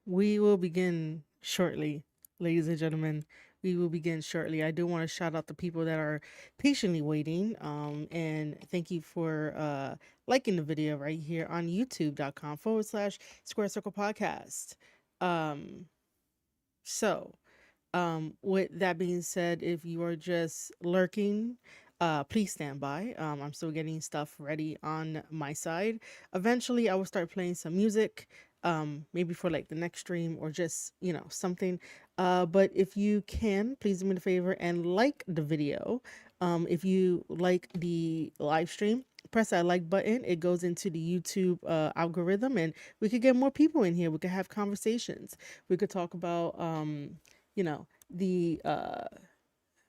We will begin shortly, ladies and gentlemen. We will begin shortly. I do want to shout out the people that are patiently waiting. And thank you for liking the video right here on youtube.com/Square Circle Podcast. Um, with that being said, if you are just lurking, please stand by. I'm still getting stuff ready on my side. Eventually, I will start playing some music, maybe for like the next stream or just, something. But if you can, please do me a favor and like the video. If you like the live stream, press that like button. It goes into the YouTube algorithm, and we could get more people in here. We could have conversations. We could talk about you know the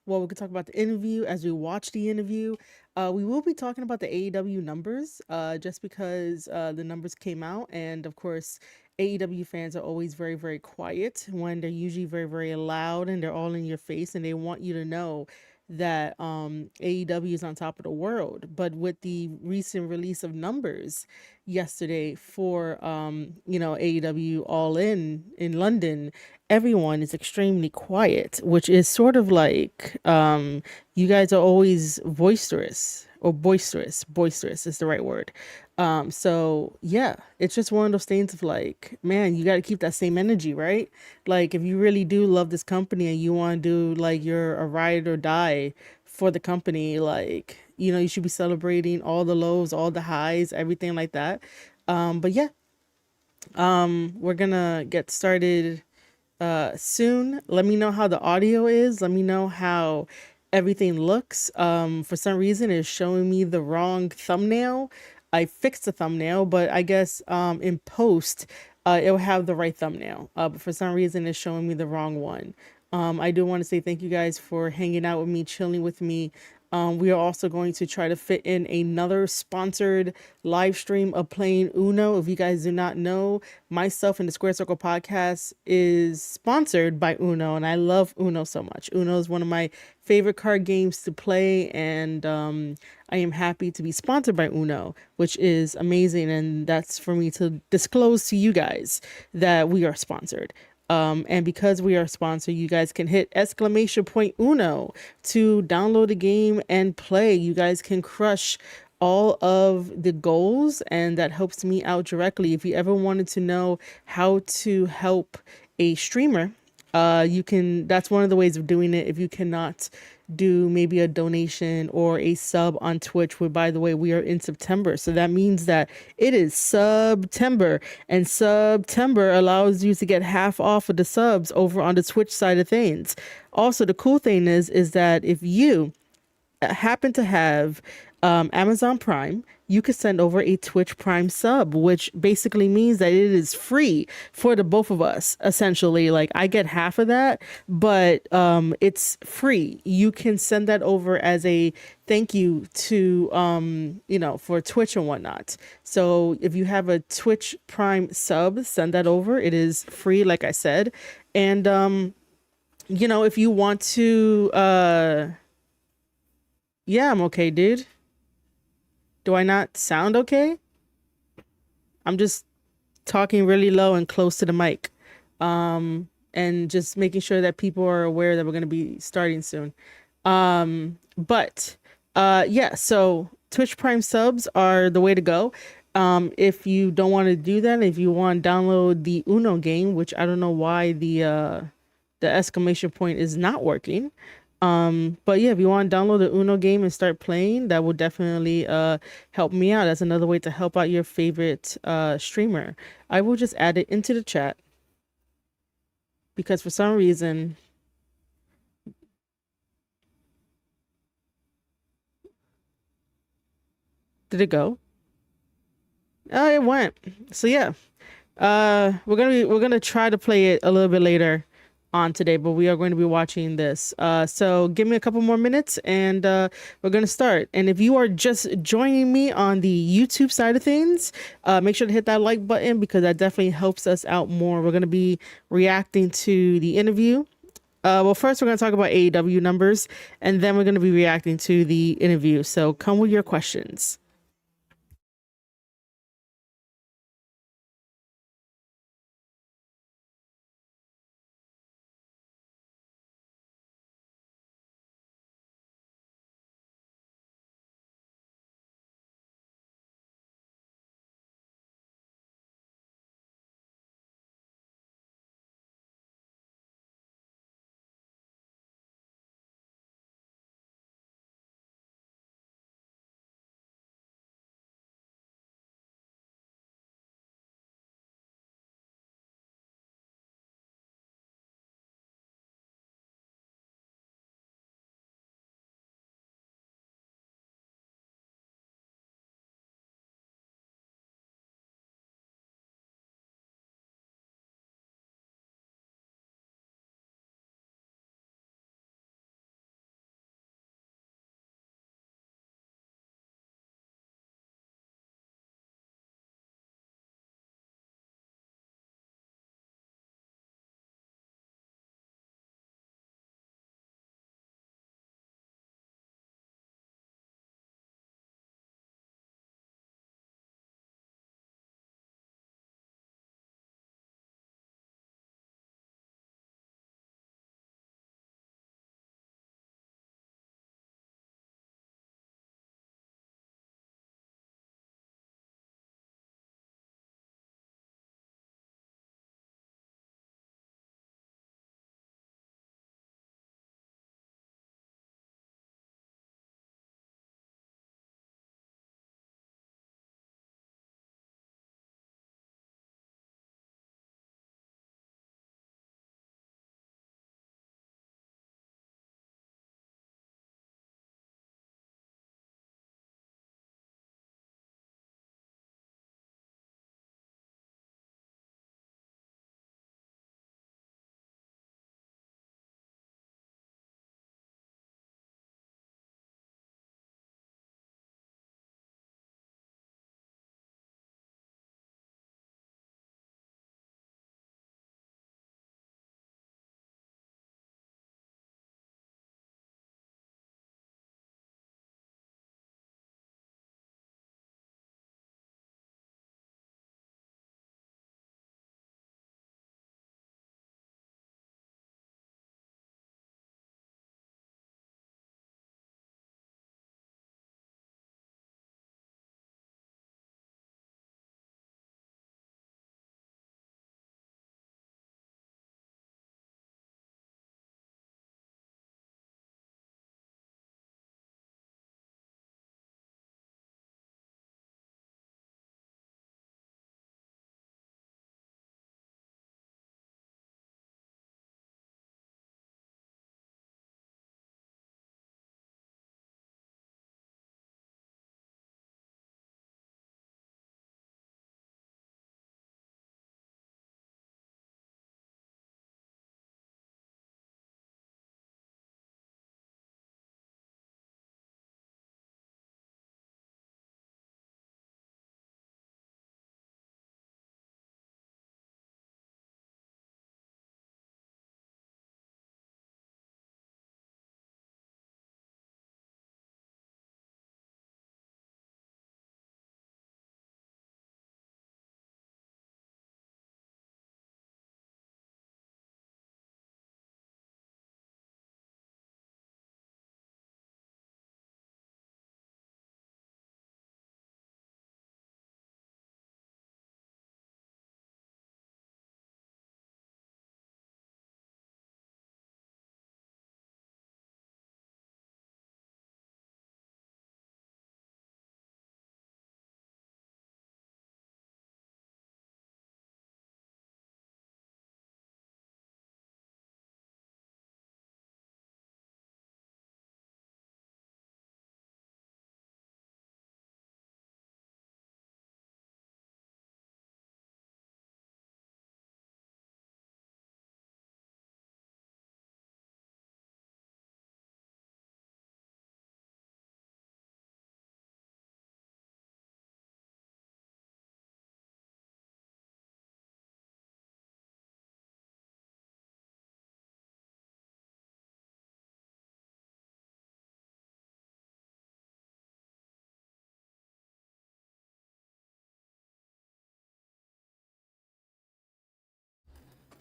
well, we could talk about the interview as we watch the interview. We will be talking about the AEW numbers, just because the numbers came out, and of course, AEW fans are always very, very quiet when they're usually very, very loud and they're all in your face, and they want you to know that AEW is on top of the world. But with the recent release of numbers yesterday for AEW All In London, everyone is extremely quiet, which is sort of like you guys are always boisterous, or boisterous is the right word. So yeah, it's just one of those things of like, man, you got to keep that same energy, right? Like if you really do love this company and you want to do like you're a ride or die for the company, like, you should be celebrating all the lows, all the highs, everything like that. But yeah, we're gonna get started soon. Let me know how the audio is. Let me know how everything looks. For some reason it's showing me the wrong thumbnail. I fixed the thumbnail, but I guess in post it'll have the right thumbnail. But for some reason it's showing me the wrong one. I do want to say thank you guys for hanging out with me, chilling with me. We are also going to try to fit in another sponsored live stream of playing Uno. If you guys do not know, myself and the Square Circle podcast is sponsored by Uno, and I love Uno so much. Uno is one of my favorite card games to play, and I am happy to be sponsored by Uno, which is amazing. And that's for me to disclose to you guys that we are sponsored. And because we are sponsored, you guys can hit !Uno to download the game and play. You guys can crush all of the goals, and that helps me out directly. If you ever wanted to know how to help a streamer, you can, that's one of the ways of doing it. If you cannot do maybe a donation or a sub on Twitch, where by the way, we are in September. So that means that it is September, and September allows you to get half off of the subs over on the Twitch side of things. Also, the cool thing is that if you happen to have Amazon Prime, you could send over a Twitch Prime sub, which basically means that it is free for the both of us. Essentially, like I get half of that, but it's free. You can send that over as a thank you to for Twitch and whatnot. So if you have a Twitch Prime sub, send that over. It is free, like I said, and if you want to yeah, I'm okay, dude. Do I not sound okay? I'm just talking really low and close to the mic. And just making sure that people are aware that we're going to be starting soon. But yeah, so Twitch Prime subs are the way to go. If you don't want to do that, if you want to download the Uno game, which I don't know why the exclamation point is not working. But yeah, if you want to download the Uno game and start playing, that will definitely help me out. That's another way to help out your favorite streamer. I will just add it into the chat because for some reason, did it go? Oh, it went. So yeah, we're gonna try to play it a little bit later on today, but we are going to be watching this. So give me a couple more minutes and we're going to start. And if you are just joining me on the YouTube side of things, make sure to hit that like button because that definitely helps us out more. We're going to be reacting to the interview. Well, first we're going to talk about AEW numbers, and then we're going to be reacting to the interview. So come with your questions.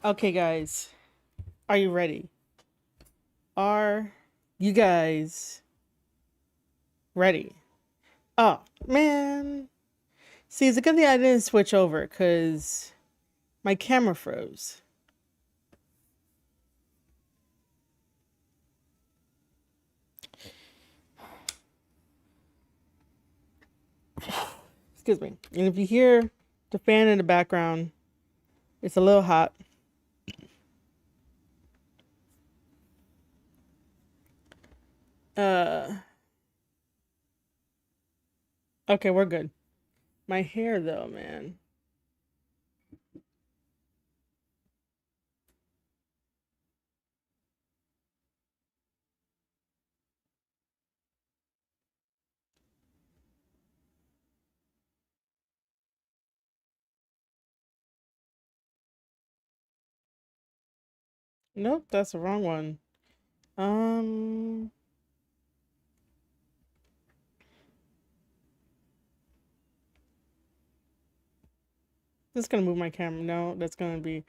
Okay, guys, are you ready? Are you guys ready? Oh, man. See, it's a good thing I didn't switch over because my camera froze. Excuse me. And if you hear the fan in the background, it's a little hot. Okay, we're good. My hair, though, man. Nope, that's the wrong one. Um, Just gonna move my camera. No, that's gonna be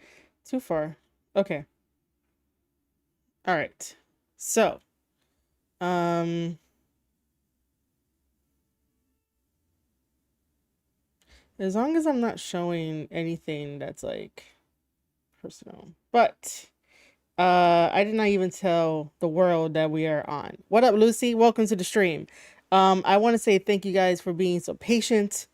too far. Okay. All right. So, um, as long as I'm not showing anything that's like personal, but I did not even tell the world that we are on. What up, Lucy? Welcome to the stream. I want to say thank you guys for being so patient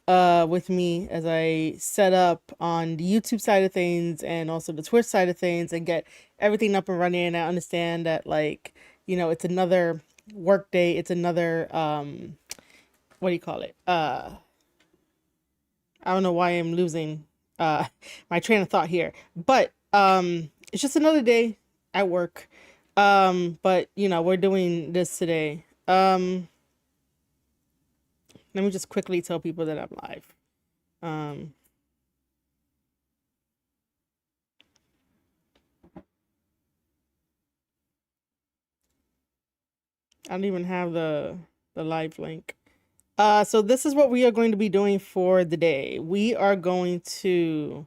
with me as I set up on the YouTube side of things and also the Twitch side of things and get everything up and running. And I understand that, like, you know, it's another work day. It's another what do you call it? I don't know why I'm losing my train of thought here. But it's just another day at work. But you know, we're doing this today. Let me just quickly tell people that I'm live. I don't even have the live link. So this is what we are going to be doing for the day. We are going to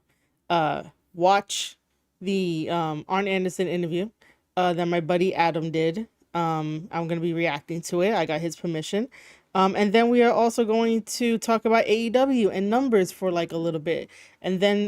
watch the Arn Anderson interview that my buddy Adam did. I'm going to be reacting to it. I got his permission. And then we are also going to talk about AEW and numbers for like a little bit. And then,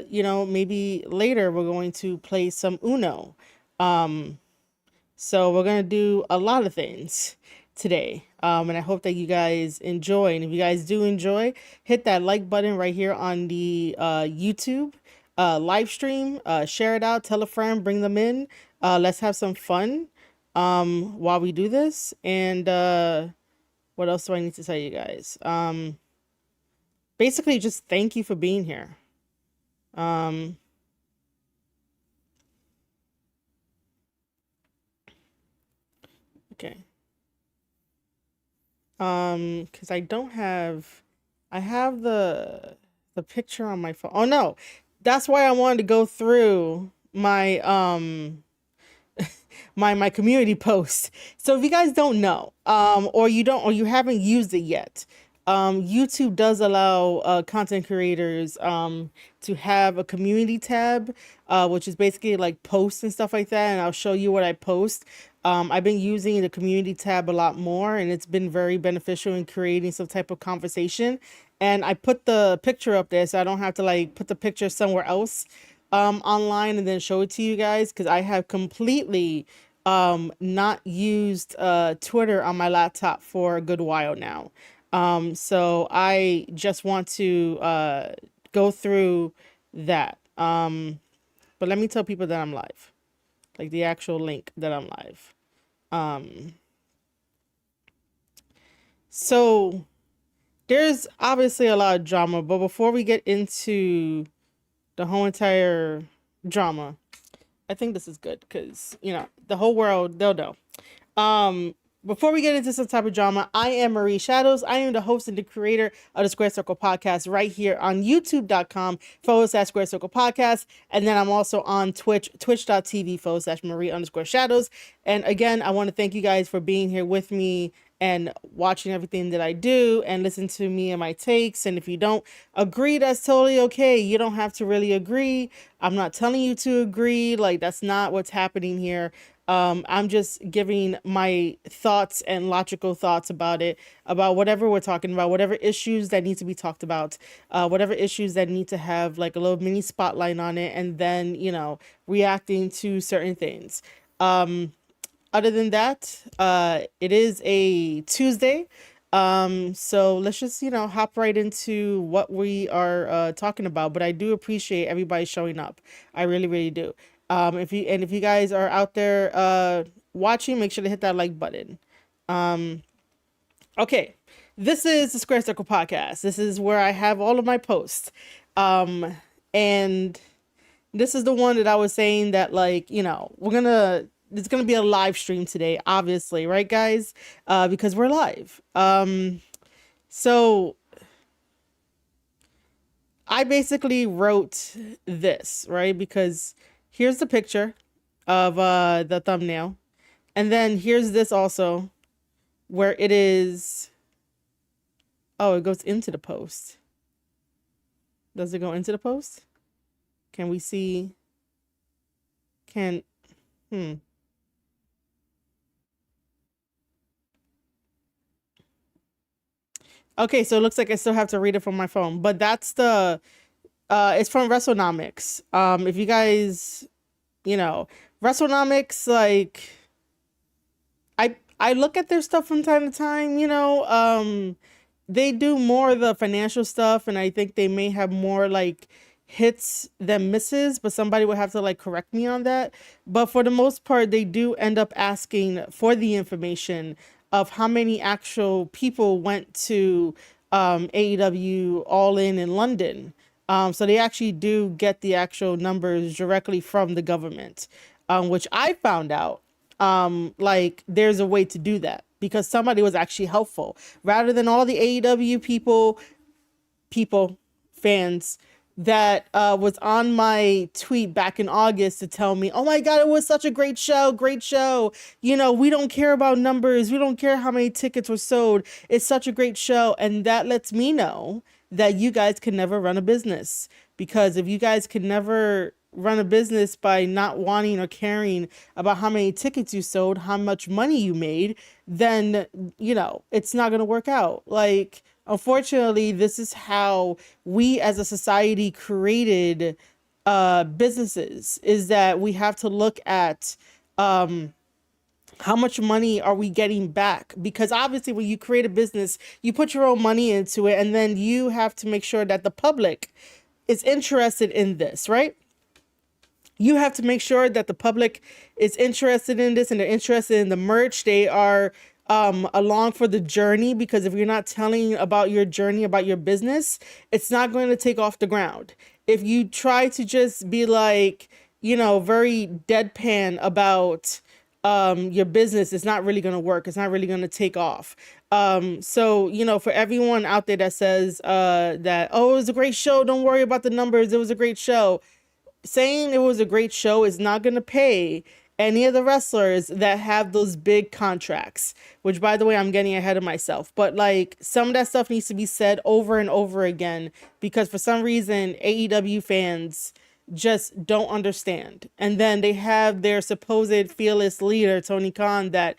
you know, maybe later we're going to play some Uno. So we're going to do a lot of things today. And I hope that you guys enjoy. And if you guys do enjoy, hit that like button right here on the YouTube live stream. Share it out, tell a friend, bring them in. Let's have some fun while we do this. And what else do I need to tell you guys? Basically, just thank you for being here. Okay. Because I don't have, I have the picture on my phone. Oh no, that's why I wanted to go through my my community post. So if you guys don't know, or you haven't used it yet, YouTube does allow content creators to have a community tab, which is basically like posts and stuff like that. And I'll show you what I post. I've been using the community tab a lot more, and it's been very beneficial in creating some type of conversation. And I put the picture up there so I don't have to like put the picture somewhere else online and then show it to you guys, because I have completely not used Twitter on my laptop for a good while now. So I just want to go through that. But let me tell people that I'm live, like the actual link that I'm live. So there's obviously a lot of drama, but before we get into the whole entire drama, I think this is good because, you know, the whole world, they'll know. Before we get into some type of drama, I am Marie Shadows. I am the host and the creator of the Square Circle Podcast right here on youtube.com/Square Circle Podcast. And then I'm also on Twitch, twitch.tv/Marie_Shadows. And again, I want to thank you guys for being here with me and watching everything that I do and listen to me and my takes. And if you don't agree, that's totally okay. You don't have to really agree. I'm not telling you to agree. Like, that's not what's happening here. I'm just giving my thoughts and logical thoughts about it, about whatever we're talking about, whatever issues that need to be talked about, whatever issues that need to have like a little mini spotlight on it, and then, reacting to certain things. Other than that, it is a Tuesday. So let's just, hop right into what we are talking about. But I do appreciate everybody showing up. I really, really do. If you guys are out there watching, make sure to hit that like button. Okay. This is the Square Circle Podcast. This is where I have all of my posts. And this is the one that I was saying that, like, it's gonna be a live stream today, obviously, right, guys? Because we're live. So I basically wrote this, right? Because here's the picture of the thumbnail, and then here's this also, where it is. Oh, it goes into the post. Does it go into the post? Can we see? Can Okay, so it looks like I still have to read it from my phone, but that's the it's from WrestleNomics. If you guys, WrestleNomics, like, I look at their stuff from time to time, they do more of the financial stuff, and I think they may have more like hits than misses, but somebody would have to like correct me on that. But for the most part, they do end up asking for the information of how many actual people went to AEW All In London. So they actually do get the actual numbers directly from the government, which I found out. Like, there's a way to do that because somebody was actually helpful rather than all the AEW people, fans that was on my tweet back in August to tell me, oh my God, it was such a great show, great show. We don't care about numbers. We don't care how many tickets were sold. It's such a great show. And that lets me know that you guys can never run a business, because if you guys can never run a business by not wanting or caring about how many tickets you sold, how much money you made, then, it's not going to work out. Like, unfortunately, this is how we as a society created businesses, is that we have to look at how much money are we getting back? Because obviously when you create a business, you put your own money into it, and then you have to make sure that the public is interested in this, right? You have to make sure that the public is interested in this and they're interested in the merch. They are along for the journey, because if you're not telling about your journey, about your business, it's not going to take off the ground. If you try to just be like, very deadpan about your business, it's not really going to work. It's not really going to take off. So, for everyone out there that says that, oh, it was a great show, don't worry about the numbers, it was a great show. Saying it was a great show is not going to pay any of the wrestlers that have those big contracts, which, by the way, I'm getting ahead of myself. But like, some of that stuff needs to be said over and over again, because for some reason AEW fans just don't understand. And then they have their supposed fearless leader, Tony Khan, that,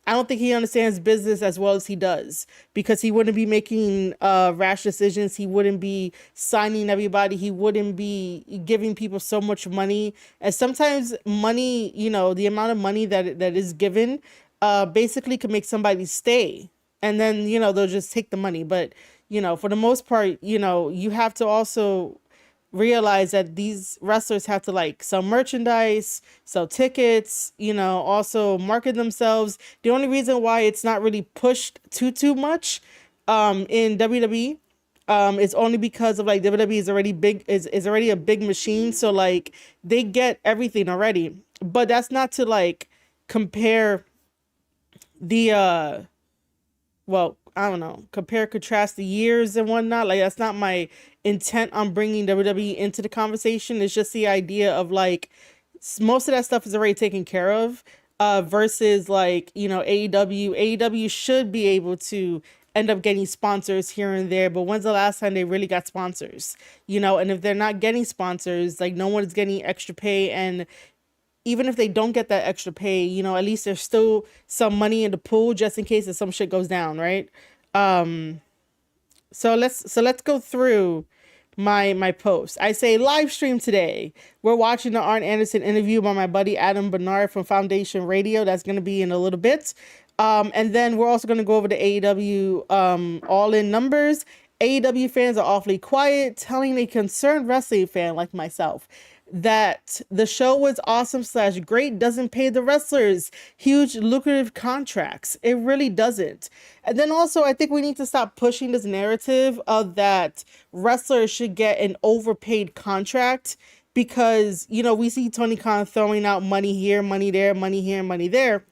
I don't think he understands business as well as he does, because he wouldn't be making rash decisions. He wouldn't be signing everybody. He wouldn't be giving people so much money. And sometimes money, the amount of money that is given basically can make somebody stay. And then, they'll just take the money. But, for the most part, you have to also realize that these wrestlers have to like sell merchandise, sell tickets, also market themselves. The only reason why it's not really pushed too much in WWE is only because of like WWE is already big, is already a big machine, so like they get everything already. But that's not to like compare the I don't know, contrast the years and whatnot. Like, that's not my intent on bringing WWE into the conversation. It's just the idea of like, most of that stuff is already taken care of. versus like, AEW. AEW should be able to end up getting sponsors here and there, but when's the last time they really got sponsors? And if they're not getting sponsors, like no one's getting extra pay, and even if they don't get that extra pay, at least there's still some money in the pool just in case if some shit goes down, right? So let's go through my post. I say live stream today. We're watching the Arn Anderson interview by my buddy Adam Barnard from Foundation Radio. That's going to be in a little bit. And then we're also going to go over the AEW all in numbers. AEW fans are awfully quiet, telling a concerned wrestling fan like myself that the show was awesome / great doesn't pay the wrestlers huge lucrative contracts. It really doesn't. And then also I think we need to stop pushing this narrative of that wrestlers should get an overpaid contract, because we see Tony Khan throwing out money here, money there, money here, money there,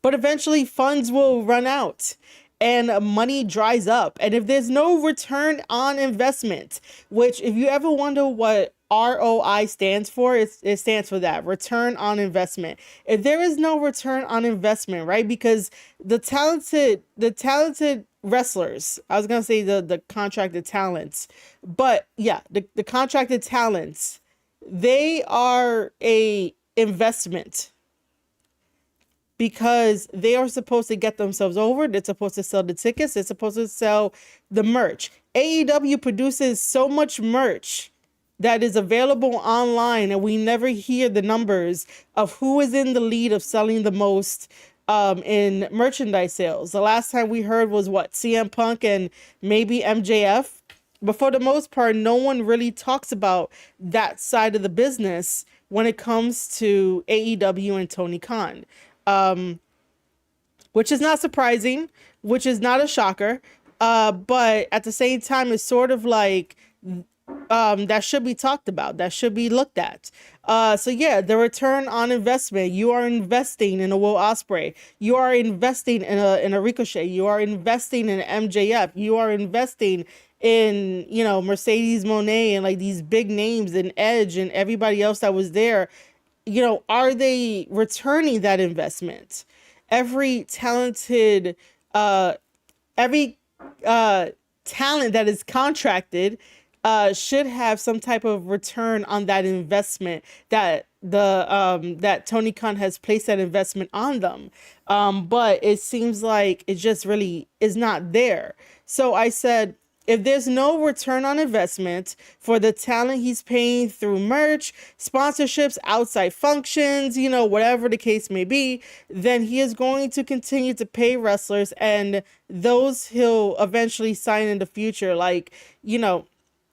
but eventually funds will run out and money dries up. And if there's no return on investment, which if you ever wonder what ROI stands for, it stands for that, return on investment. If there is no return on investment, right? Because the talented wrestlers, I was going to say the contracted talents, but yeah, the contracted talents, they are a investment, because they are supposed to get themselves over. They're supposed to sell the tickets. They're supposed to sell the merch. AEW produces so much merch that is available online, and we never hear the numbers of who is in the lead of selling the most in merchandise sales. The last time we heard was CM Punk and maybe MJF. But for the most part, no one really talks about that side of the business when it comes to AEW and Tony Khan. Which is not surprising, which is not a shocker. But at the same time, it's sort of like, that should be talked about, that should be looked at. So yeah, the return on investment. You are investing in a Will Ospreay. You are investing in a Ricochet. You are investing in MJF. You are investing in, Mercedes Moné and like these big names and Edge and everybody else that was there. Are they returning that investment? Every talented, every talent that is contracted should have some type of return on that investment that that Tony Khan has placed that investment on them. But it seems like it just really is not there. So I said, if there's no return on investment for the talent he's paying through merch, sponsorships, outside functions, whatever the case may be, then he is going to continue to pay wrestlers, and those he'll eventually sign in the future. Like,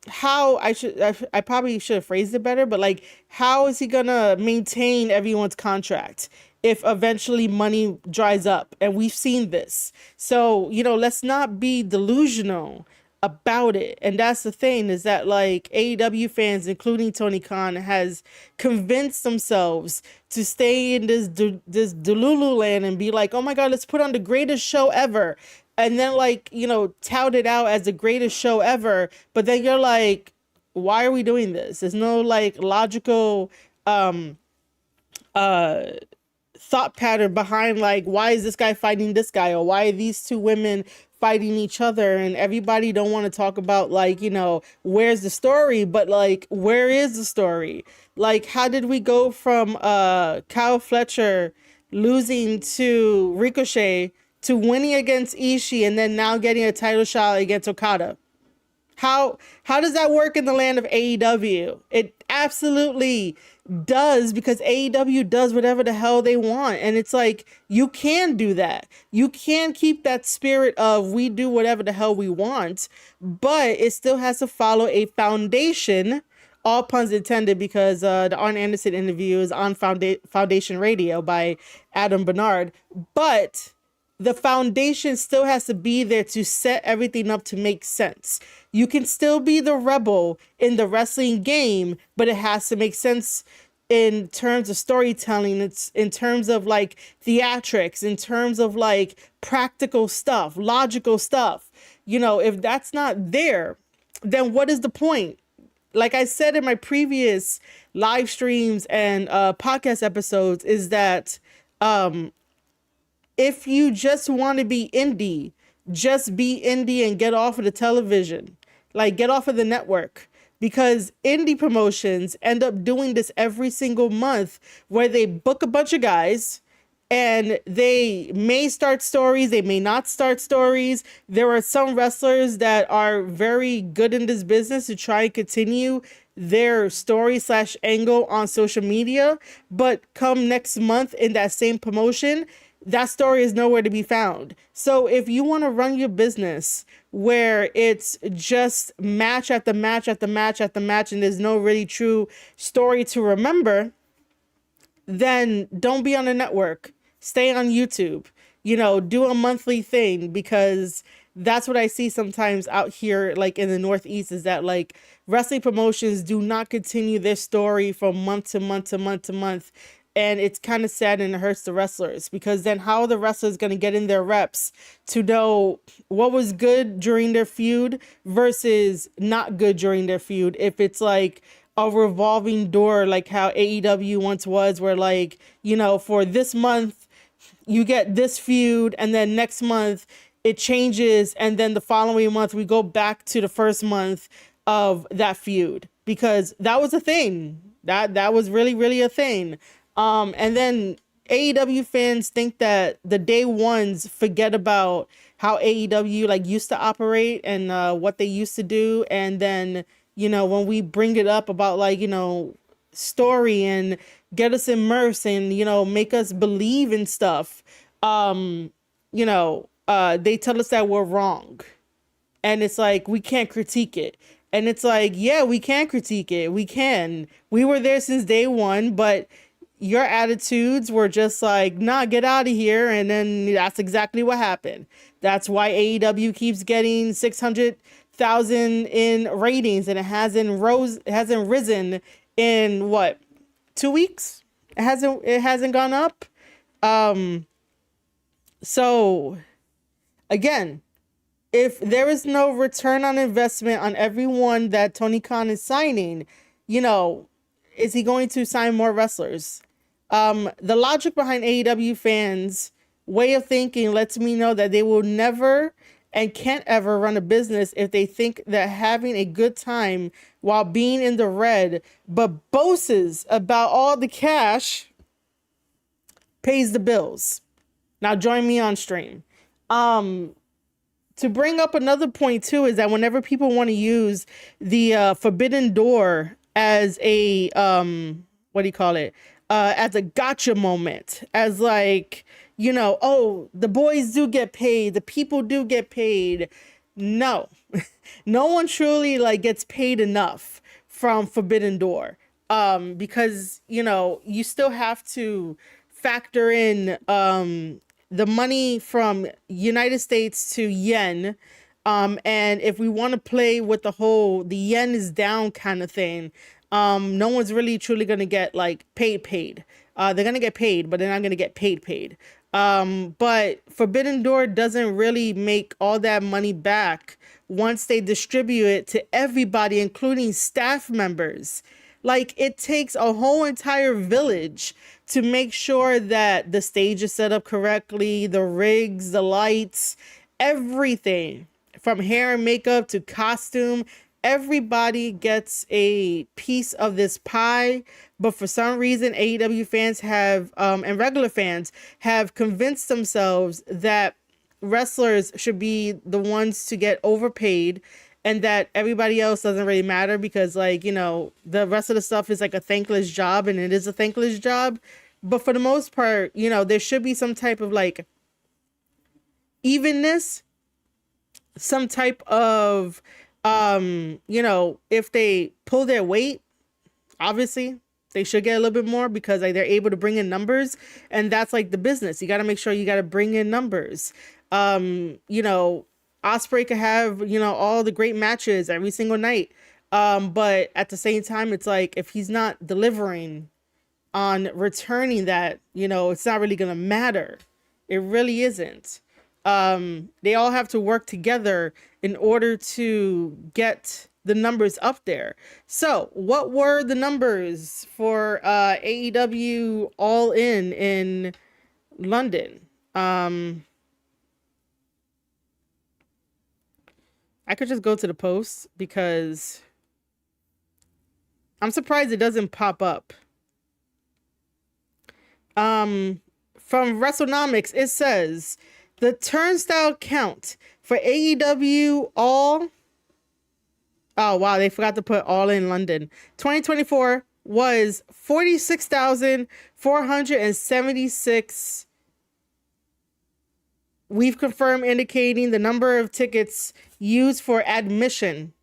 how I probably should have phrased it better, but like, how is he gonna maintain everyone's contract if eventually money dries up? And we've seen this. So, let's not be delusional about it. And that's the thing, is that like AEW fans, including Tony Khan, has convinced themselves to stay in this Delulu land and be like, oh my God, let's put on the greatest show ever. And then like, tout it out as the greatest show ever. But then you're like, why are we doing this? There's no like logical thought pattern behind like, why is this guy fighting this guy, or why are these two women fighting each other? And everybody don't want to talk about like, where's the story, but like, where is the story? Like, how did we go from Kyle Fletcher losing to Ricochet to winning against Ishii and then now getting a title shot against Okada? How does that work in the land of AEW? It absolutely does, because AEW does whatever the hell they want. And it's like, you can do that. You can keep that spirit of we do whatever the hell we want, but it still has to follow a foundation, all puns intended, because the Arn Anderson interview is on Foundation Radio by Adam Barnard. But the foundation still has to be there to set everything up to make sense. You can still be the rebel in the wrestling game, but it has to make sense in terms of storytelling. It's in terms of like theatrics, in terms of like practical stuff, logical stuff. If that's not there, then what is the point? Like I said in my previous live streams and podcast episodes, is that If you just want to be indie, just be indie and get off of the television. Like, get off of the network. Because indie promotions end up doing this every single month where they book a bunch of guys and they may start stories, they may not start stories. There are some wrestlers that are very good in this business to try and continue their story slash angle on social media, but come next month in that same promotion, that story is nowhere to be found. So if you want to run your business where it's just match after match after match after match and there's no really true story to remember, then don't be on the network. Stay on YouTube. Do a monthly thing, because that's what I see sometimes out here, like in the Northeast, is that like wrestling promotions do not continue their story from month to month to month to month. And it's kind of sad, and it hurts the wrestlers, because then how are the wrestlers going to get in their reps to know what was good during their feud versus not good during their feud if it's like a revolving door, like how AEW once was, where like, for this month you get this feud and then next month it changes, and then the following month we go back to the first month of that feud, because that was a thing. That was really, really a thing. And then AEW fans think that the day ones forget about how AEW like used to operate and what they used to do. And then, when we bring it up about like, story and get us immersed and, make us believe in stuff, they tell us that we're wrong. And it's like, we can't critique it. And it's like, yeah, we can critique it. We can. We were there since day one, but your attitudes were just like, nah, get out of here. And then that's exactly what happened. That's why AEW keeps getting 600,000 in ratings, and it hasn't risen in what, 2 weeks? It hasn't gone up. So again, if there is no return on investment on everyone that Tony Khan is signing, is he going to sign more wrestlers? The logic behind AEW fans' way of thinking lets me know that they will never and can't ever run a business if they think that having a good time while being in the red, but boasts about all the cash, pays the bills. Now join me on stream. To bring up another point too, is that whenever people want to use the Forbidden Door as a what do you call it? As a gotcha moment, as like, oh, the boys do get paid, the people do get paid. No, no one truly like gets paid enough from Forbidden Door, because you still have to factor in the money from United States to yen. And if we want to play with the yen is down kind of thing, no one's really truly going to get like paid. They're going to get paid, but they're not going to get paid. But Forbidden Door doesn't really make all that money back once they distribute it to everybody, including staff members. Like, it takes a whole entire village to make sure that the stage is set up correctly, the rigs, the lights, everything from hair and makeup to costume. Everybody gets a piece of this pie, but for some reason, AEW fans have, and regular fans have convinced themselves that wrestlers should be the ones to get overpaid, and that everybody else doesn't really matter because, like, the rest of the stuff is like a thankless job, and it is a thankless job. But for the most part, there should be some type of like evenness, some type of, if they pull their weight, obviously they should get a little bit more because like they're able to bring in numbers, and that's like the business. You got to make sure you got to bring in numbers. Ospreay could have, all the great matches every single night. But at the same time, it's like, if he's not delivering on returning that, it's not really going to matter. It really isn't. They all have to work together in order to get the numbers up there. So what were the numbers for AEW All In London. I could just go to the post because I'm surprised it doesn't pop up. From WrestleNomics, it says the turnstile count for AEW All. Oh wow, they forgot to put All in London. 2024 was 46,476. We've confirmed, indicating the number of tickets used for admission.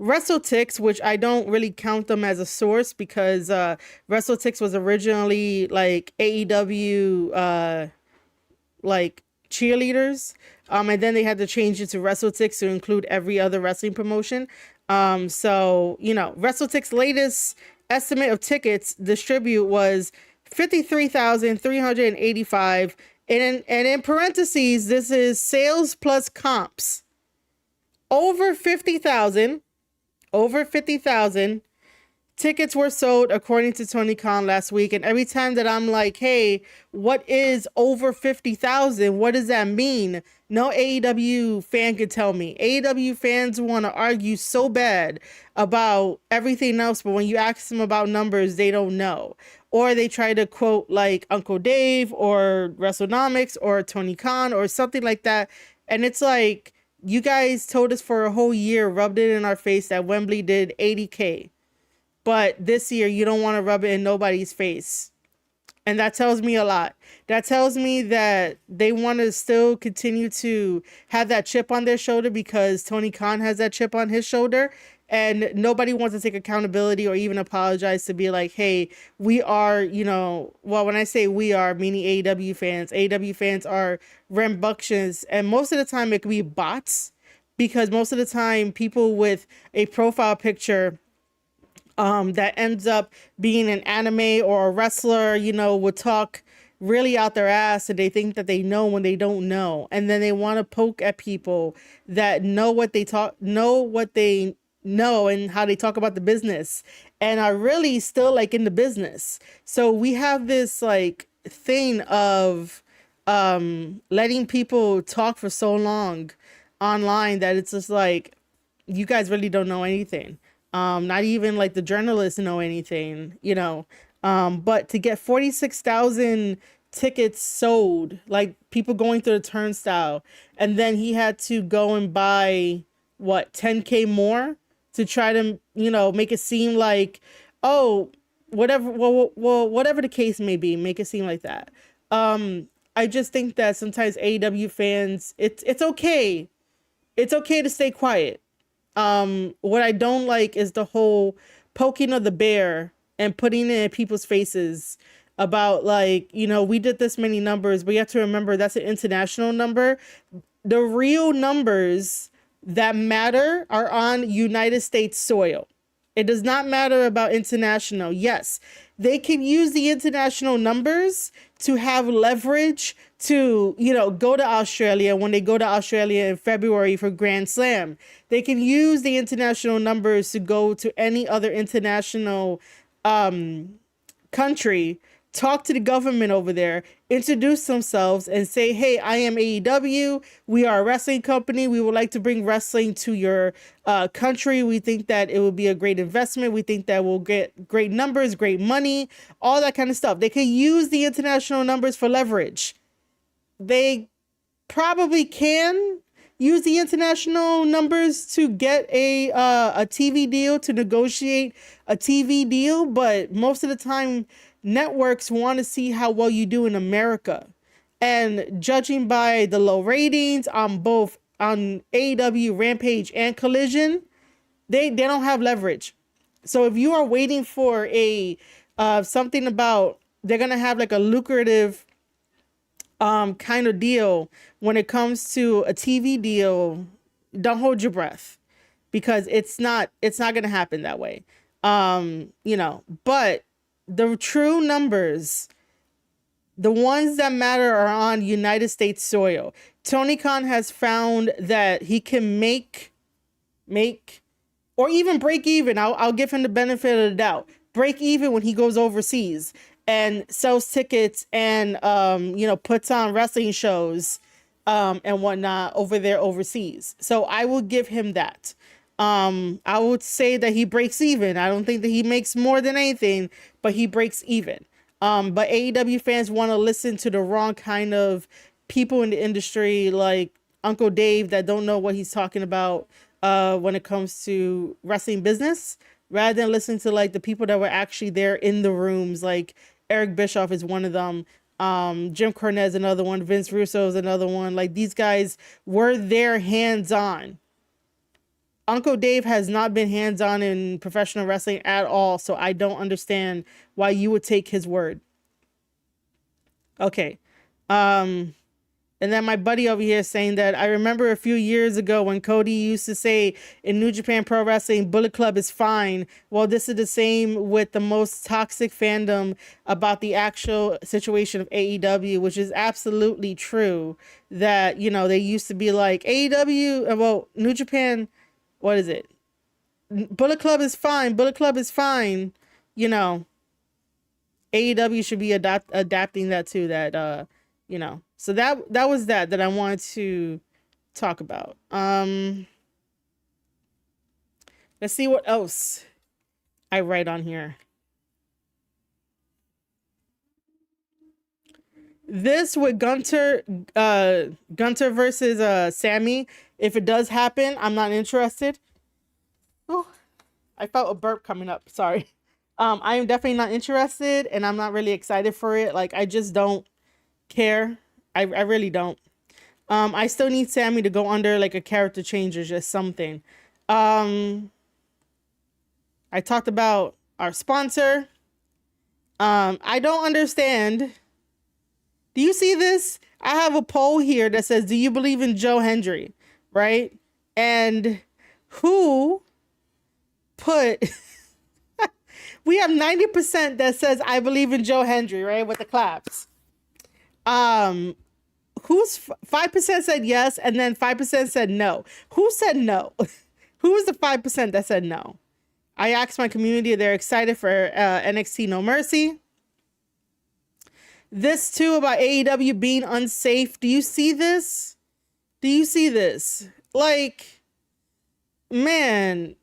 WrestleTix, which I don't really count them as a source because WrestleTix was originally like AEW like cheerleaders, and then they had to change it to WrestleTix to include every other wrestling promotion. So WrestleTix latest estimate of tickets distribute was 53,385, and in parentheses, this is sales plus comps. Over 50,000 tickets were sold, according to Tony Khan last week. And every time that I'm like, hey, what is over 50,000? What does that mean? No AEW fan could tell me. AEW fans want to argue so bad about everything else, but when you ask them about numbers, they don't know. Or they try to quote like Uncle Dave or WrestleNomics or Tony Khan or something like that. And it's like, you guys told us for a whole year, rubbed it in our face that Wembley did 80K. But this year, you don't want to rub it in nobody's face. And that tells me a lot. That tells me that they want to still continue to have that chip on their shoulder because Tony Khan has that chip on his shoulder. And nobody wants to take accountability or even apologize to be like, hey, we are, well, when I say we are, meaning AEW fans are rambunctious. And most of the time it could be bots, because most of the time people with a profile picture that ends up being an anime or a wrestler, would talk really out their ass, and they think that they know when they don't know. And then they want to poke at people that know what they know and how they talk about the business and are really still like in the business. So we have this like thing of letting people talk for so long online that it's just like, you guys really don't know anything. Not even like the journalists know anything, but to get 46,000 tickets sold, like people going through the turnstile, and then he had to go and buy 10K more to try to, make it seem like, oh, whatever, whatever the case may be, make it seem like that. I just think that sometimes AEW fans, it's okay. It's okay to stay quiet. What I don't like is the whole poking of the bear and putting it in people's faces about like, we did this many numbers, but you have to remember that's an international number. The real numbers that matter are on United States soil. It does not matter about international. Yes, they can use the international numbers to have leverage to, go to Australia when they go to Australia in February for Grand Slam. They can use the international numbers to go to any other international country, talk to the government over there, introduce themselves and say, hey, I am AEW. We are a wrestling company. We would like to bring wrestling to your country. We think that it will be a great investment. We think that we'll get great numbers, great money, all that kind of stuff. They can use the international numbers for leverage. They probably can use the international numbers to get a TV deal, to negotiate a TV deal. But most of the time, networks want to see how well you do in America. And judging by the low ratings on both on AEW, Rampage, and Collision, they don't have leverage. So if you are waiting for a something about they're going to have like a lucrative kind of deal when it comes to a TV deal, don't hold your breath, because it's not going to happen that way. But the true numbers, the ones that matter, are on United States soil. Tony Khan has found that he can make or even break even. I'll give him the benefit of the doubt. Break even when he goes overseas. and sells tickets and puts on wrestling shows and whatnot over there overseas. So I will give him that. I would say that he breaks even. I don't think that he makes more than anything, but he breaks even. But AEW fans want to listen to the wrong kind of people in the industry, like Uncle Dave, that don't know what he's talking about when it comes to wrestling business, rather than listen to like the people that were actually there in the rooms. Like Eric Bischoff is one of them. Jim Cornette is another one. Vince Russo is another one. Like, these guys were there hands-on. Uncle Dave has not been hands-on in professional wrestling at all, so I don't understand why you would take his word. Okay. And then my buddy over here saying that I remember a few years ago when Cody used to say in New Japan Pro Wrestling, Bullet Club is fine. Well, this is the same with the most toxic fandom about the actual situation of AEW, which is absolutely true. That, they used to be like AEW, well, New Japan, what is it? Bullet Club is fine. Bullet Club is fine. AEW should be adapting that too. That, so that was that I wanted to talk about. Let's see what else I write on here. This with Gunter versus Sammy. If it does happen, I'm not interested. Oh, I felt a burp coming up. Sorry. I am definitely not interested, and I'm not really excited for it. Like, I just don't care. I really don't. I still need Sammy to go under like a character change or just something. I talked about our sponsor. I don't understand. Do you see this? I have a poll here that says, do you believe in Joe Hendry? Right? And who put... We have 90% that says, I believe in Joe Hendry, right? With the claps. Who's 5% said yes, and then 5% said no. Who said no? Who was the 5% that said no? I asked my community if they're excited for NXT No Mercy. This too about AEW being unsafe. Do you see this? Do you see this? Like, man,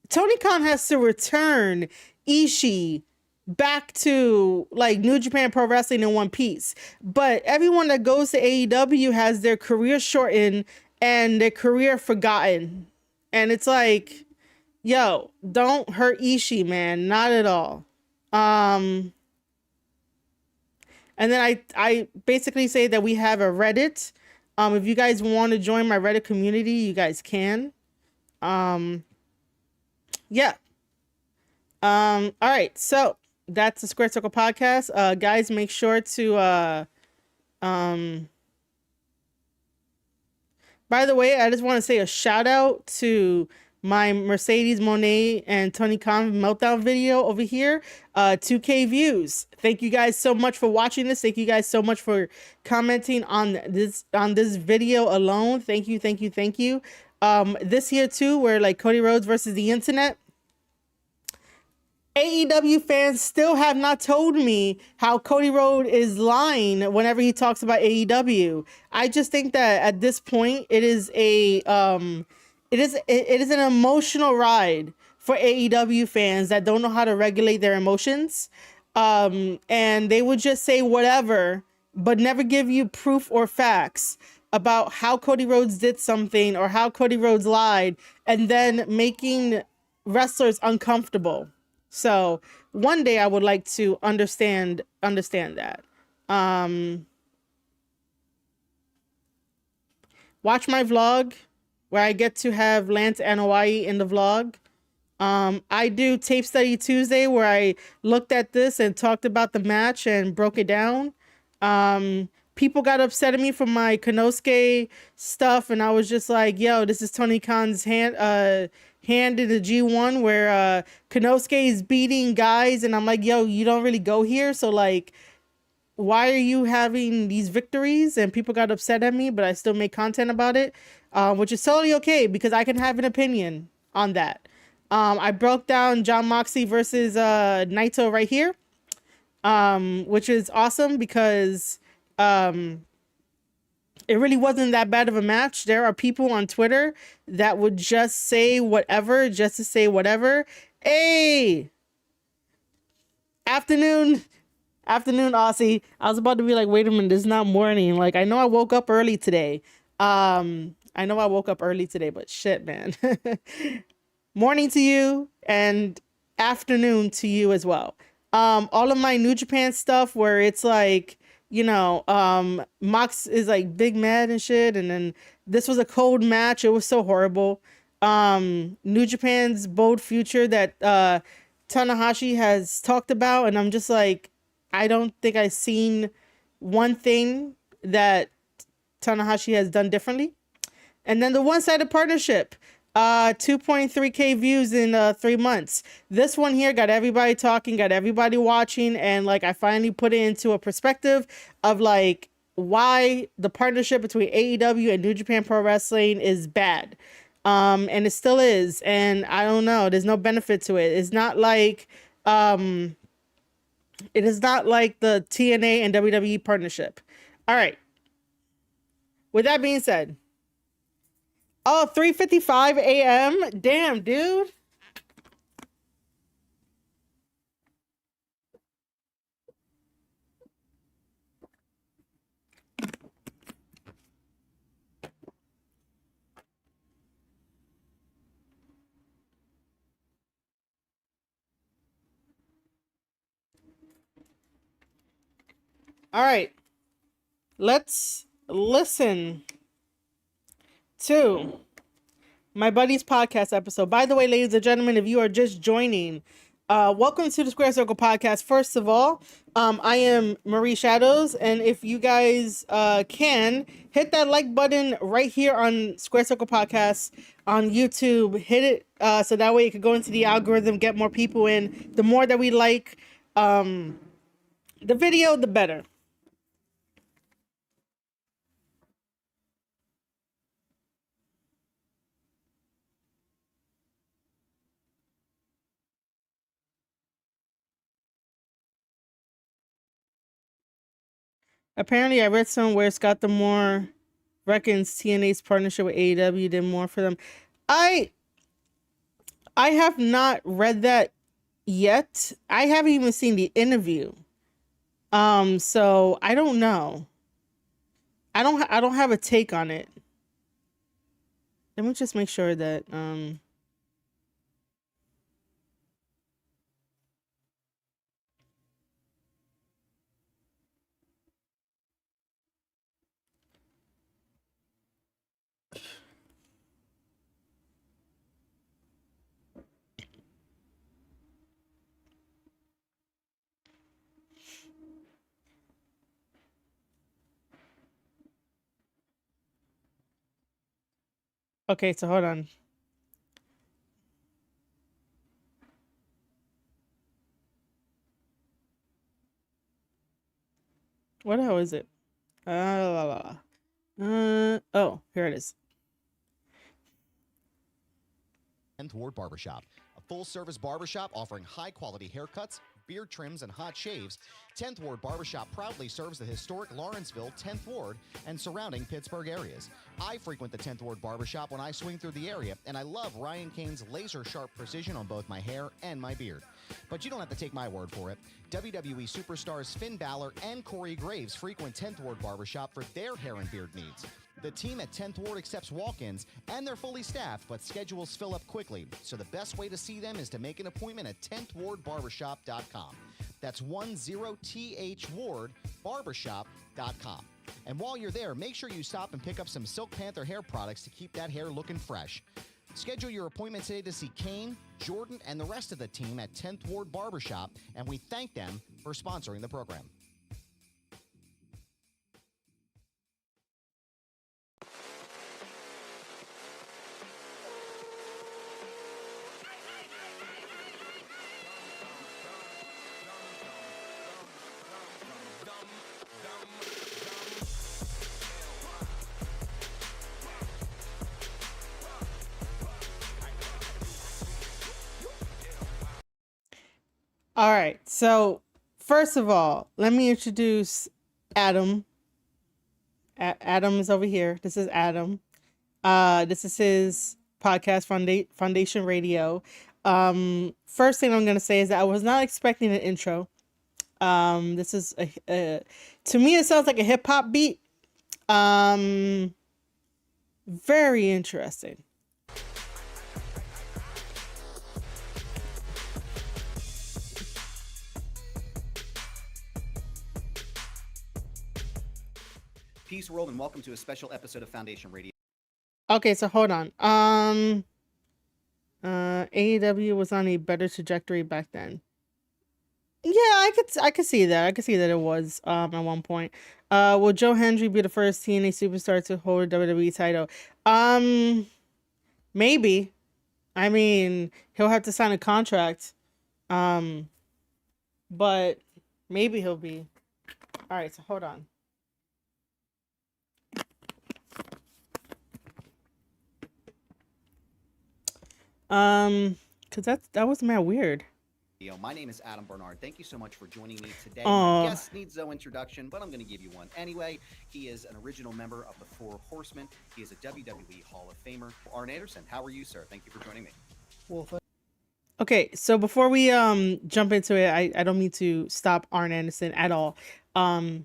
Tony Khan has to return Ishii back to like New Japan Pro Wrestling in one piece. But everyone that goes to AEW has their career shortened and their career forgotten. And it's like, yo, don't hurt Ishii, man. Not at all. And then I basically say that we have a Reddit. If you guys want to join my Reddit community, you guys can. Yeah. All right. So that's the Square Circle Podcast. Guys, make sure to by the way, I just want to say a shout out to my Mercedes Moné and Tony Khan meltdown video over here. 2K views. Thank you guys so much for watching this. Thank you guys so much for commenting on this video alone. Thank you. This here too, where like Cody Rhodes versus the internet. AEW fans still have not told me how Cody Rhodes is lying whenever he talks about AEW. I just think that at this point it is an emotional ride for AEW fans that don't know how to regulate their emotions. And they would just say whatever, but never give you proof or facts about how Cody Rhodes did something or how Cody Rhodes lied, and then making wrestlers uncomfortable. So one day I would like to understand that. Watch my vlog where I get to have Lance Anoa'i in the vlog. I do Tape Study Tuesday where I looked at this and talked about the match and broke it down. People got upset at me for my Konosuke stuff, and I was just like, yo, this is Tony Khan's hand in the G1 where Konosuke is beating guys, and I'm like, yo, you don't really go here, so like, why are you having these victories? And people got upset at me, but I still make content about it, which is totally okay because I can have an opinion on that. I broke down John Moxley versus Naito right here, which is awesome because um, it really wasn't that bad of a match. There are people on Twitter that would just say whatever just to say whatever. Hey, afternoon. Afternoon, Aussie. I was about to be like, wait a minute, it's not morning. Like, I know I woke up early today. But shit, man. Morning to you and afternoon to you as well. All of my New Japan stuff where it's like, Mox is like big mad and shit, and then this was a cold match. It was so horrible. New Japan's bold future that Tanahashi has talked about, and I'm just like, I don't think I've seen one thing that Tanahashi has done differently. And then the one-sided partnership, 2.3K views in 3 months. This one here got everybody talking, got everybody watching, and like I finally put it into a perspective of like why the partnership between AEW and New Japan Pro Wrestling is bad. And it still is, and I don't know, there's no benefit to it. It's not like it is not like the TNA and WWE partnership. All right. With that being said, 3:55 a.m. Damn, dude. All right. Let's listen to my buddy's podcast episode. By the way, ladies and gentlemen, if you are just joining, welcome to the Square Circle podcast. First of all, I am Marie Shadows, and if you guys can hit that like button right here on Square Circle podcast on YouTube, hit it so that way it could go into the algorithm, get more people in. The more that we like the video, the better. Apparently, I read somewhere Scott D'Amore reckons TNA's partnership with AEW did more for them. I have not read that yet. I haven't even seen the interview. So I don't know. I don't have a take on it. Let me just make sure that okay, so hold on. What the hell is it? Oh, here it is. 10th Ward Barbershop, a full-service barbershop offering high-quality haircuts, beard trims, and hot shaves. 10th Ward Barbershop proudly serves the historic Lawrenceville, 10th Ward, and surrounding Pittsburgh areas. I frequent the 10th Ward Barbershop when I swing through the area, and I love Ryan Kane's laser-sharp precision on both my hair and my beard. But you don't have to take my word for it. WWE superstars Finn Balor and Corey Graves frequent 10th Ward Barbershop for their hair and beard needs. The team at 10th Ward accepts walk-ins, and they're fully staffed, but schedules fill up quickly. So the best way to see them is to make an appointment at 10thwardbarbershop.com. That's 10th Ward Barbershop.com. And while you're there, make sure you stop and pick up some Silk Panther hair products to keep that hair looking fresh. Schedule your appointment today to see Kane, Jordan, and the rest of the team at 10th Ward Barbershop, and we thank them for sponsoring the program. All right. So, first of all, let me introduce Adam. Adam is over here. This is Adam. This is his podcast, Foundation Radio. First thing I'm gonna say is that I was not expecting an intro. This is to me it sounds like a hip hop beat. Um, Very interesting. Peace world and welcome to a special episode of Foundation Radio. Okay, so hold on. AEW was on a better trajectory back then. Yeah, I could see that. I could see that it was at one point. Will Joe Hendry be the first TNA superstar to hold a WWE title? Um Maybe. I mean, he'll have to sign a contract. Um but maybe he'll be. All right, so hold on. Cuz that was mad weird. My name is Adam Barnard. Thank you so much for joining me today. Oh. My guest needs no introduction, but I'm going to give you one anyway. He is an original member of the Four Horsemen. He is a WWE Hall of Famer. Arn Anderson, how are you, sir? Thank you for joining me. Well, Okay, so before we jump into it, I don't mean to stop Arn Anderson at all. Um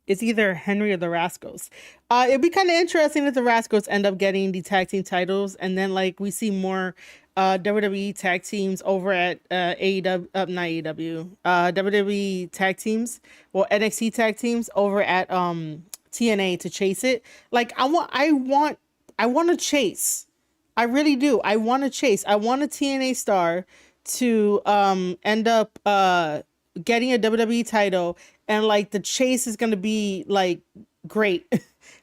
it's either Henry or the Rascals. It'd be kind of interesting if the Rascals end up getting the tag team titles, and then like we see more WWE tag teams over at AEW, not AEW, WWE tag teams, well NXT tag teams over at TNA to chase it. Like I want to chase. I really do. I want to chase. I want a TNA star to end up getting a WWE title, and like the chase is going to be like great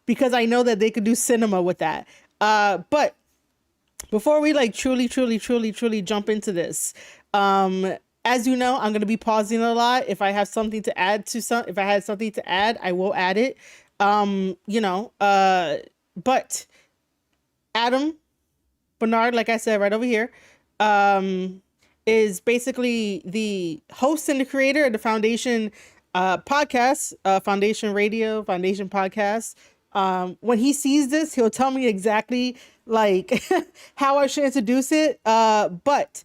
because I know that they could do cinema with that. But before we like truly jump into this, as you know, I'm going to be pausing a lot. If I have something to add to if I had something to add, I will add it. But Adam Barnard, like I said, right over here, is basically the host and the creator of the Foundation podcast, Foundation Radio, Foundation podcast. When he sees this, he'll tell me exactly like how I should introduce it. But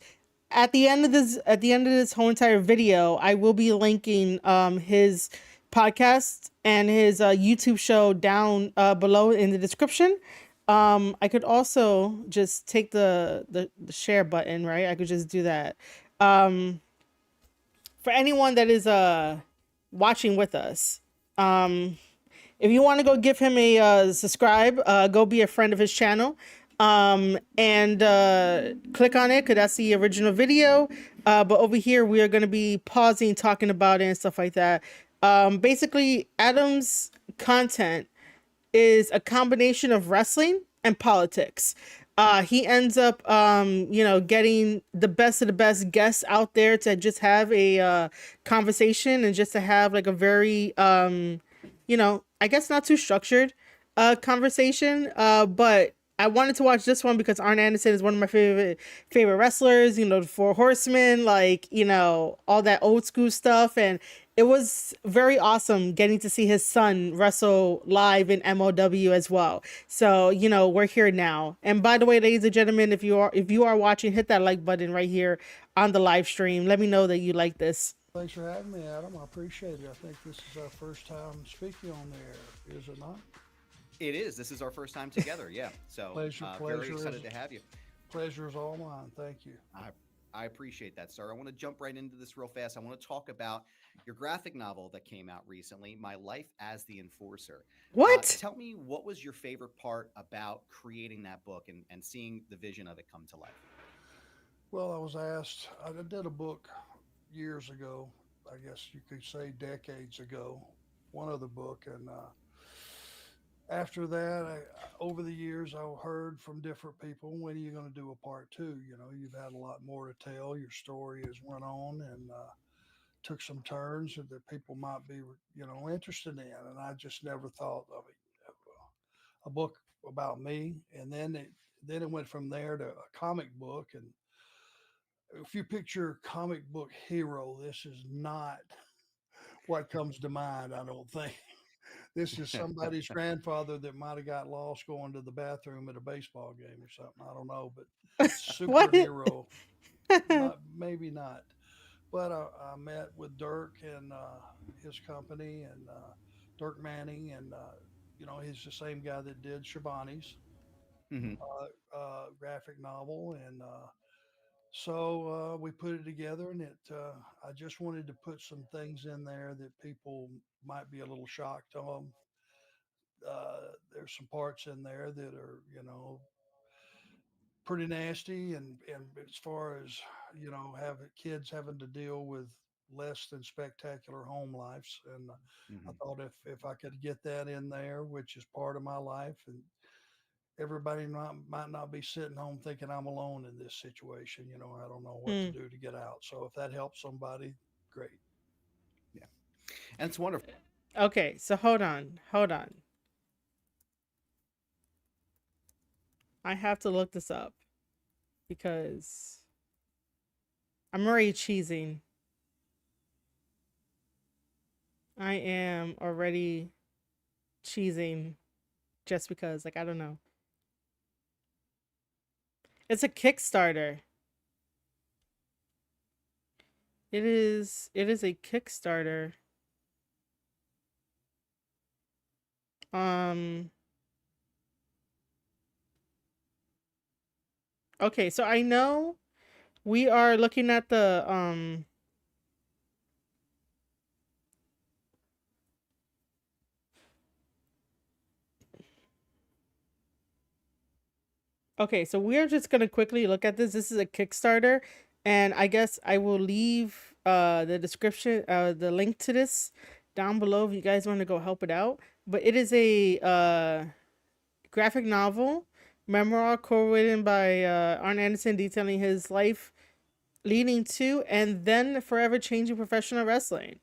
at the end of this whole entire video, I will be linking his podcast and his YouTube show down below in the description. I could also just take the share button, right? I could just do that. For anyone that is watching with us, if you want to go give him a subscribe, go be a friend of his channel, and click on it because that's the original video. But over here we are going to be pausing, talking about it and stuff like that. Basically, Adam's content is a combination of wrestling and politics. He ends up, getting the best of the best guests out there to just have a conversation and just to have like a very, I guess not too structured conversation. But I wanted to watch this one because Arn Anderson is one of my favorite wrestlers. You know, the Four Horsemen, like all that old school stuff, and it was very awesome getting to see his son wrestle live in MOW as well. So we're here now. And by the way, ladies and gentlemen, if you are watching, hit that like button right here on the live stream. Let me know that you like this. thanks for having me, Adam. I appreciate it. I think this is our first time speaking on the air, is it not? It is. This is our first time together. Yeah. So Pleasure, very pleasure excited is- to have you. Pleasure is all mine. Thank you. I appreciate that, sir. I want to jump right into this real fast. I want to talk about your graphic novel that came out recently, My Life as the Enforcer. What? Tell me, what was your favorite part about creating that book and seeing the vision of it come to life? Well, I was asked, I did a book years ago, I guess you could say decades ago, one other book. And after that, over the years, I heard from different people, when are you going to do a part two? You've had a lot more to tell. Your story has went on and took some turns that people might be, interested in. And I just never thought of a book about me. And then it went from there to a comic book. And if you picture comic book hero, this is not what comes to mind, I don't think. This is somebody's grandfather that might have got lost going to the bathroom at a baseball game or something. I don't know, but What? superhero, maybe not. But I met with Dirk and his company and Dirk Manning, and he's the same guy that did Shabani's Hmm. graphic novel, and so we put it together, and I just wanted to put some things in there that people might be a little shocked on. There's some parts in there that are, pretty nasty, and as far as have kids having to deal with less than spectacular home lives, and I Hmm. thought if I could get that in there, which is part of my life, and everybody might not be sitting home thinking I'm alone in this situation. I don't know what to Hmm. do to get out. So if that helps somebody, great. Yeah, and it's wonderful. Okay, so hold on, hold on. I have to look this up because I'm already cheesing. I am already cheesing just because, like, I don't know. It's a Kickstarter. It is a Kickstarter. Um okay, so I know we are looking at the okay, so we're just gonna quickly look at this. This is a Kickstarter, and I guess I will leave the description, the link to this down below if you guys want to go help it out. But it is a graphic novel, memoir co-written by Arn Anderson, detailing his life leading to and then forever changing professional wrestling.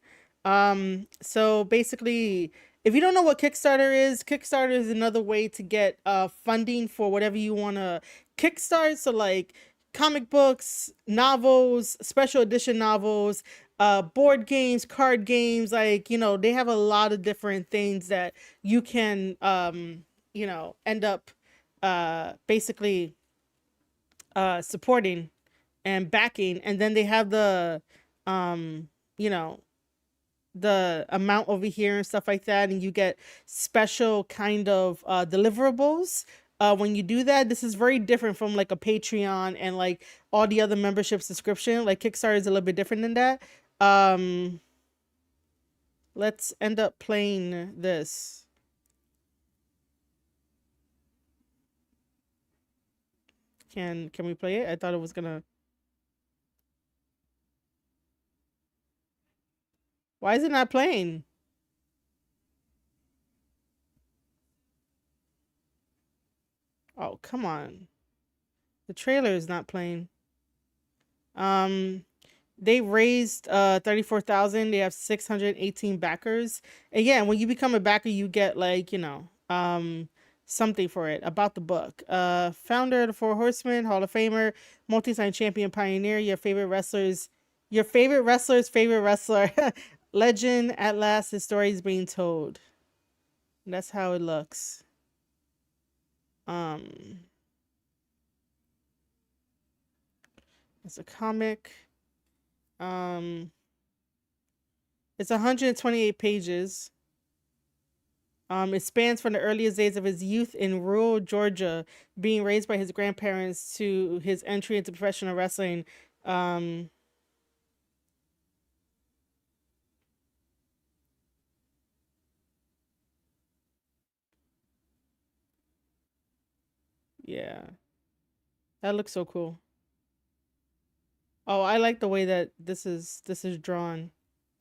So basically, if you don't know what Kickstarter is another way to get funding for whatever you want to kickstart. So like comic books, novels, special edition novels, board games, card games, like, they have a lot of different things that you can end up basically supporting and backing, and then they have the um you know the amount over here and stuff like that, and you get special kind of deliverables when you do that. This is very different from like a Patreon and like all the other membership subscription. Like Kickstarter is a little bit different than that. um let's end up playing this. Can we play it? I thought it was gonna. Why is it not playing? Oh, come on. The trailer is not playing. Um, they raised 34,000. They have 618 backers. And yeah, when you become a backer, you get like, something for it. About the book. Founder of the Four Horsemen, Hall of Famer, multi-time champion, pioneer, your favorite wrestler's favorite wrestler. Legend at last, his story is being told. And that's how it looks. Um, it's a comic. Um, it's 128 pages. It spans from the earliest days of his youth in rural Georgia, being raised by his grandparents, to his entry into professional wrestling. Um, yeah, that looks so cool. Oh, I like the way that this is drawn.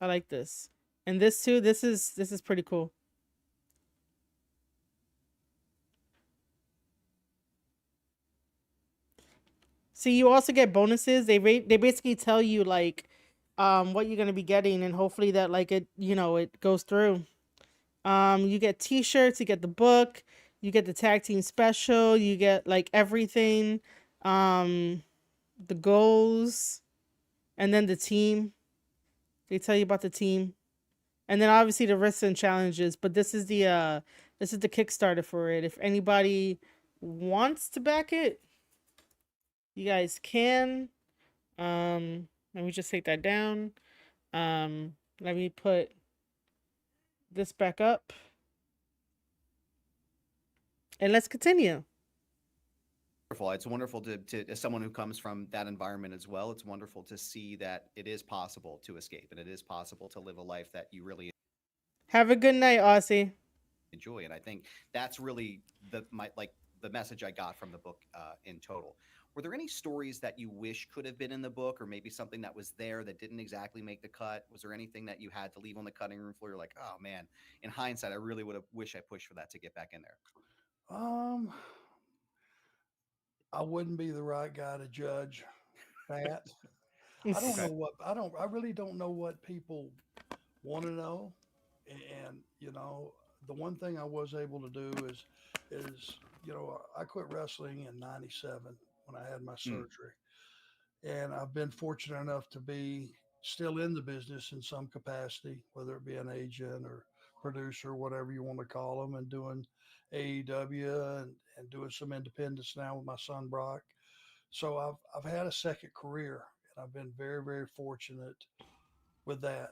I like this, and this too. This is pretty cool. See, you also get bonuses. They basically tell you like, what you're gonna be getting, and hopefully that like it goes through. You get t-shirts, you get the book, you get the tag team special, you get like everything. Um, the goals, and then the team. They tell you about the team, and then obviously the risks and challenges. But this is the Kickstarter for it. If anybody wants to back it, you guys can. Let me just take that down. Let me put this back up, and let's continue. Wonderful. It's wonderful to as someone who comes from that environment as well. It's wonderful to see that it is possible to escape and it is possible to live a life that you really Have a good night, Aussie. enjoy. And I think that's really the message I got from the book in total. Were there any stories that you wish could have been in the book, or maybe something that was there that didn't exactly make the cut? Was there anything that you had to leave on the cutting room floor? You're like, oh man, in hindsight, I really would have wish I pushed for that to get back in there. Um, I wouldn't be the right guy to judge that. I don't Okay. know what I really don't know what people want to know. And the one thing I was able to do is I quit wrestling in '97 when I had my Mm, surgery, and I've been fortunate enough to be still in the business in some capacity, whether it be an agent or producer, whatever you want to call them, and doing AEW and doing some independence now with my son Brock. So I've had a second career, and I've been very very fortunate with that.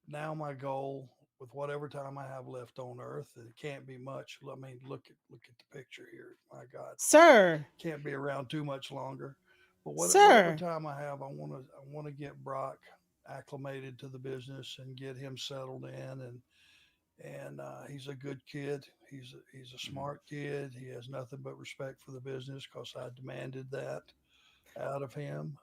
Now my goal, with whatever time I have left on Earth, and it can't be much. I mean, look at the picture here. My God, Sir, can't be around too much longer. But whatever sir. time I have, I want to get Brock acclimated to the business and get him settled in. And he's a good kid. He's a mhm. smart kid. He has nothing but respect for the business because I demanded that out of him.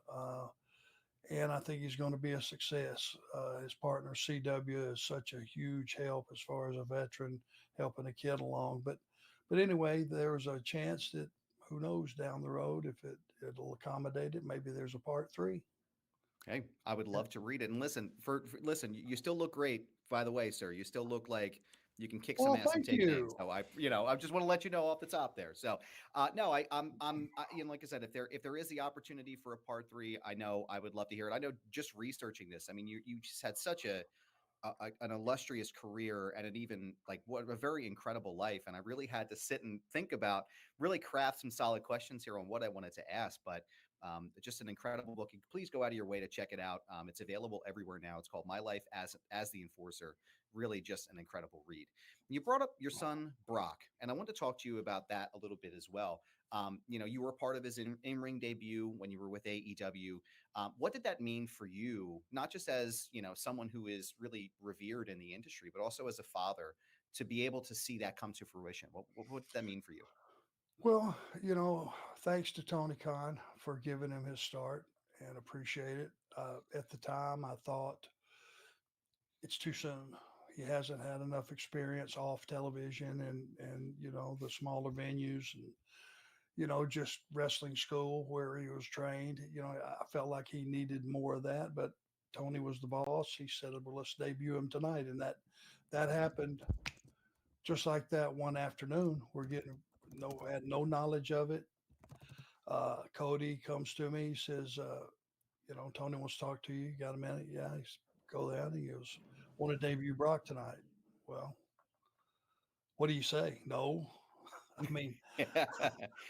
And I think he's going to be a success. His partner CW is such a huge help as far as a veteran helping a kid along. But anyway, there's a chance that who knows down the road if it'll accommodate it. Maybe there's a part three. Hey, I would Yeah. love to read it. And listen, listen, you still look great, by the way, sir. You still look like you can kick some Well, ass and thank take names. you. So I just want to let you know off the top there. So, no, like I said, if there is the opportunity for a part three, I know I would love to hear it. I know just researching this. I mean, you just had such an illustrious career and an even like what a very incredible life. And I really had to sit and think about really craft some solid questions here on what I wanted to ask. But just an incredible book. Please go out of your way to check it out. It's available everywhere now. It's called My Life as the Enforcer. Really, just an incredible read. You brought up your son Brock, and I want to talk to you about that a little bit as well. You were part of his in ring debut when you were with AEW. What did that mean for you, not just as someone who is really revered in the industry, but also as a father, to be able to see that come to fruition? What did that mean for you? Well, thanks to Tony Khan for giving him his start and appreciate it. At the time, I thought it's too soon. He hasn't had enough experience off television and the smaller venues and just wrestling school where he was trained. I felt like he needed more of that, but Tony was the boss. He said, "Well, let's debut him tonight," and that happened just like that one afternoon. We're getting had no knowledge of it. Cody comes to me. He says, "Tony wants to talk to you. You got a minute?" Yeah. Go there. He goes, "Want to debut Brock tonight?" Well, what do you say? No. I mean,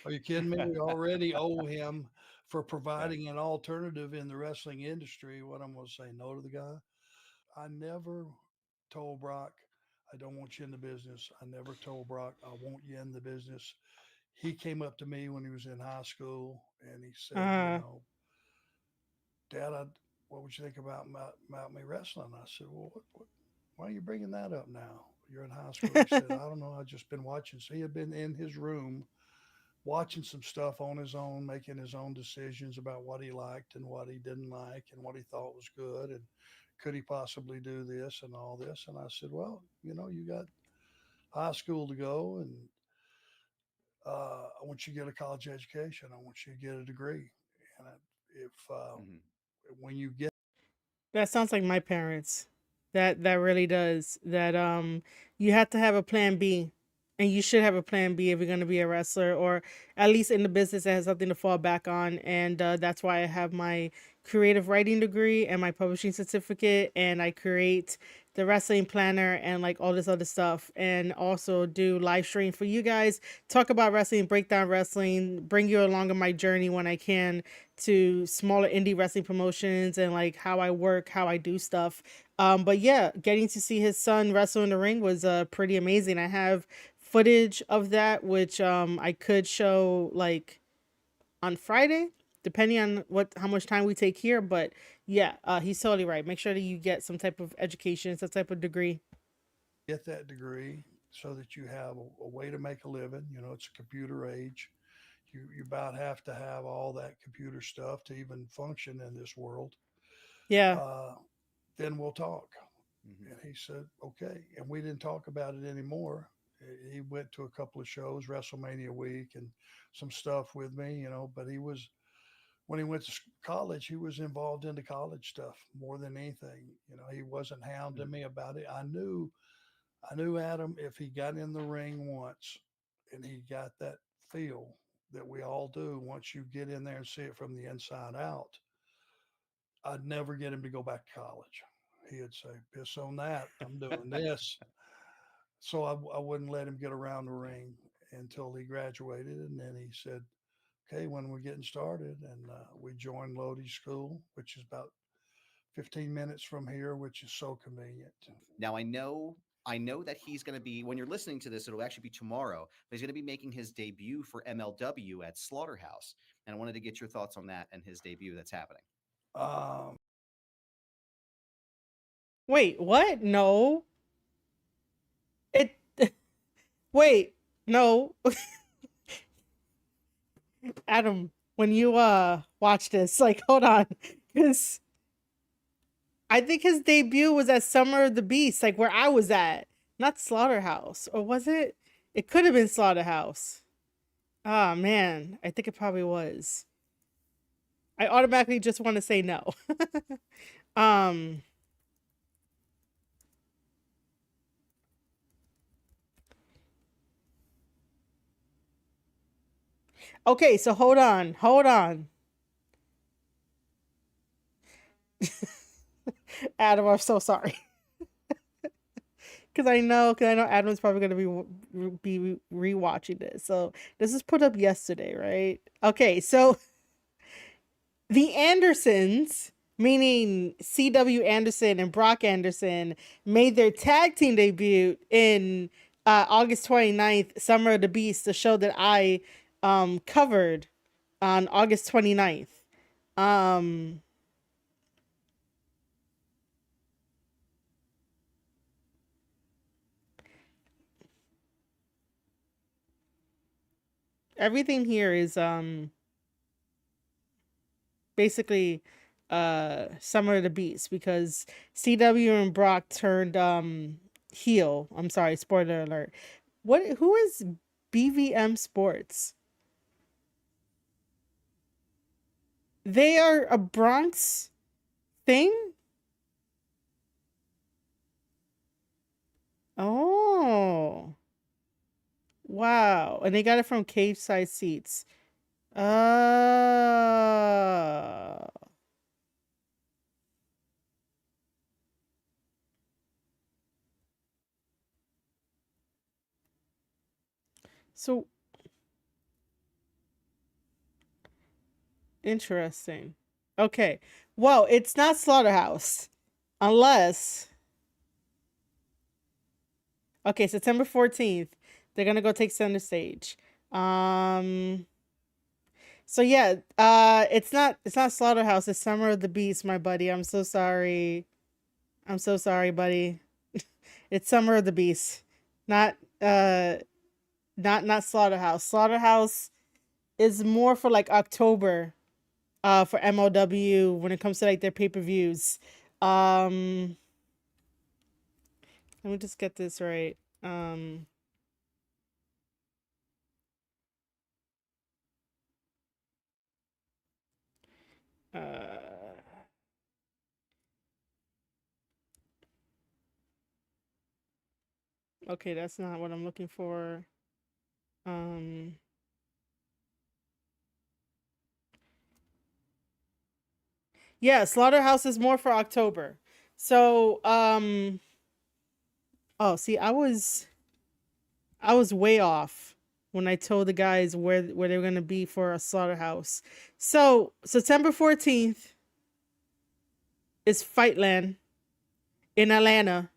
are you kidding me? We already owe him for Yeah. providing an alternative in the wrestling industry. What I'm going to say no to the guy? I never told Brock, I don't want you in the business. I never told Brock, I want you in the business. He came up to me when he was in high school and he said, Uh, Dad, what would you think about me wrestling? I said, well, why are you bringing that up now? You're in high school. He said, I don't know. I've just been watching. So he had been in his room watching some stuff on his own, making his own decisions about what he liked and what he didn't like and what he thought was good and could he possibly do this and all this. And I said, well, you got high school to go, and I want you to get a college education. I want you to get a degree. And if Mhm. when you get that sounds like my parents. That really does. That you have to have a plan B And you should have a plan B if you're going to be a wrestler, or at least in the business that has something to fall back on. And that's why I have my creative writing degree and my publishing certificate, and I create the wrestling planner and like all this other stuff, and also do live stream for you guys, talk about wrestling, break down wrestling, bring you along on my journey when I can to smaller indie wrestling promotions, and like how I work, how I do stuff. But yeah, getting to see his son wrestle in the ring was pretty amazing. I have footage of that, which I could show like on Friday, depending on what how much time we take here. But yeah, he's totally right. Make sure that you get some type of education, some type of degree. Get that degree so that you have a way to make a living. You know, it's a computer age. You about have to have all that computer stuff to even function in this world. Yeah. Uh, then we'll talk. Mhm. And he said, okay. And we didn't talk about it anymore. He went to a couple of shows, WrestleMania week, and some stuff with me, you know. But he was, when he went to college, he was involved in the college stuff more than anything. You know, he wasn't hounding me about it. I knew Adam, if he got in the ring once and he got that feel that we all do once you get in there and see it from the inside out, I'd never get him to go back to college. He'd say, piss on that. I'm doing this. So I wouldn't let him get around the ring until he graduated. And then he said, okay, when we're getting started. And we joined Lodi School, which is about 15 minutes from here, which is so convenient. Now I know that he's going to be, when you're listening to this, it'll actually be tomorrow, but he's going to be making his debut for MLW at Slaughterhouse. And I wanted to get your thoughts on that and his debut that's happening. Um, Wait, what? No. It wait, no. Adam, when you watch this, like hold on. Cuz I think his debut was at Summer of the Beast, like where I was at. Not Slaughterhouse. Or was it? It could have been Slaughterhouse. Ah, man. I think it probably was. I automatically just want to say no. um okay, so hold on. Hold on. Adam, I'm so sorry. Cuz I know Adam's probably going to be rewatching this. So, this is put up yesterday, right? Okay, so the Andersons, meaning C.W. Anderson and Brock Anderson, made their tag team debut in August 29th, Summer of the Beast, the show that I covered on August 29th. Um, Everything here is basically Summer of the Beast, because CW and Brock turned heel. I'm sorry, spoiler alert. Who is BVM Sports? They are a Bronx thing? Oh. Wow. And they got it from Cage Side Seats. Uh so interesting. Okay. Well, it's not Slaughterhouse. Unless okay, September 14th, they're gonna go take center stage. Um so yeah, it's not Slaughterhouse, it's Summer of the Beast, my buddy. I'm so sorry. I'm so sorry, buddy. It's Summer of the Beast. Not not Slaughterhouse. Slaughterhouse is more for like October for MLW when it comes to like their pay-per-views. Um Let me just get this right. Uh okay, that's not what I'm looking for. Um, yeah, Slaughterhouse is more for October. So, oh, see, I was way off when I told the guys where they were gonna be for a Slaughterhouse. So September 14th is Fightland in Atlanta.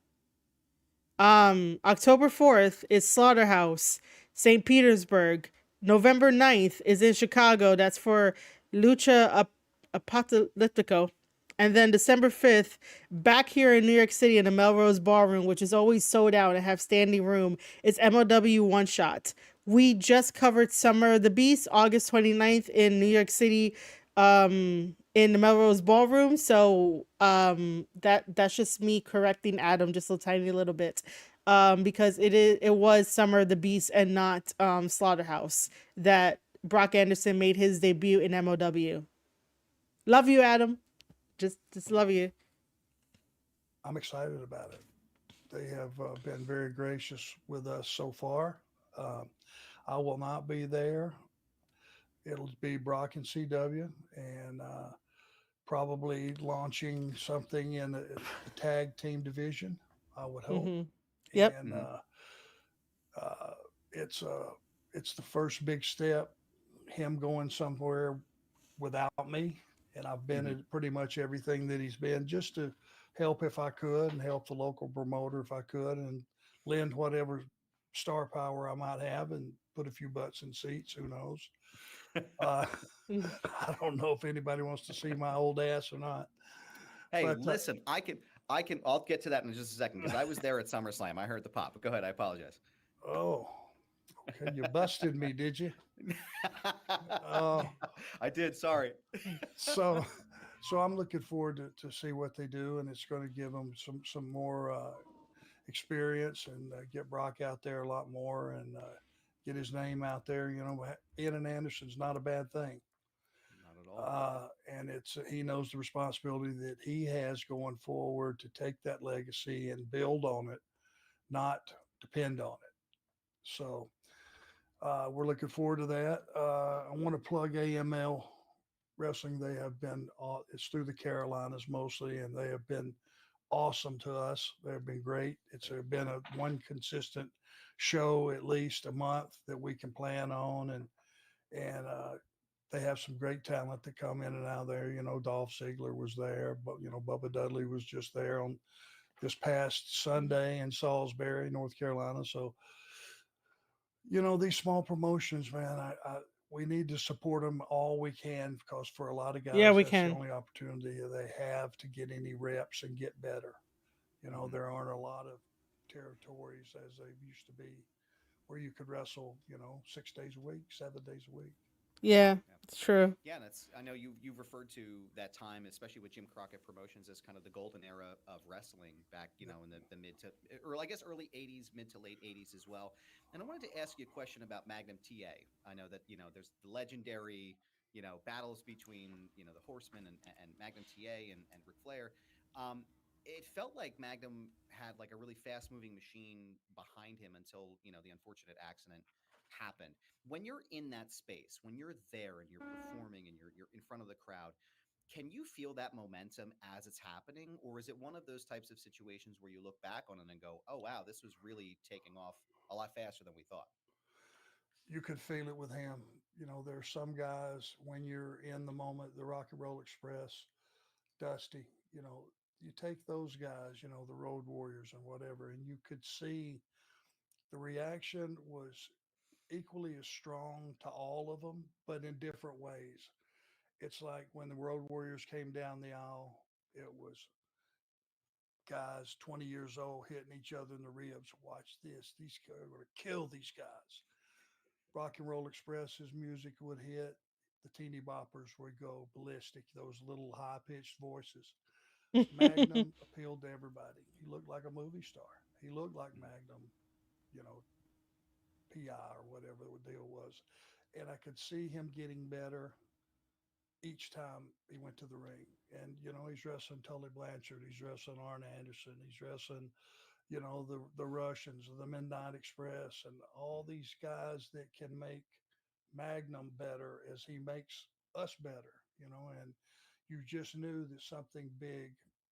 October 4th is Slaughterhouse, St. Petersburg. November 9th is in Chicago. That's for Lucha Apocalyptico. And then December 5th, back here in New York City in the Melrose Ballroom, which is always sold out and have standing room, it's MLW One Shot. We just covered Summer of the Beast, August 29th in New York City, in the Melrose Ballroom. So that's just me correcting Adam just a tiny little bit. Because it was Summer of the Beast and not Slaughterhouse that Brock Anderson made his debut in MOW. Love you, Adam. Just love you. I'm excited about it. They have been very gracious with us so far. Um, I will not be there. It'll be Brock and CW, and probably launching something in the tag team division. I would hope, Mm-hmm. Yep. and uh, it's it's the first big step. Him going somewhere without me, and I've been Hmm. at pretty much everything that he's been, just to help if I could, and help the local promoter if I could, and lend whatever star power I might have, and put a few butts in seats. Who knows? Uh, I don't know if anybody wants to see my old ass or not, Hey, but listen, I'll get to that in just a second because I was there at SummerSlam. I heard the pop, but go ahead. I apologize. oh, okay, you busted me, did you? Uh, I did. Sorry. so, so I'm looking forward to see what they do, and it's going to give them some more experience, and get Brock out there a lot more, and get his name out there. You know, Ian and Anderson's not a bad thing, Not at all. and it's he knows the responsibility that he has going forward to take that legacy and build on it, not depend on it. So we're looking forward to that. I want to plug AML Wrestling. They have been, it's through the Carolinas mostly, and they have been awesome to us. They've been great. It's been a one consistent show at least a month that we can plan on, and they have some great talent that come in and out of there. You know, Dolph Ziggler was there, but you know, Bubba Dudley was just there on this past Sunday in Salisbury, North Carolina. So you know, these small promotions, man, we need to support them all we can, because for a lot of Yeah, guys, we that's the can. only opportunity they have to get any reps and get better. You know, Hmm. there aren't a lot of territories as they used to be where you could wrestle, you know, 6 days a week, 7 days a week. Yeah, Yeah. it's true. Yeah, and that's I know you've referred to that time, especially with Jim Crockett Promotions, as kind of the golden era of wrestling back, in the mid to, or I guess early '80s, mid to late '80s as well. And I wanted to ask you a question about Magnum TA. I know that there's the legendary battles between the Horsemen and Magnum TA and Ric Flair. Um, it felt like Magnum had like a really fast moving machine behind him until the unfortunate accident happened. When you're in that space, when you're there and you're performing and you're in front of the crowd, can you feel that momentum as it's happening, or is it one of those types of situations where you look back on it and go, "Oh wow, this was really taking off a lot faster than we thought"? You could feel it with him. You know, there are some guys when you're in the moment, the Rock and Roll Express, Dusty, you know, you take those guys, you know, the Road Warriors and whatever, and you could see the reaction was equally as strong to all of them, but in different ways. It's like when the Road Warriors came down the aisle, it was guys 20 years old hitting each other in the ribs. Watch this. These guys are going to kill these guys. Rock and Roll Express, his music would hit. The teeny boppers would go ballistic, those little high pitched voices. Magnum appealed to everybody. He looked like a movie star. He looked like Magnum, you know, PI or whatever the deal was. And I could see him getting better each time he went to the ring. And, you know, he's wrestling Tully Blanchard. He's wrestling Arn Anderson. He's wrestling the Russians, the Midnight Express, and all these guys that can make Magnum better as he makes us better, and you just knew that something big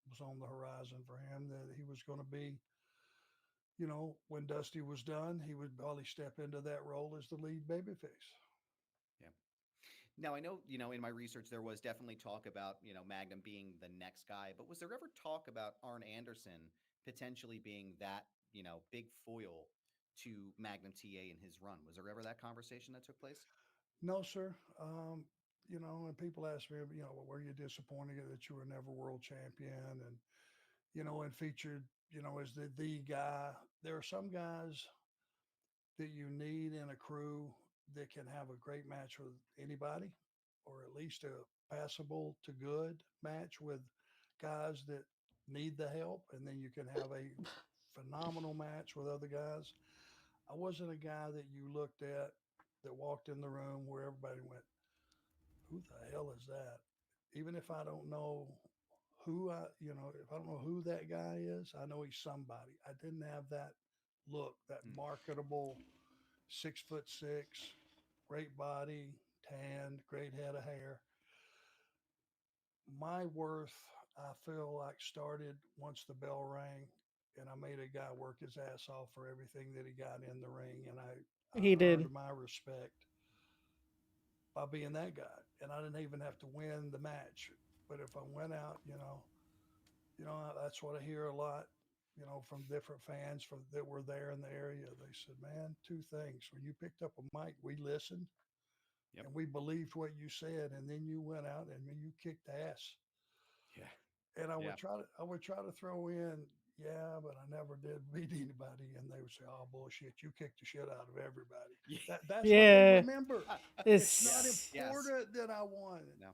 was on the horizon for him, that he was going to be, when Dusty was done, he would probably step into that role as the lead babyface. Yeah. Now I know, in my research there was definitely talk about, Magnum being the next guy, but was there ever talk about Arn Anderson potentially being that, big foil to Magnum TA in his run? Was there ever that conversation that took place? No, sir. And people ask me, well, were you disappointed that you were never world champion? And, and featured, as the guy. There are some guys that you need in a crew that can have a great match with anybody, or at least a passable to good match with guys that need the help. And then you can have a phenomenal match with other guys. I wasn't a guy that you looked at that walked in the room where everybody went, who the hell is that? Even if I don't know if I don't know who that guy is, I know he's somebody. I didn't have that look, that Hmm. marketable 6'6", great body, tanned, great head of hair. My worth, I feel like, started once the bell rang and I made a guy work his ass off for everything that he got in the ring. And He I did. earned my respect by being that guy. And I didn't even have to win the match. But if I went out, that's what I hear a lot, from different fans that were there in the area. They said, man, two things. When you picked up a mic, we listened Yep. and we believed what you said. And then you went out and you kicked ass. Yeah. And Yeah. I would try to throw in, yeah, but I never did beat anybody. And they would say, oh, bullshit, you kicked the shit out of everybody. That's what they Yeah. remember. It's not Yes. It's Yes. important that I won, No.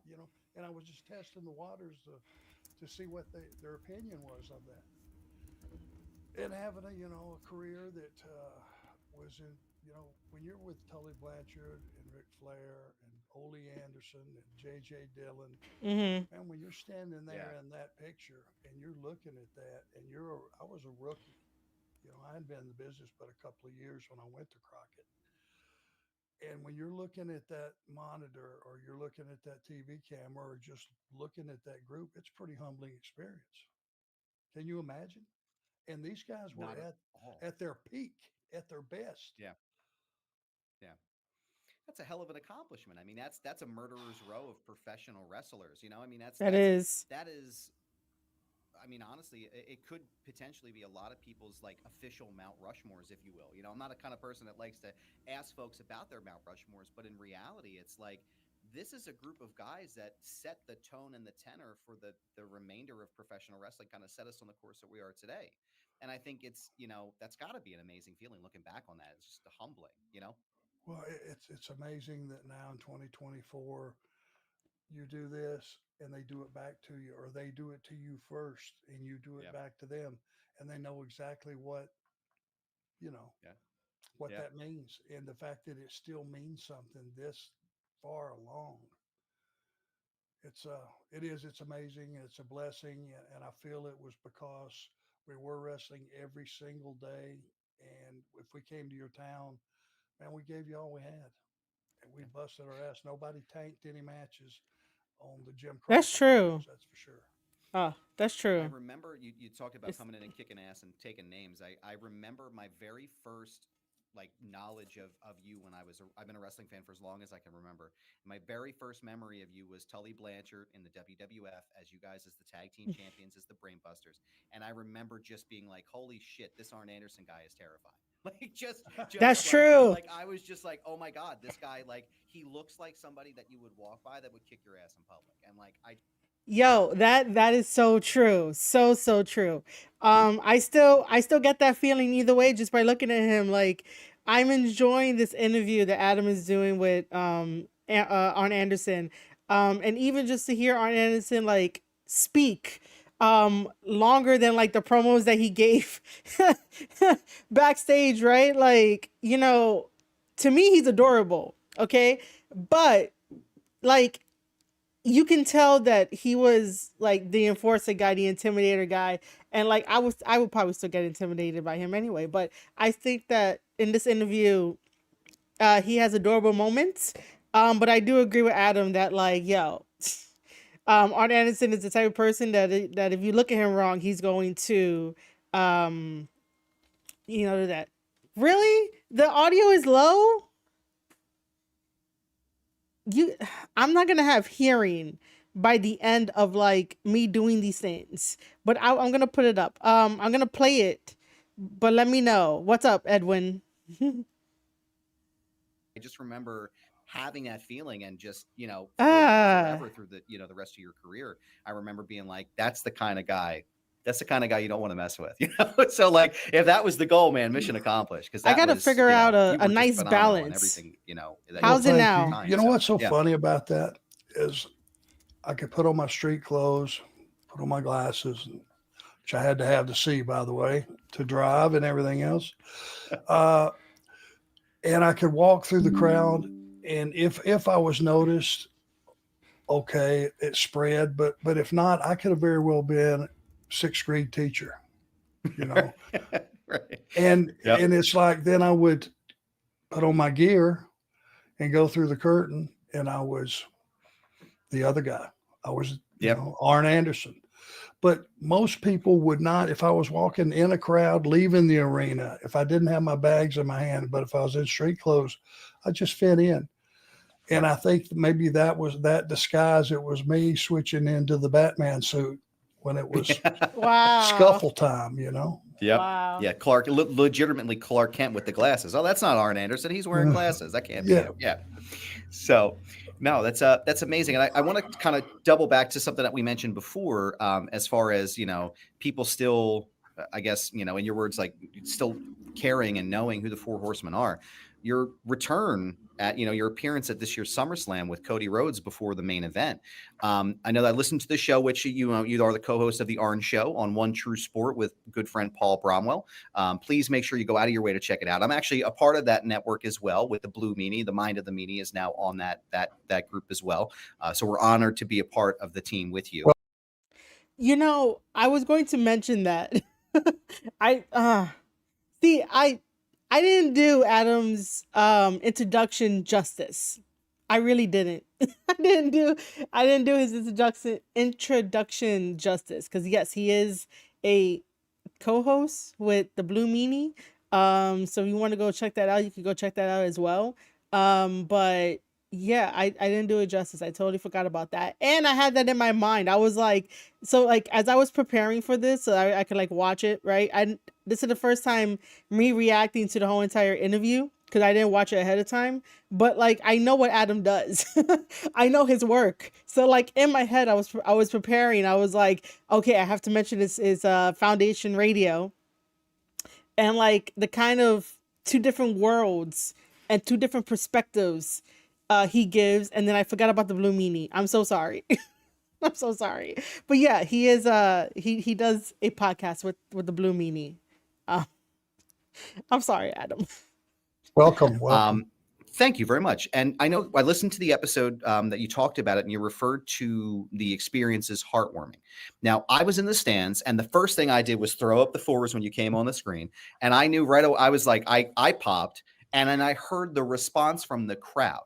and I was just testing the waters to see what their opinion was of that. And having a career that was in, when you're with Tully Blanchard and Ric Flair and Ole Anderson and J.J. Dillon, mm-hmm. man, when you're standing Yeah. there in that picture and you're looking at that, and I was a rookie. I hadn't been in the business but a couple of years when I went to Crockett. And when you're looking at that monitor or you're looking at that TV camera or just looking at that group, it's a pretty humbling experience. Can you imagine? And these guys were Not at at all. at their peak, at their best. Yeah. Yeah. That's a hell of an accomplishment. I mean, that's a murderer's row of professional wrestlers. I mean, That is. that is. I mean, honestly, it could potentially be a lot of people's like official Mount Rushmores, if you will. I'm not a kind of person that likes to ask folks about their Mount Rushmores, but in reality, it's like this is a group of guys that set the tone and the tenor for the remainder of professional wrestling, kind of set us on the course that we are today. And I think it's that's got to be an amazing feeling looking back on that. It's just humbling. Well, it's amazing that now in 2024 you do this and they do it back to you, or they do it to you first and you do it Yeah. back to them, and they know exactly you know Yeah. what Yeah. that means, and the fact that it still means something this far along. It's amazing, it's a blessing, and I feel it was because we were wrestling every single day, and if we came to your town, man, we gave you all we had, and we Yeah. busted our ass. Nobody tanked any matches on the Jim That's Crockett true. matches, that's for sure. That's I true. remember you talked about It's coming in and kicking ass and taking names. I remember my very first like knowledge of you when I've been a wrestling fan for as long as I can remember. My very first memory of you was Tully Blanchard in the WWF as you guys as the tag team champions as the Brainbusters. And I remember just being like, holy shit, this Arn Anderson guy is terrifying. Like that's just true. like I was just like, oh my God, this guy, like he looks like somebody that you would walk by that would kick your ass in public. And like I Yo, that is so true. So true. I still get that feeling either way just by looking at him. Like I'm enjoying this interview that Adam is doing with Arn Anderson. And even just to hear Arn Anderson like speak longer than like the promos that he gave backstage, right? Like, to me he's adorable, okay? But like you can tell that he was like the enforcer guy, the intimidator guy, And like I would probably still get intimidated by him anyway. But I think that in this interview, he has adorable moments. But I do agree with Adam that like, yo, Arn Anderson is the type of person that if you look at him wrong, he's going to, um, that. Really, the audio is low. You, I'm not gonna have hearing by the end of like me doing these things, but I'm gonna put it up. I'm gonna play it, but let me know what's up, Edwin. I just remember having that feeling and just, Ah, forever through the rest of your career. I remember being like, that's the kind of guy. That's the kind of guy you don't want to mess with, So like, if that was the goal, man, mission accomplished. Because I that gotta was, figure out you a were just nice phenomenal in balance. everything, that Well, How's it thank at the you. now? You know So what's so yeah, funny about that is I could put on my street clothes, put on my glasses, which I had to have to see, by the way, to drive and everything else. Uh, and I could walk through the crowd, and if I was noticed, okay, it spread. But if not, I could have very well been sixth grade teacher, you know. right. And Yep. it's like then I would put on my gear and go through the curtain, and I was the other guy. I was, Yep. Arn Anderson. But most people would not, if I was walking in a crowd, leaving the arena, if I didn't have my bags in my hand, but if I was in street clothes, I just fit in. And Yep. I think maybe that was that disguise. It was me switching into the Batman suit when it was Wow. scuffle time, Yep. Wow. Yeah, Clark, legitimately Clark Kent with the glasses. Oh, that's not Arn Anderson. He's wearing glasses. That can't be Yeah. him. Yeah. So, no, that's amazing. And I want to kind of double back to something that we mentioned before, as far as people still, I guess in your words, like still caring and knowing who the Four Horsemen are. Your return at your appearance at this year's SummerSlam with Cody Rhodes before the main event. I know that I listened to the show, which you are the co-host of the Arn Show on One True Sport with good friend Paul Bromwell. Please make sure you go out of your way to check it out. I'm actually a part of that network as well with the Blue Meanie. The Mind of the Meanie is now on that group as well. So we're honored to be a part of the team with you. I was going to mention that. I didn't do Adam's introduction justice. I really didn't. I didn't do his introduction justice because yes, he is a co-host with the Blue Meanie. So if you want to go check that out, you can go check that out as well. But yeah, I didn't do it justice. I totally forgot about that. And I had that in my mind. I was like, so like as I was preparing for this, so I could like watch it, right? This is the first time me reacting to the whole entire interview because I didn't watch it ahead of time. But like I know what Adam does. I know his work. So like in my head I was preparing. I was like, okay, I have to mention this is Foundation Radio. And like the kind of two different worlds and two different perspectives he gives, and then I forgot about the Blue Meanie. I'm so sorry. I'm so sorry. But yeah, he is he does a podcast with the Blue Meanie. I'm sorry, Adam. Welcome. Thank you very much. And I know I listened to the episode that you talked about it, and you referred to the experience as heartwarming. Now, I was in the stands, and the first thing I did was throw up the fours when you came on the screen, and I knew right away. I was like, I popped, and then I heard the response from the crowd,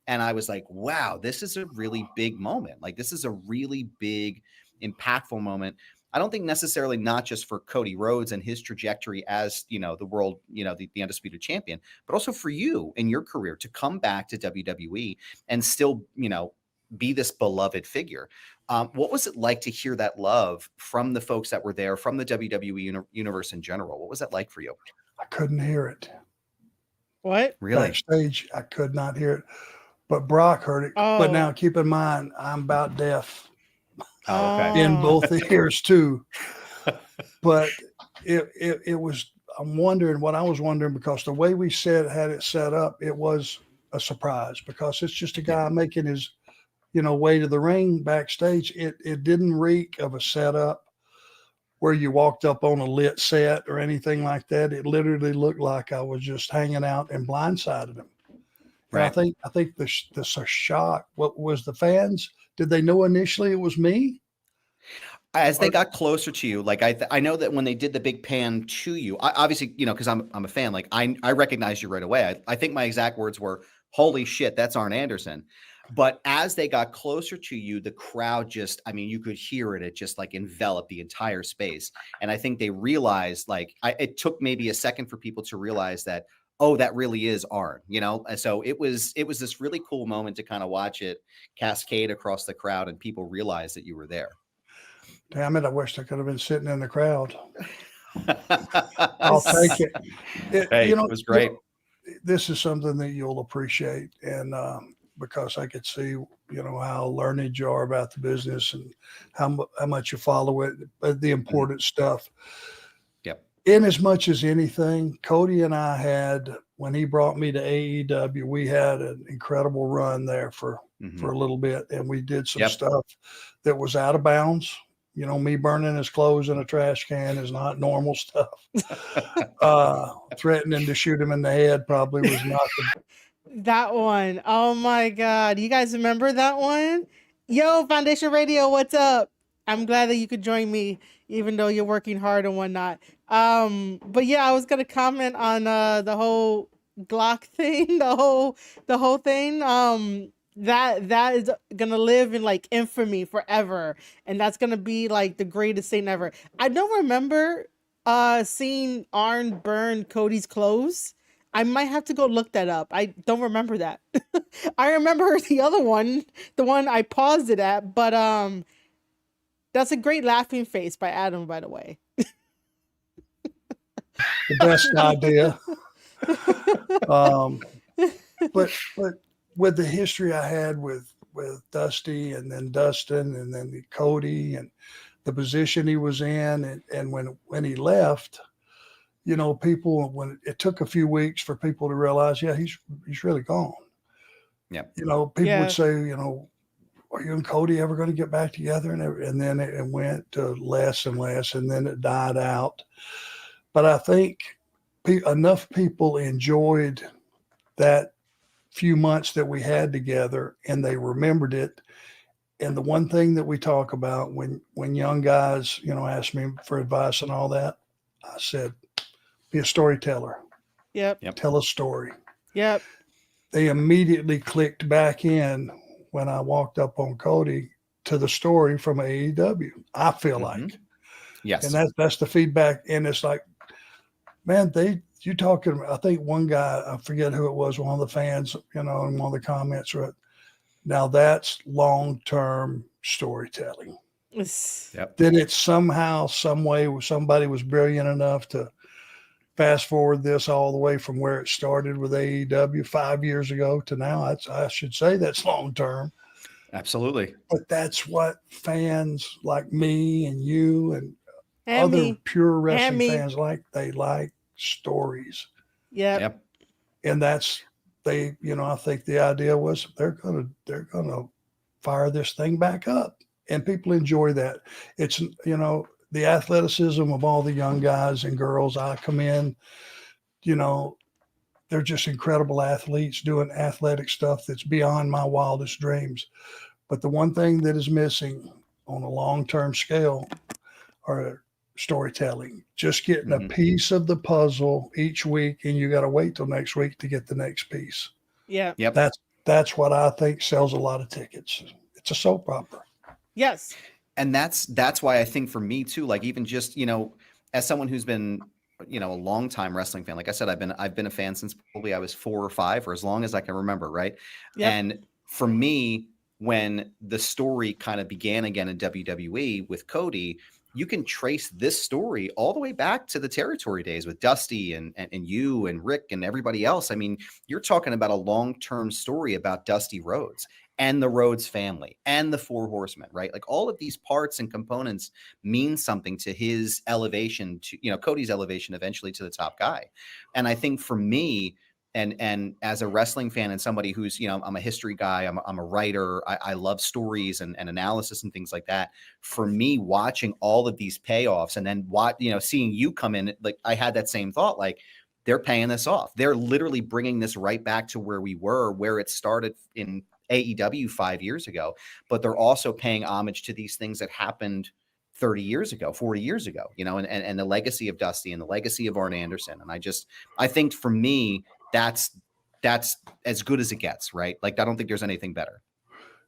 and I was like, wow, this is a really big moment. Like this is a really big, impactful moment. I don't think necessarily not just for Cody Rhodes and his trajectory as, the world, the undisputed champion, but also for you in your career to come back to WWE and still, be this beloved figure. What was it like to hear that love from the folks that were there, from the WWE universe in general? What was that like for you? I couldn't hear it. What? Really? Backstage, I could not hear it. But Brock heard it. Oh. But now keep in mind, I'm about deaf. Oh, okay. In both ears too. But it was, I'm wondering what I was wondering because the way we had it set up, it was a surprise because it's just a guy making his, way to the ring backstage. It didn't reek of a setup where you walked up on a lit set or anything like that. It literally looked like I was just hanging out and blindsided him. Right. And I think the shock, what was the fans? Did they know initially it was me? As they Or, got closer to you, like I know that when they did the big pan to you, obviously, because I'm a fan, like I recognized you right away. I think my exact words were, "Holy shit, that's Arn Anderson." But as they got closer to you, the crowd just, I mean, you could hear it. It just like enveloped the entire space. And I think they realized, like, it took maybe a second for people to realize that, oh, that really is Arn, And so it was this really cool moment to kind of watch it cascade across the crowd and people realize that you were there. damn it, I wish I could have been sitting in the crowd. I'll take It's- it. It Hey, you it know, was great. this is something that you'll appreciate, and because I could see, how learned you are about the business and how much you follow it, but the Mhm. important stuff. Yep. In as much as anything, Cody and I had, when he brought me to AEW, we had an incredible run there for Mhm. a little bit, and we did some Yep. stuff that was out of bounds. Me burning his clothes in a trash can is not normal stuff. Threatening to shoot him in the head probably was not the. That one. Oh my God. You guys remember that one? Yo, Foundation Radio, what's up? I'm glad that you could join me, even though you're working hard and whatnot. But yeah, I was gonna comment on the whole Glock thing, the whole thing. That is gonna live in like infamy forever. And that's gonna be like the greatest thing ever. I don't remember seeing Arn burn Cody's clothes. I might have to go look that up. I don't remember that. I remember the other one, the one I paused it at, but that's a great laughing face by Adam, by the way. The best idea. Um, but with the history I had with Dusty and then Dustin and then Cody and the position he was in, and when he left, people, when it took a few weeks for people to realize, yeah, he's really gone. Yep. People would Yeah. say, are you and Cody ever going to get back together? And then it went to less and less, and then it died out. But I think enough people enjoyed that few months that we had together, and they remembered it. And the one thing that we talk about when young guys, ask me for advice and all that, I said, be a storyteller. Yep. Yep. Tell a story. Yep. They immediately clicked back in when I walked up on Cody to the story from AEW. I feel like, Yes. and that's the feedback. And it's like, man, you talking. I think one guy, I forget who it was, one of the fans, in one of the comments wrote, now that's long-term storytelling. Yep. Then it's somehow, some way, somebody was brilliant enough to fast forward this all the way from where it started with AEW 5 years ago to now. I should say that's long-term. Absolutely. But that's what fans like me and you and And other me. pure wrestling me. fans like. They like stories. Yep. Yep. And that's I think the idea was they're gonna fire this thing back up. And people enjoy that. It's the athleticism of all the young guys and girls. I come in, they're just incredible athletes doing athletic stuff that's beyond my wildest dreams. But the one thing that is missing on a long-term scale are storytelling. Just getting a piece of the puzzle each week, and you got to wait till next week to get the next piece. Yeah. Yep. That's what I think sells a lot of tickets. It's a soap opera. Yes. And that's why I think for me too, like even just, as someone who's been, a long time wrestling fan, like I said, I've been a fan since probably I was 4 or 5, or as long as I can remember. Right. Yep. And for me, when the story kind of began again in WWE with Cody, you can trace this story all the way back to the territory days with Dusty and you and Rick and everybody else. I mean, you're talking about a long-term story about Dusty Rhodes and the Rhodes family and the Four Horsemen, right? Like all of these parts and components mean something to his elevation to, Cody's elevation eventually to the top guy. And I think for me, and as a wrestling fan and somebody who's, I'm a history guy, I'm a writer, I love stories and analysis and things like that. For me, watching all of these payoffs and then seeing you come in, like I had that same thought, like they're paying this off. They're literally bringing this right back to where we were, where it started in AEW 5 years ago, but they're also paying homage to these things that happened 30 years ago, 40 years ago, and the legacy of Dusty and the legacy of Arn Anderson. And I think for me, that's as good as it gets, right? Like, I don't think there's anything better.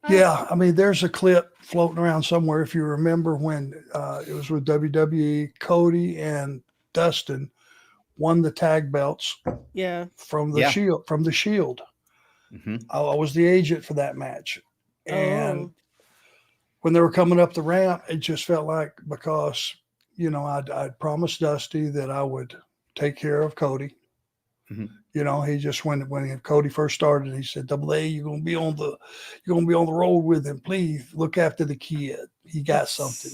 Yeah, I mean, there's a clip floating around somewhere. If you remember when it was with WWE, Cody and Dustin won the tag belts Yeah. from the Shield. From the Shield, I was the agent for that match, and when they were coming up the ramp, it just felt like, because I'd promised Dusty that I would take care of Cody. He just when Cody first started, he said, "Double A, you're gonna be on the road with him. Please look after the kid. He got something,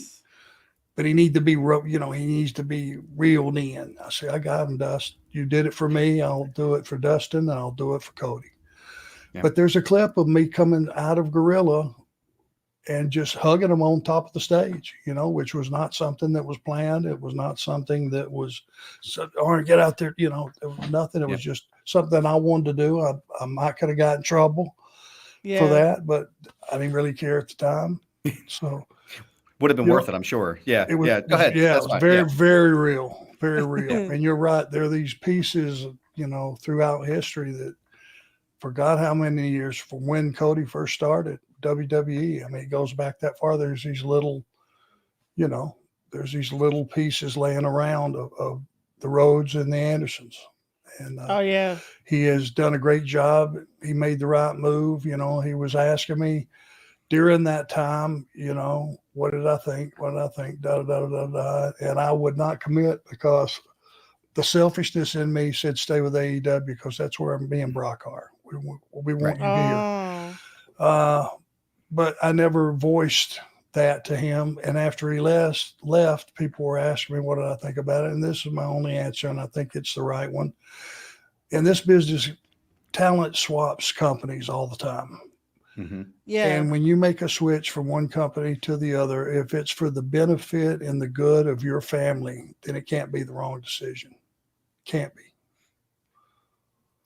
but he needs to be he needs to be reeled in." I said, "I got him, Dust. You did it for me. I'll do it for Dustin, and I'll do it for Cody." Yeah. But there's a clip of me coming out of Gorilla and just hugging him on top of the stage, which was not something that was planned. It was not something that was, Arn, get out there. There was nothing. It was just something I wanted to do. I might could have got in trouble for that, but I didn't really care at the time. So would have been worth it, I'm sure. Yeah. Go ahead. Yeah, it was very, very real, very real. And you're right. There are these pieces, throughout history that forgot how many years from when Cody first started WWE. I mean, it goes back that far. There's these little pieces laying around of the Rhodes and the Andersons. And he has done a great job. He made the right move. He was asking me during that time, what did I think? What did I think? Da, da, da, da, da. And I would not commit because the selfishness in me said stay with AEW because that's where me and Brock are. We want you here. But I never voiced that to him. And after he left, people were asking me, what did I think about it? And this is my only answer, and I think it's the right one. In this business, talent swaps companies all the time. Yeah. And when you make a switch from one company to the other, if it's for the benefit and the good of your family, then it can't be the wrong decision. Can't be.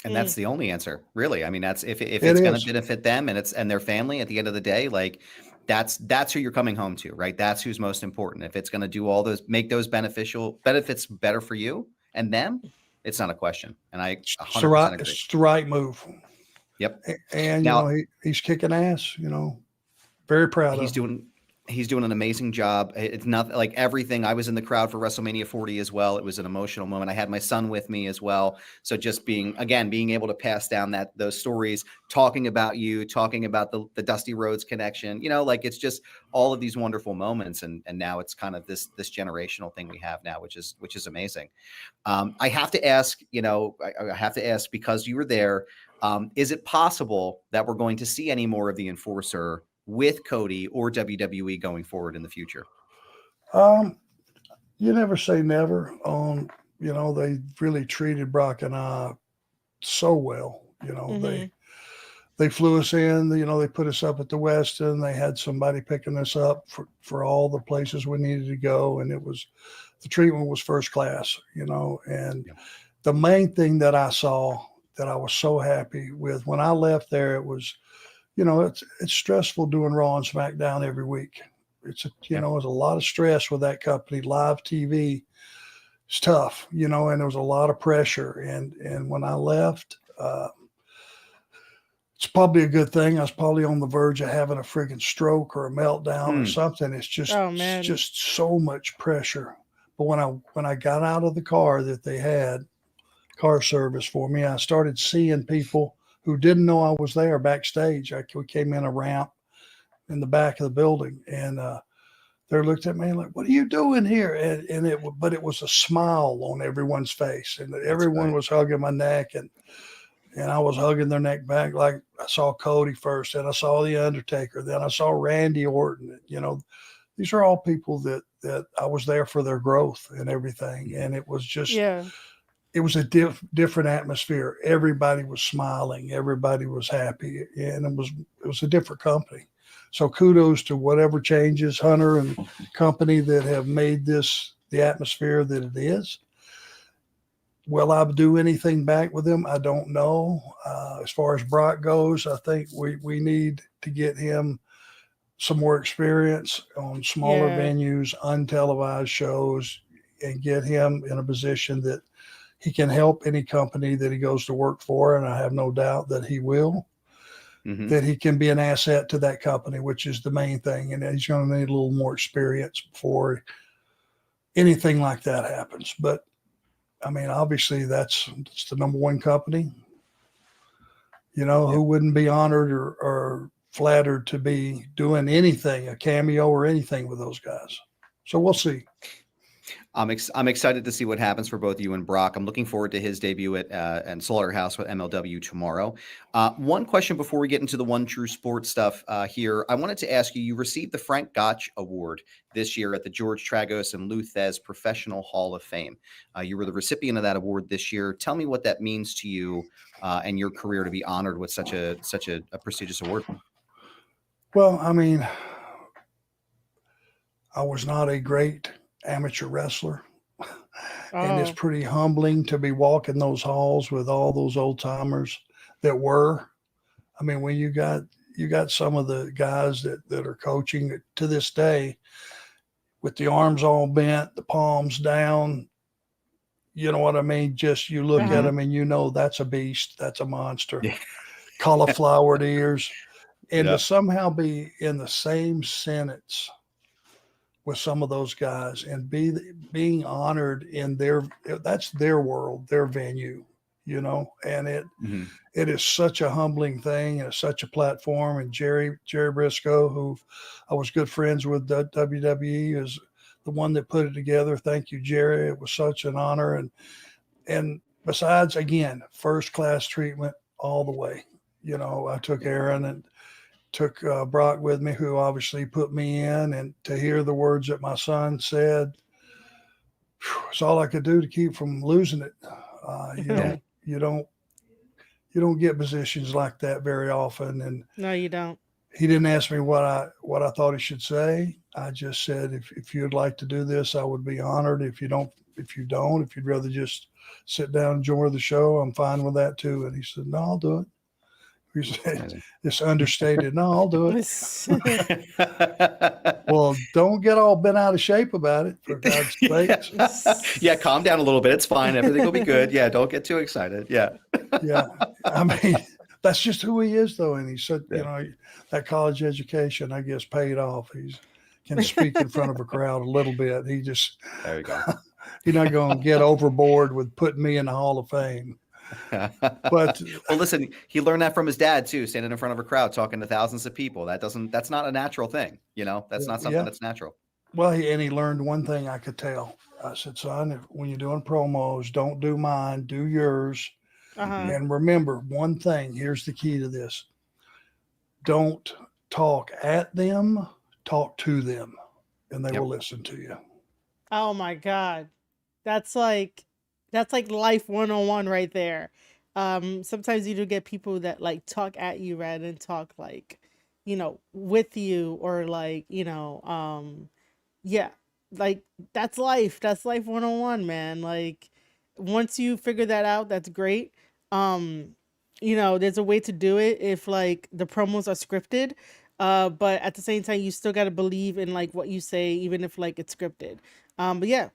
And that's the only answer, really. I mean, that's if it's going to benefit them and their family at the end of the day, like that's who you're coming home to, right? That's who's most important. If it's going to do all those, make those benefits better for you and them, it's not a question. And I 100% agree. It's the right move. Yep. And now, he's kicking ass, very proud of him. He's doing an amazing job. It's not like everything. I was in the crowd for WrestleMania 40 as well. It was an emotional moment. I had my son with me as well. So just being able to pass down those stories, talking about the Dusty Rhodes connection, like it's just all of these wonderful moments. And now it's kind of this generational thing we have now, which is amazing. I have to ask, because you were there, is it possible that we're going to see any more of the Enforcer with Cody or WWE going forward in the future? You never say never. They really treated Brock and I so well. They flew us in. They put us up at the Westin. They had somebody picking us up for all the places we needed to go, and the treatment was first class. And the main thing that I saw that I was so happy with when I left there, it was. It's stressful doing Raw and SmackDown every week. There's a lot of stress with that company. Live TV is tough, and there was a lot of pressure. And when I left, it's probably a good thing. I was probably on the verge of having a friggin' stroke or a meltdown or something. It's just, it's just so much pressure. But when I got out of the car that they had car service for me, I started seeing people who didn't know I was there backstage. We came in a ramp in the back of the building, and they looked at me like, "What are you doing here?" But it was a smile on everyone's face, and everyone was hugging my neck, and I was hugging their neck back. Like I saw Cody first, and I saw the Undertaker, then I saw Randy Orton. These are all people that I was there for their growth and everything, and it was just It was a different atmosphere. Everybody was smiling. Everybody was happy. And it was a different company. So kudos to whatever changes, Hunter and company, that have made this the atmosphere that it is. Will I do anything back with them? I don't know. As far as Brock goes, I think we need to get him some more experience on smaller Yeah. venues, untelevised shows, and get him in a position that he can help any company that he goes to work for. And I have no doubt that he will, Hmm. that he can be an asset to that company, which is the main thing. And he's going to need a little more experience before anything like that happens. But I mean, obviously, it's the number one company. You know, Yeah. who wouldn't be honored or flattered to be doing anything, a cameo or anything with those guys? So we'll see. I'm excited to see what happens for both you and Brock. I'm looking forward to his debut at and Slaughterhouse with MLW tomorrow. One question before we get into the One True Sports stuff here. I wanted to ask you, you received the Frank Gotch Award this year at the George Tragos and Lou Thez Professional Hall of Fame. You were the recipient of that award this year. Tell me what that means to you and your career to be honored with such a prestigious award. Well, I mean, I was not a great amateur wrestler. And it's Oh. pretty humbling to be walking those halls with all those old timers that were. I mean, when you got some of the guys that are coaching to this day with the arms all bent, the palms down, you know what I mean? Just you look at Hmm. Uh-huh. them and you know that's a beast, that's a monster. Yeah. Cauliflowered ears. And to Yeah. somehow be in the same sentence with some of those guys and being honored in that's their world, their venue, you know, and Hmm. it is such a humbling thing and it's such a platform. And Jerry Briscoe, who I was good friends with WWE, is the one that put it together. Thank you, Jerry. It was such an honor. And besides, again, first class treatment all the way. You know, I took Aaron and took Brock with me, who obviously put me in, and to hear the words that my son said, it's all I could do to keep from losing it. You Yeah. don't, you don't, you don't get positions like that very often. And No, you don't. he didn't ask me what I thought he should say. I just said, if you'd like to do this, I would be honored. If you'd rather just sit down and enjoy the show, I'm fine with that too. And he said, no, I'll do it. He said, Amazing. it's understated. No, I'll do it. Yeah. Well, don't get all bent out of shape about it, for God's sakes. Yeah, calm down a little bit. It's fine. Everything will be good. Yeah, don't get too excited. Yeah. Yeah. I mean, that's just who he is, though. And he said, Yeah. that college education, I guess, paid off. He's can speak in front of a crowd a little bit. There you go. He's not going to get overboard with putting me in the Hall of Fame. But Well, listen, he learned that from his dad too, standing in front of a crowd talking to thousands of people. That's not a natural thing. That's not something yeah, that's natural. well, he learned one thing I could tell. I said, son, when you're doing promos, don't do mine, do yours. Uh-huh. Hmm. And remember one thing, here's the key to this. Don't talk at them, talk to them, and they Yep. will listen to you. Oh my God. That's like life 101 right there. Sometimes you do get people that like talk at you rather than talk like, with you or like, yeah, like that's life. That's life 101, man. Like once you figure that out, that's great. Um, there's a way to do it if like the promos are scripted. But at the same time, you still gotta believe in like what you say, even if like it's scripted. But yeah,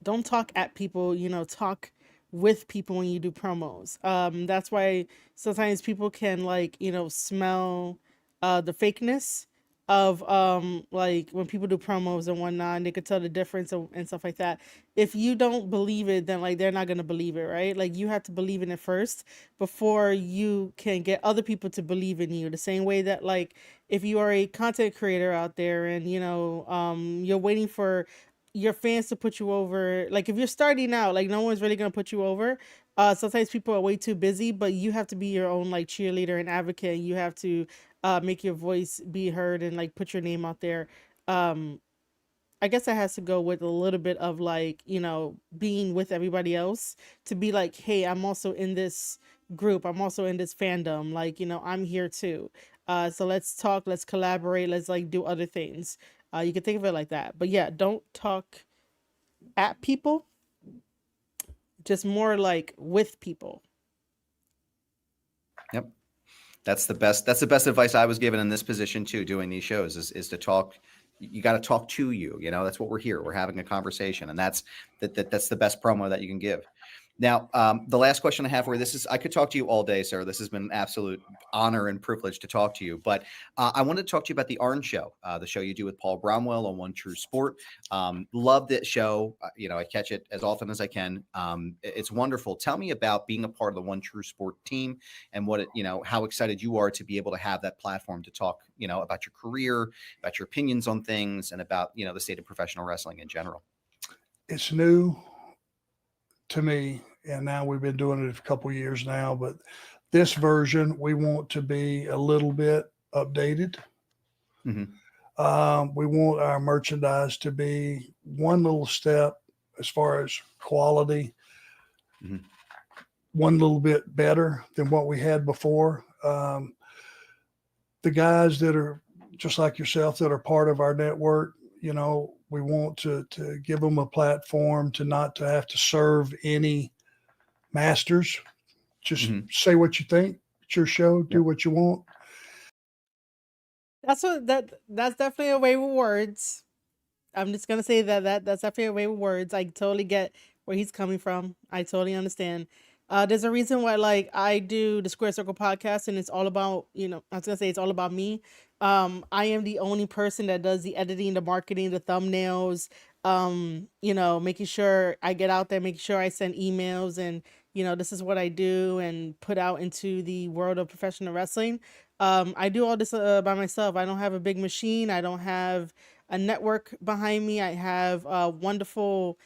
don't talk at people, talk with people when you do promos. That's why sometimes people can like, smell the fakeness of like when people do promos and whatnot, and they could tell the difference and stuff like that. If you don't believe it, then like they're not gonna believe it, right? Like you have to believe in it first before you can get other people to believe in you. The same way that like if you are a content creator out there and you're waiting for your fans to put you over, like if you're starting out, like no one's really gonna put you over. Sometimes people are way too busy, but you have to be your own like cheerleader and advocate, and you have to make your voice be heard and like put your name out there. um I guess that has to go with a little bit of like, being with everybody else to be like, hey, I'm also in this group. I'm also in this fandom. Like, I'm here too. So let's talk, let's collaborate, let's like do other things. You can think of it like that. But yeah, don't talk at people, just more like with people. Yep. That's the best. That's the best advice I was given in this position too. Doing these shows is to talk. You got to talk to you. You know, that's what we're here. We're having a conversation, and that's the best promo that you can give. Now, the last question I have for you, this is, I could talk to you all day, sir. This has been an absolute honor and privilege to talk to you. But I wanted to talk to you about the Arn Show, the show you do with Paul Bromwell on One True Sport. Love that show. I catch it as often as I can. It's wonderful. Tell me about being a part of the One True Sport team and how excited you are to be able to have that platform to talk, about your career, about your opinions on things, and about, the state of professional wrestling in general. It's new to me, and now we've been doing it a couple years now, but this version we want to be a little bit updated. Mm-hmm. We want our merchandise to be one little step as far as quality, mm-hmm. one little bit better than what we had before. The guys that are just like yourself that are part of our network, we want to give them a platform to not to have to serve any masters. Just mm-hmm. say what you think. It's your show. Do what you want. That's definitely a way with words. I'm just gonna say that's definitely a way with words. I totally get where he's coming from. I totally understand. There's a reason why, like, I do the Square Circle podcast, and it's all about, I was gonna say it's all about me. I am the only person that does the editing, the marketing, the thumbnails, making sure I get out there, making sure I send emails, and this is what I do and put out into the world of professional wrestling. I do all this by myself. I don't have a big machine. I don't have a network behind me. I have wonderful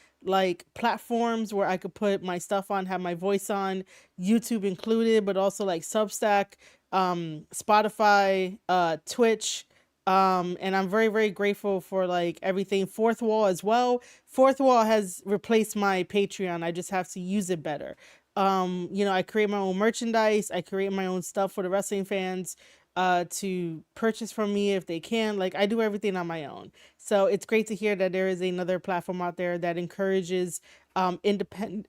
platforms where I could put my stuff on, have my voice on, YouTube included, but also like Substack, Spotify, Twitch. And I'm very, very grateful for everything. Fourth Wall as well. Fourth Wall has replaced my Patreon. I just have to use it better. I create my own merchandise. I create my own stuff for the wrestling fans to purchase from me if they can. I do everything on my own. So it's great to hear that there is another platform out there that encourages independent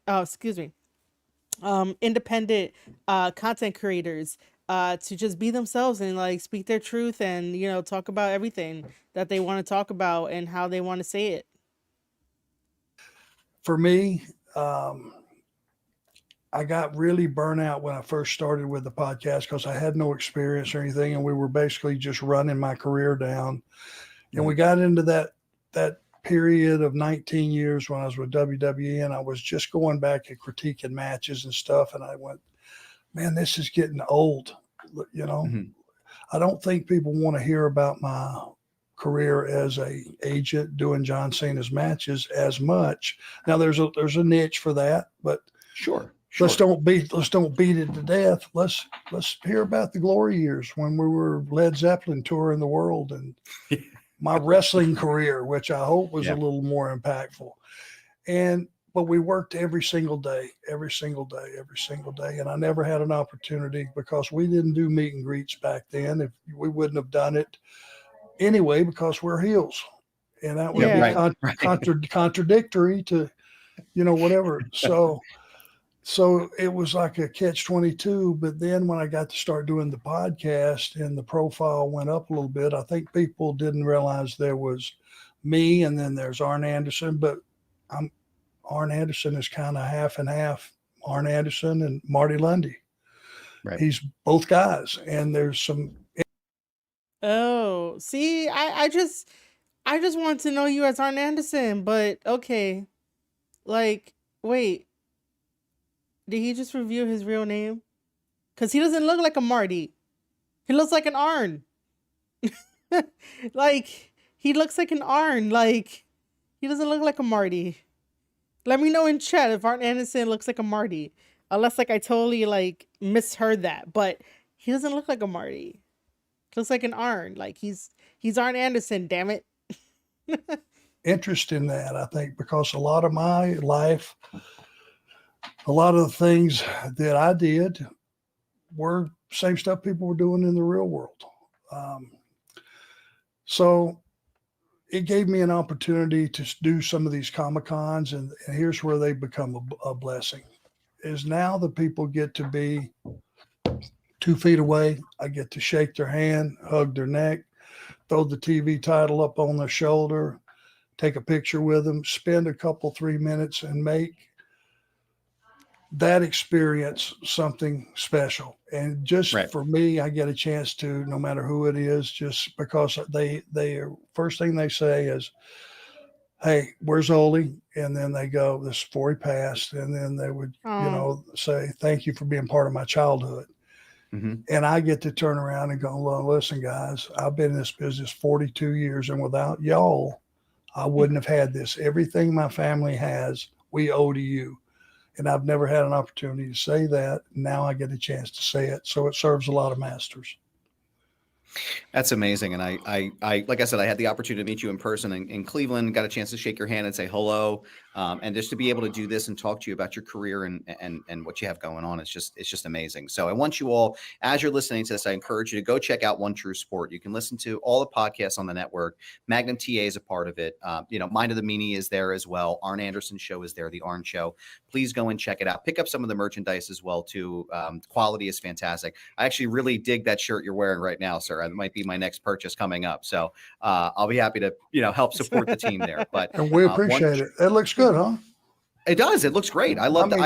content creators to just be themselves and speak their truth and talk about everything that they want to talk about and how they want to say it. For me, I got really burnt out when I first started with the podcast because I had no experience or anything, and we were basically just running my career down. Mm-hmm. And we got into that period of 19 years when I was with WWE, and I was just going back and critiquing matches and stuff, and I went, man, this is getting old. Mm-hmm. I don't think people want to hear about my career as a agent doing John Cena's matches as much. Now there's a niche for that, but sure. Let's don't beat it to death. Let's hear about the glory years when we were Led Zeppelin touring the world and my wrestling career, which I hope was a little more impactful. But we worked every single day. And I never had an opportunity because we didn't do meet and greets back then. If we wouldn't have done it anyway, because we're heels. And that would be contradictory to, whatever. So it was like a catch-22, but then when I got to start doing the podcast and the profile went up a little bit, I think people didn't realize there was me and then there's Arn Anderson, but Arn Anderson is kind of half and half Arn Anderson and Marty Lundy. Right. He's both guys, and there's some. Oh, see, I just want to know you as Arn Anderson, but okay. Wait. Did he just reveal his real name? Because he doesn't look like a Marty. He looks like an Arn. He looks like an Arn. He doesn't look like a Marty. Let me know in chat if Arn Anderson looks like a Marty. Unless, I totally, misheard that. But he doesn't look like a Marty. He looks like an Arn. He's Arn Anderson, damn it. Interest in that, I think, because a lot of my life... A lot of the things that I did were same stuff people were doing in the real world. So it gave me an opportunity to do some of these Comic-Cons, and here's where they become a blessing, is now the people get to be 2 feet away. I get to shake their hand, hug their neck, throw the TV title up on their shoulder, take a picture with them, spend a couple, 3 minutes, and make that experience something special. And just Right. for me, I get a chance to, no matter who it is, just because they first thing they say is, "Hey, where's Oli?" And then they go, "This is before he passed." And then they would, Oh, say, "Thank you for being part of my childhood." Hmm. And I get to turn around and go, "Well, listen, guys, I've been in this business 42 years, and without y'all, I wouldn't have had this. Everything my family has, we owe to you." And I've never had an opportunity to say that. Now I get a chance to say it. So it serves a lot of masters. That's amazing. And like I said, I had the opportunity to meet you in person in Cleveland, got a chance to shake your hand and say hello. And just to be able to do this and talk to you about your career and what you have going on, it's just amazing. So I want you all, as you're listening to this, I encourage you to go check out One True Sport. You can listen to all the podcasts on the network. Magnum TA is a part of it. Mind of the Meanie is there as well. Arn Anderson Show is there, the Arn Show. Please go and check it out. Pick up some of the merchandise as well too. Quality is fantastic. I actually really dig that shirt you're wearing right now, sir. It might be my next purchase coming up. So I'll be happy to, help support the team there. But And we appreciate it. It looks good, huh? it does. It looks great. I love I mean-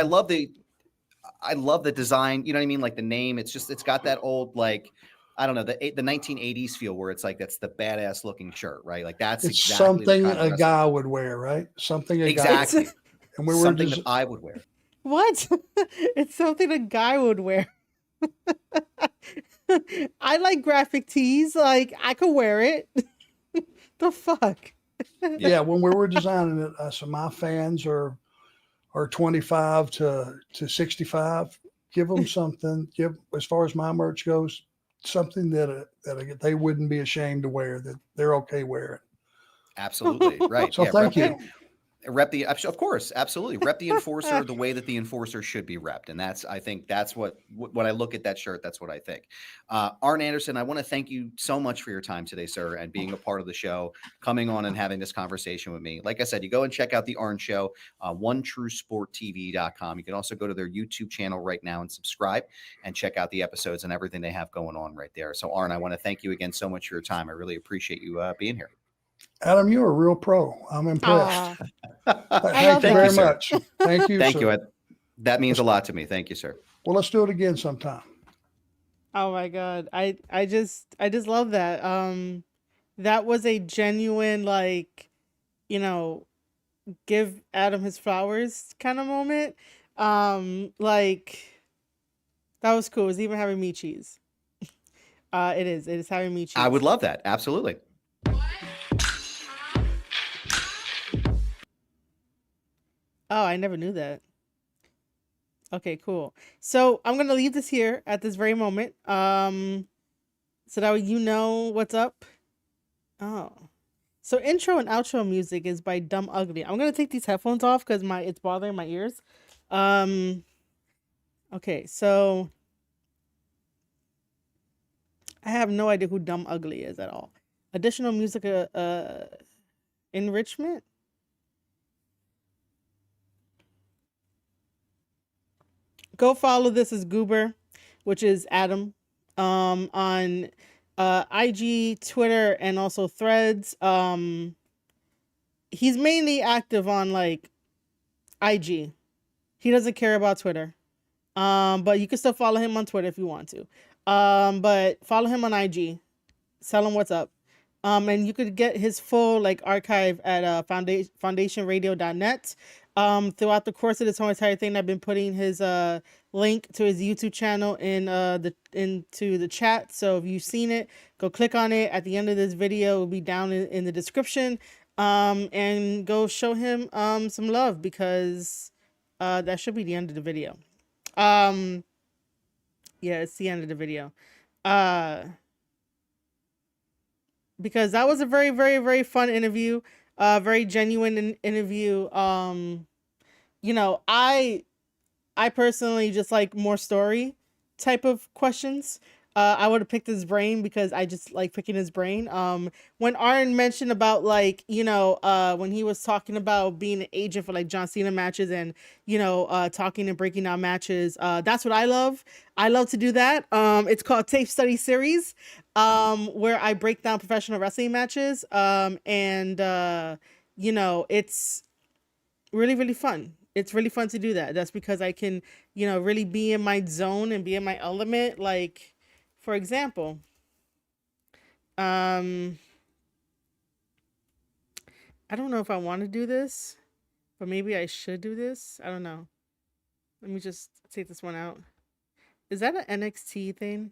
I love the design. You know what I mean? Like the name, it's got that old, like, I don't know, the 1980s feel where it's like, that's the badass looking shirt, right? Like that's It's exactly something the kind of a wrestling- guy would wear, right? Something a guy. Exactly. And we were Something just, that I would wear. what? It's something a guy would wear. I like graphic tees. Like, I could wear it. The fuck? yeah, when we were designing it, I said my fans are 25 to 65. Give them something. Give, as far as my merch goes, something that they wouldn't be ashamed to wear, that they're okay wearing. Absolutely. Right. So Yeah. thank you. Rep the, of course, absolutely. Rep the enforcer the way that the enforcer should be repped. And I think that's what, when I look at that shirt, that's what I think. Arn Anderson, I want to thank you so much for your time today, sir, and being a part of the show, coming on and having this conversation with me. Like I said, you go and check out the Arn Show, OneTrueSportTV.com. You can also go to their YouTube channel right now and subscribe and check out the episodes and everything they have going on right there. So Arn, I want to thank you again so much for your time. I really appreciate you being here. Adam, you're a real pro. I'm impressed. Aw, Thank you that. very sir. much. Thank you. Thank sir. you. That means a lot to me. Thank you, sir. Well, let's do it again sometime. oh my god. I just love that. That was a genuine, like, give Adam his flowers kind of moment. Like, that was cool. It was even having meat cheese. It is having meat cheese. I would love that. Absolutely. Oh, I never knew that. Okay, cool. So I'm gonna leave this here at this very moment. So that way you know what's up. Oh. So intro and outro music is by Dumb Ugly. I'm gonna take these headphones off because it's bothering my ears. Okay, so I have no idea who Dumb Ugly is at all. Additional music enrichment. Go follow This Is Goober, which is Adam, on IG, Twitter, and also Threads. He's mainly active on like IG. He doesn't care about Twitter. But you can still follow him on Twitter if you want to. But follow him on IG. Tell him what's up. And you could get his full like archive at foundationradio.net. Throughout the course of this whole entire thing, I've been putting his link to his YouTube channel into the chat. So if you've seen it, go click on it. At the end of this video, it will be down in the description. And go show him some love, because that should be the end of the video. Yeah, it's the end of the video. Because that was a very, very, very fun interview. Very genuine interview. I personally just like more story type of questions. I would have picked his brain because I just like picking his brain. When Arn mentioned about like, when he was talking about being an agent for like John Cena matches and, talking and breaking down matches, that's what I love. I love to do that. It's called Tape Study Series, where I break down professional wrestling matches. It's really, really fun. It's really fun to do that. That's because I can, really be in my zone and be in my element. Like, for example, I don't know if I want to do this, but maybe I should do this. I don't know. Let me just take this one out. Is that an NXT thing?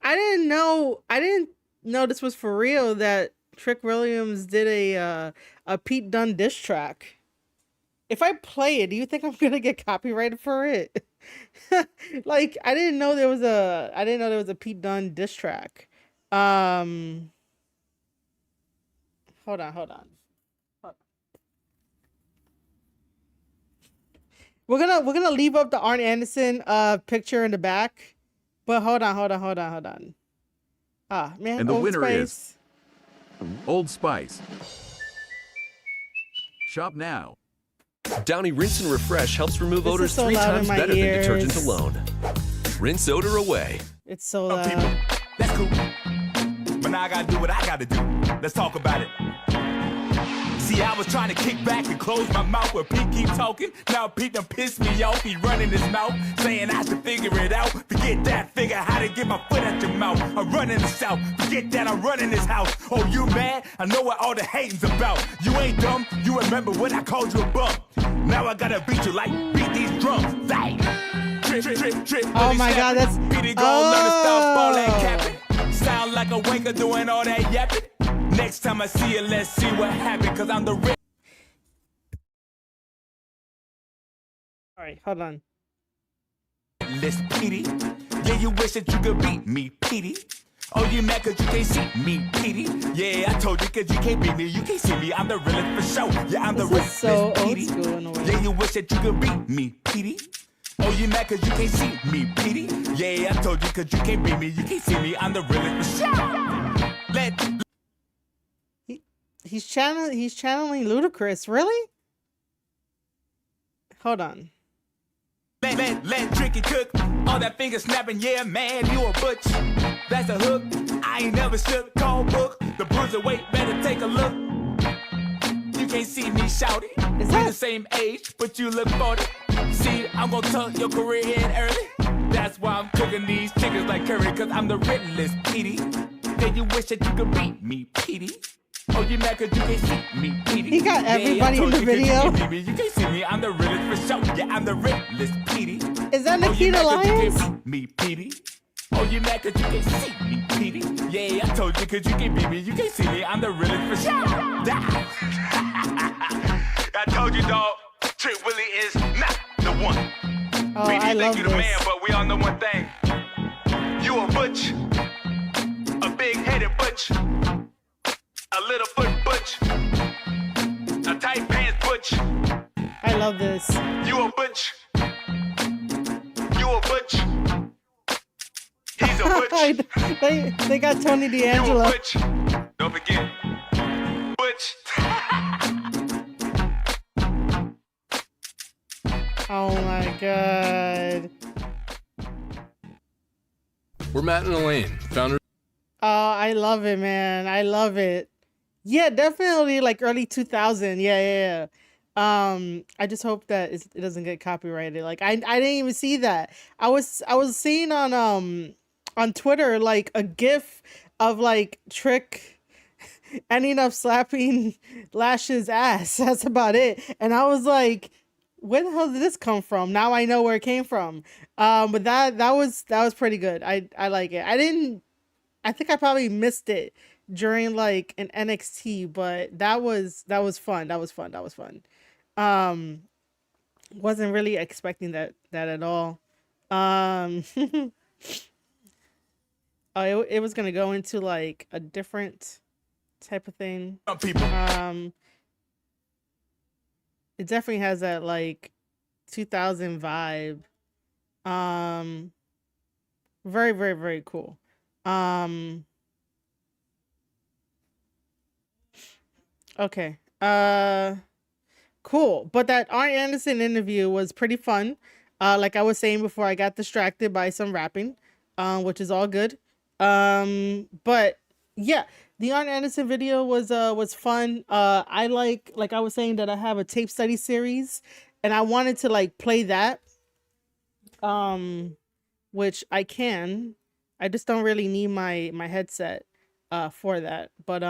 I didn't know this was for real, that Trick Williams did a Pete Dunne diss track. If I play it, do you think I'm gonna get copyrighted for it? Like, I didn't know there was a Pete Dunne diss track. Hold on. We're gonna leave up the Arn Anderson picture in the back, but hold on. Ah, man, And the Old winner is Spice. Old Spice. Shop now. Downy Rinse and Refresh helps remove This is odors so 3 loud in times my better than detergent ears. alone. Rinse odor away. It's so Oh, people, loud. that's cool. But now I gotta do what I gotta do. Let's talk about it. See, I was trying to kick back and close my mouth where Pete keep talking. Now Pete done pissed me off. He running his mouth, saying I should figure it out. Forget that, figure how to get my foot out your mouth. I'm running the south. Forget that, I'm running this house. Oh, you mad? I know what all the hating's about. You ain't dumb. You remember when I called you a bum. Now I gotta beat you like beat these drums. Bang. Trip. Oh my God, that's Petey gon' learn to stop all that capping. Sound like a wanker doing all that yapping. Next time I see you, let's see what happened. Cause I'm the real. All right, hold on. List Petey. Yeah, you wish that you could beat me, Petey. Oh, you mad cause you can't see me, Petey? Yeah, I told you cause you can't beat me. You can't see me, I'm the realest for sure. Yeah, I'm the This is realest, so old Petey. school in a way. Yeah, you wish that you could beat me, Petey. Oh, you mad cause you can't see me, Petey? Yeah, I told you cause you can't beat me. You can't see me, I'm the realest for sure. He's channeling Ludacris. Really? Hold on. Let Tricky cook. All that finger snapping, yeah, man, you a butch. That's a hook. I ain't never shook. Call book. The bruiserweight better take a look. You can't see me shouting. Is We're that- the same age, but you look 40. See, I'm gonna tuck your career in early. That's why I'm cooking these chickens like curry, cause I'm the realest, Petey. Then you wish that you could beat me, Petey. Oh, you mad cause you can't see me, Petey. He got Yeah, I everybody in told the you 'cause video. You can't beat me. You can't see me, I'm the realest for sure. Yeah, I'm the realest, Petey. Is that Oh, you Nikita mad 'cause you Lyons? can't beat me, Petey. Oh, you mad cause you can't see me, Petey. Yeah, I told you cause you can't beat me. You can't see me, I'm the realest for sure. I told you, dog. Trick Willie is not the one. Oh, Petey I think love you the man, this. but we all know one thing. You a butch. A big-headed butch. A little foot butch. A tight pants butch. I love this. You a butch. You a butch. He's a butch. they got Tony You a D'Angelo. butch. Don't forget. Butch. Oh my God. We're Matt and Elaine, founders. Oh, I love it, man. I love it. Yeah, definitely like early 2000. Yeah. I just hope that it doesn't get copyrighted. Like I didn't even see that. I was seeing on Twitter like a GIF of like Trick ending up slapping Lash's ass. That's about it. And I was like, where the hell did this come from? Now I know where it came from. But that was pretty good. I like it. I think I probably missed it during like an NXT, but that was fun. That was fun. Wasn't really expecting that at all. It was gonna go into like a different type of thing. Some people. It definitely has that like 2000 vibe. Very, very, very cool. Okay. Cool. But that Arn Anderson interview was pretty fun. Like I was saying before, I got distracted by some rapping, which is all good. But yeah, the Arn Anderson video was fun. I like I was saying that I have a tape study series, and I wanted to like play that. Which I can. I just don't really need my headset for that. But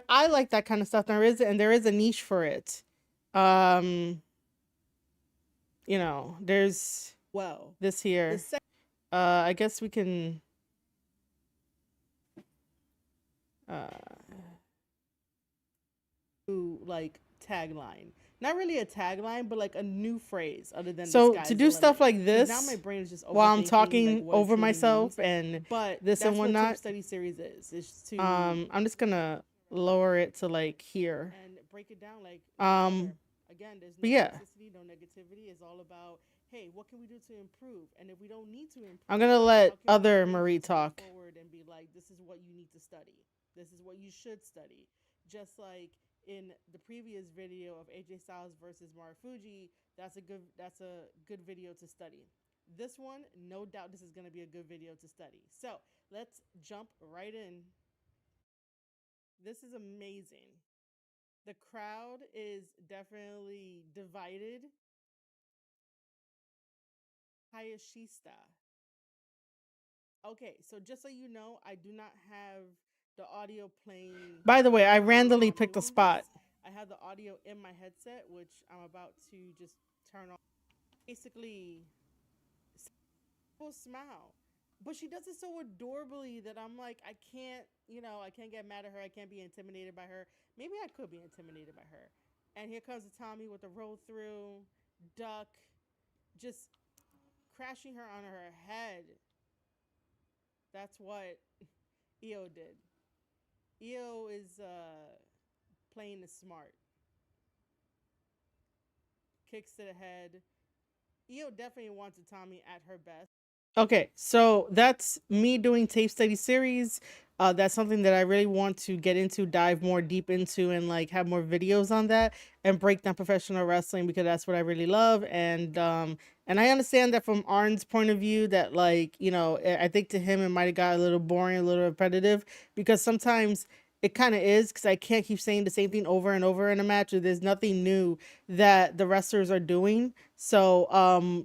I like that kind of stuff. There is a niche for it. You know, there's this here. I guess we can like tagline. Not really a tagline, but like a new phrase other than so to do stuff like this. Now my brain is just while I'm overthinking, talking like, over really myself means. and But this that's and whatnot. What tape study series is. It's to I'm just gonna lower it to like here and break it down like again. There's no but yeah. toxicity, no negativity. It's all about, hey, what can we do to improve? And if we don't need to improve, I'm gonna how let can we other move Marie it talk. forward and be like, this is what you need to study. This is what you should study. Just like in the previous video of AJ Styles versus Marufuji, that's a good video to study. This one, no doubt, this is gonna be a good video to study. So let's jump right in. This is amazing. The crowd is definitely divided. Hayashista. Okay, so just so you know, I do not have the audio playing. By the way, I randomly picked a spot. I have the audio in my headset, which I'm about to just turn on. Basically, will smile. But she does it so adorably that I'm like, I can't get mad at her. I can't be intimidated by her. Maybe I could be intimidated by her. And here comes the Tommy with the roll through, duck, just crashing her on her head. That's what Io did. Io is playing the smart. Kicks to the head. Io definitely wants a Tommy at her best. Okay, so that's me doing tape study series. That's something that I really want to get into, dive more deep into, and like have more videos on that and break down professional wrestling, because that's what I really love. And I understand that from Arn's point of view that, like, you know, I think to him it might have got a little boring, a little repetitive, because sometimes it kind of is, because I can't keep saying the same thing over and over in a match. There's nothing new that the wrestlers are doing. So,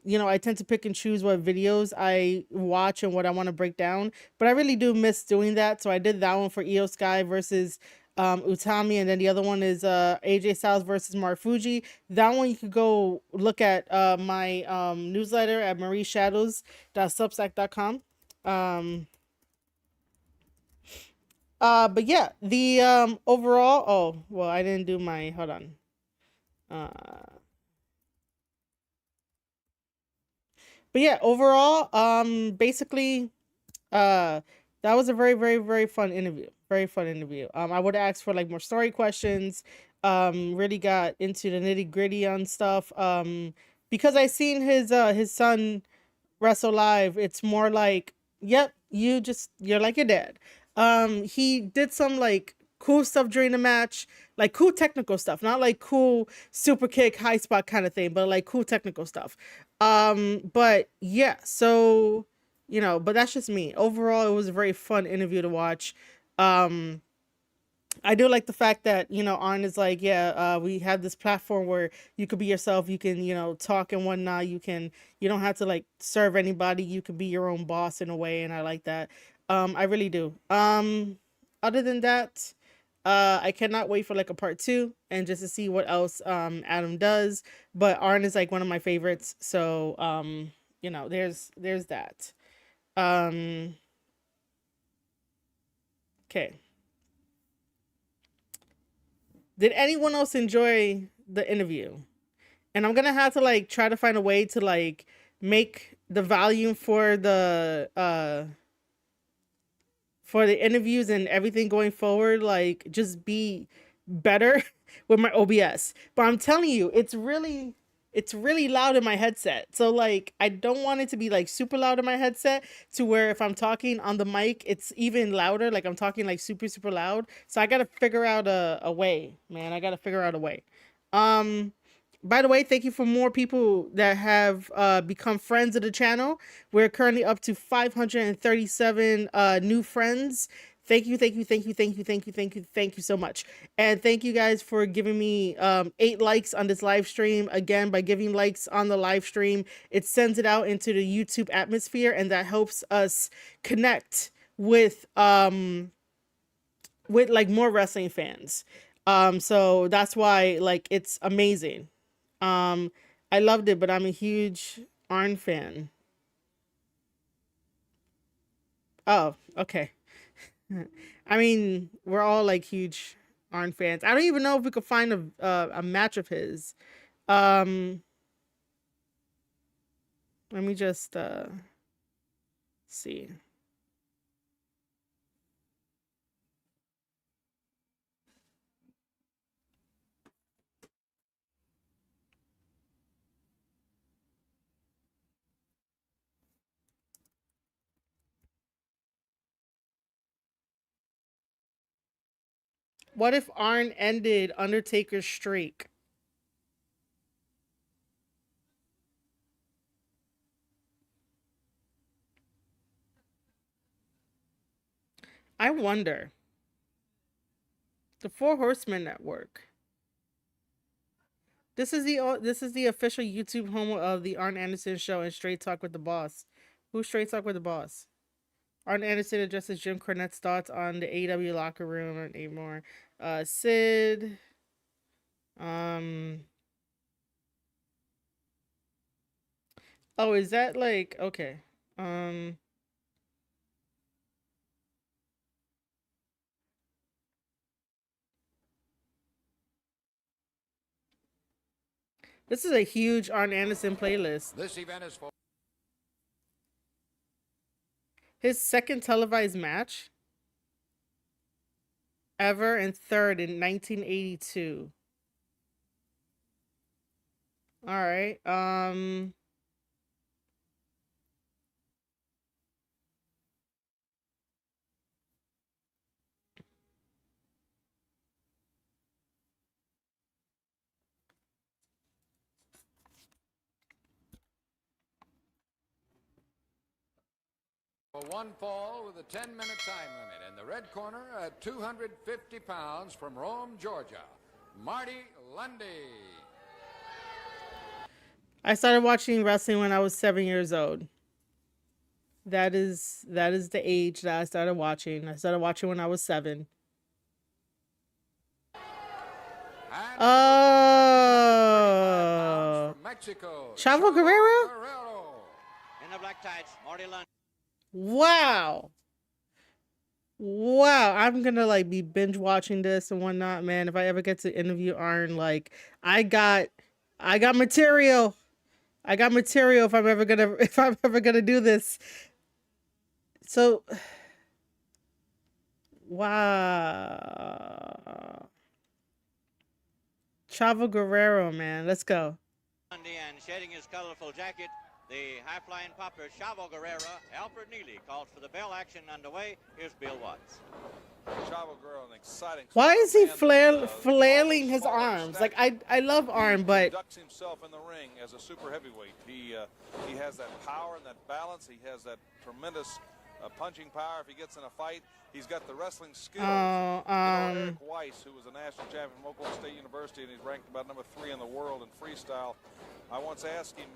you know, I tend to pick and choose what videos I watch and what I want to break down. But I really do miss doing that. So I did that one for Io Sky versus Utami, and then the other one is AJ Styles versus Marufuji. That one you could go look at my newsletter at marieshadows.substack.com. But yeah, the overall, oh well, I didn't do my, hold on. But yeah, overall, basically, that was a very, very, very fun interview. Very fun interview. I would ask for like more story questions. Really got into the nitty gritty on stuff. Because I seen his son wrestle live. It's more like, yep, you're like your dad. He did some like cool stuff during the match, like cool technical stuff, not like cool super kick, high spot kind of thing, but like cool technical stuff. But yeah, so, you know, but that's just me. Overall, it was a very fun interview to watch. I do like the fact that, you know, Arn is like, yeah, we have this platform where you could be yourself. You can, you know, talk and whatnot. You don't have to like serve anybody. You can be your own boss in a way. And I like that. I really do. Other than that, I cannot wait for like a part 2 and just to see what else, Adam does. But Arn is like one of my favorites. So, you know, there's that. Okay. Did anyone else enjoy the interview? And I'm gonna have to like try to find a way to like make the volume for the interviews and everything going forward like just be better with my OBS. But I'm telling you, it's really loud in my headset. So like I don't want it to be like super loud in my headset to where if I'm talking on the mic, it's even louder. Like I'm talking like super loud. So I gotta figure out a way, man. I gotta figure out a way. Um by the way, thank you for more people that have become friends of the channel. We're currently up to 537 new friends. Thank you, thank you, thank you, thank you, thank you, thank you, thank you so much. And thank you guys for giving me 8 likes on this live stream. Again, by giving likes on the live stream, it sends it out into the YouTube atmosphere, and that helps us connect with like more wrestling fans. So that's why like it's amazing. I loved it, but I'm a huge Arn fan. Oh, okay. I mean, we're all like huge Arn fans. I don't even know if we could find a match of his. Let me just see. What if Arn ended Undertaker's streak? I wonder. The Four Horsemen Network. This is the official YouTube home of the Arn Anderson Show and Straight Talk with the Boss. Who's Straight Talk with the Boss? Arn Anderson addresses Jim Cornette's thoughts on the AEW locker room and eight more. Sid. Oh, is that like okay? This is a huge Arn Anderson playlist. This event is for His second televised match ever and third in 1982. All right. one fall with a 10-minute time limit. In the red corner, at 250 pounds from Rome, Georgia, Marty Lundy. I started watching wrestling when I was 7 years old. That is the age that I started watching. I started watching when I was 7. Oh, From Mexico, Chavo Guerrero? In the black tights, Marty Lundy. Wow. I'm gonna like be binge watching this and whatnot, man. If I ever get to interview Arn, like I got material. I got material if I'm ever gonna do this. So wow. Chavo Guerrero, man. Let's go. And shedding his colorful jacket, the high-flying popper Chavo Guerrero. Alfred Neely calls for the bell action underway. Here's Bill Watts. Chavo Guerrero, an exciting. Why is he flailing his arms? Like I love Arn, but Conducts himself in the ring as a super heavyweight. He has that power and that balance. He has that tremendous punching power. If he gets in a fight, he's got the wrestling skills. Eric Weiss, who was a national champion from Oklahoma State University, and he's ranked about number 3 in the world in freestyle. I once asked him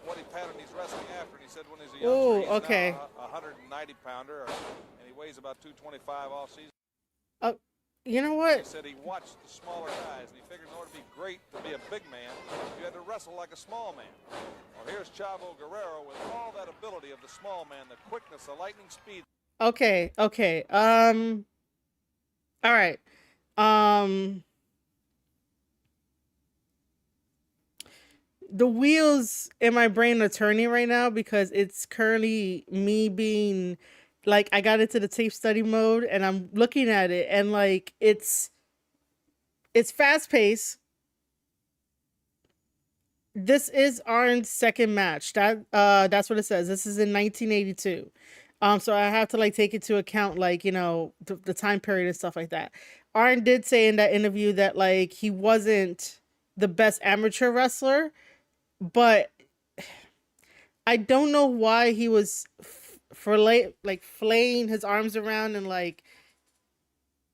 what pattern he's wrestling after, and he said when he's a youngster, he's now a 190-pounder, and he weighs about 225 all season. You know what? He said he watched the smaller guys, and he figured in order to be great, to be a big man, you had to wrestle like a small man. Well, here's Chavo Guerrero with all that ability of the small man, the quickness, the lightning speed. Okay. All right. The wheels in my brain are turning right now because it's currently me being like, I got into the tape study mode and I'm looking at it and like it's It's fast paced. This is Arn's second match. That's what it says. This is in 1982. So I have to like take into account like, you know, the time period and stuff like that. Arn did say in that interview that like he wasn't the best amateur wrestler, but I don't know why he was flaying his arms around and like,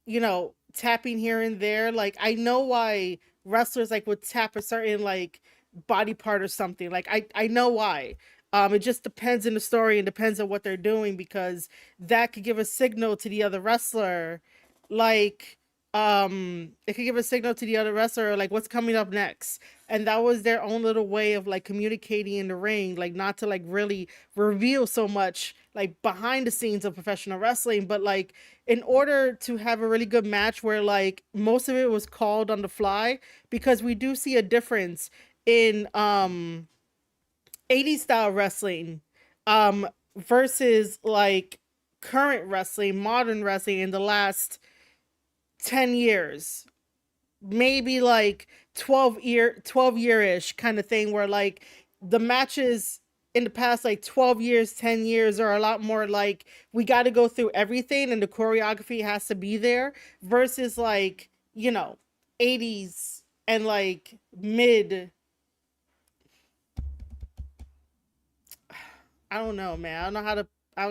you know, tapping here and there. Like I know why wrestlers like would tap a certain like body part or something. Like I know why. It just depends on the story and depends on what they're doing, because that could give a signal to the other wrestler, like it could give a signal to the other wrestler like what's coming up next. And that was their own little way of like communicating in the ring, like not to like really reveal so much like behind the scenes of professional wrestling, but like in order to have a really good match where like most of it was called on the fly, because we do see a difference in 80s style wrestling versus like current wrestling, modern wrestling in the last 10 years, maybe like 12-year-ish kind of thing, where like the matches in the past like 12 years, 10 years are a lot more like we got to go through everything and the choreography has to be there, versus like, you know, 80s and like mid, I don't know, man. I don't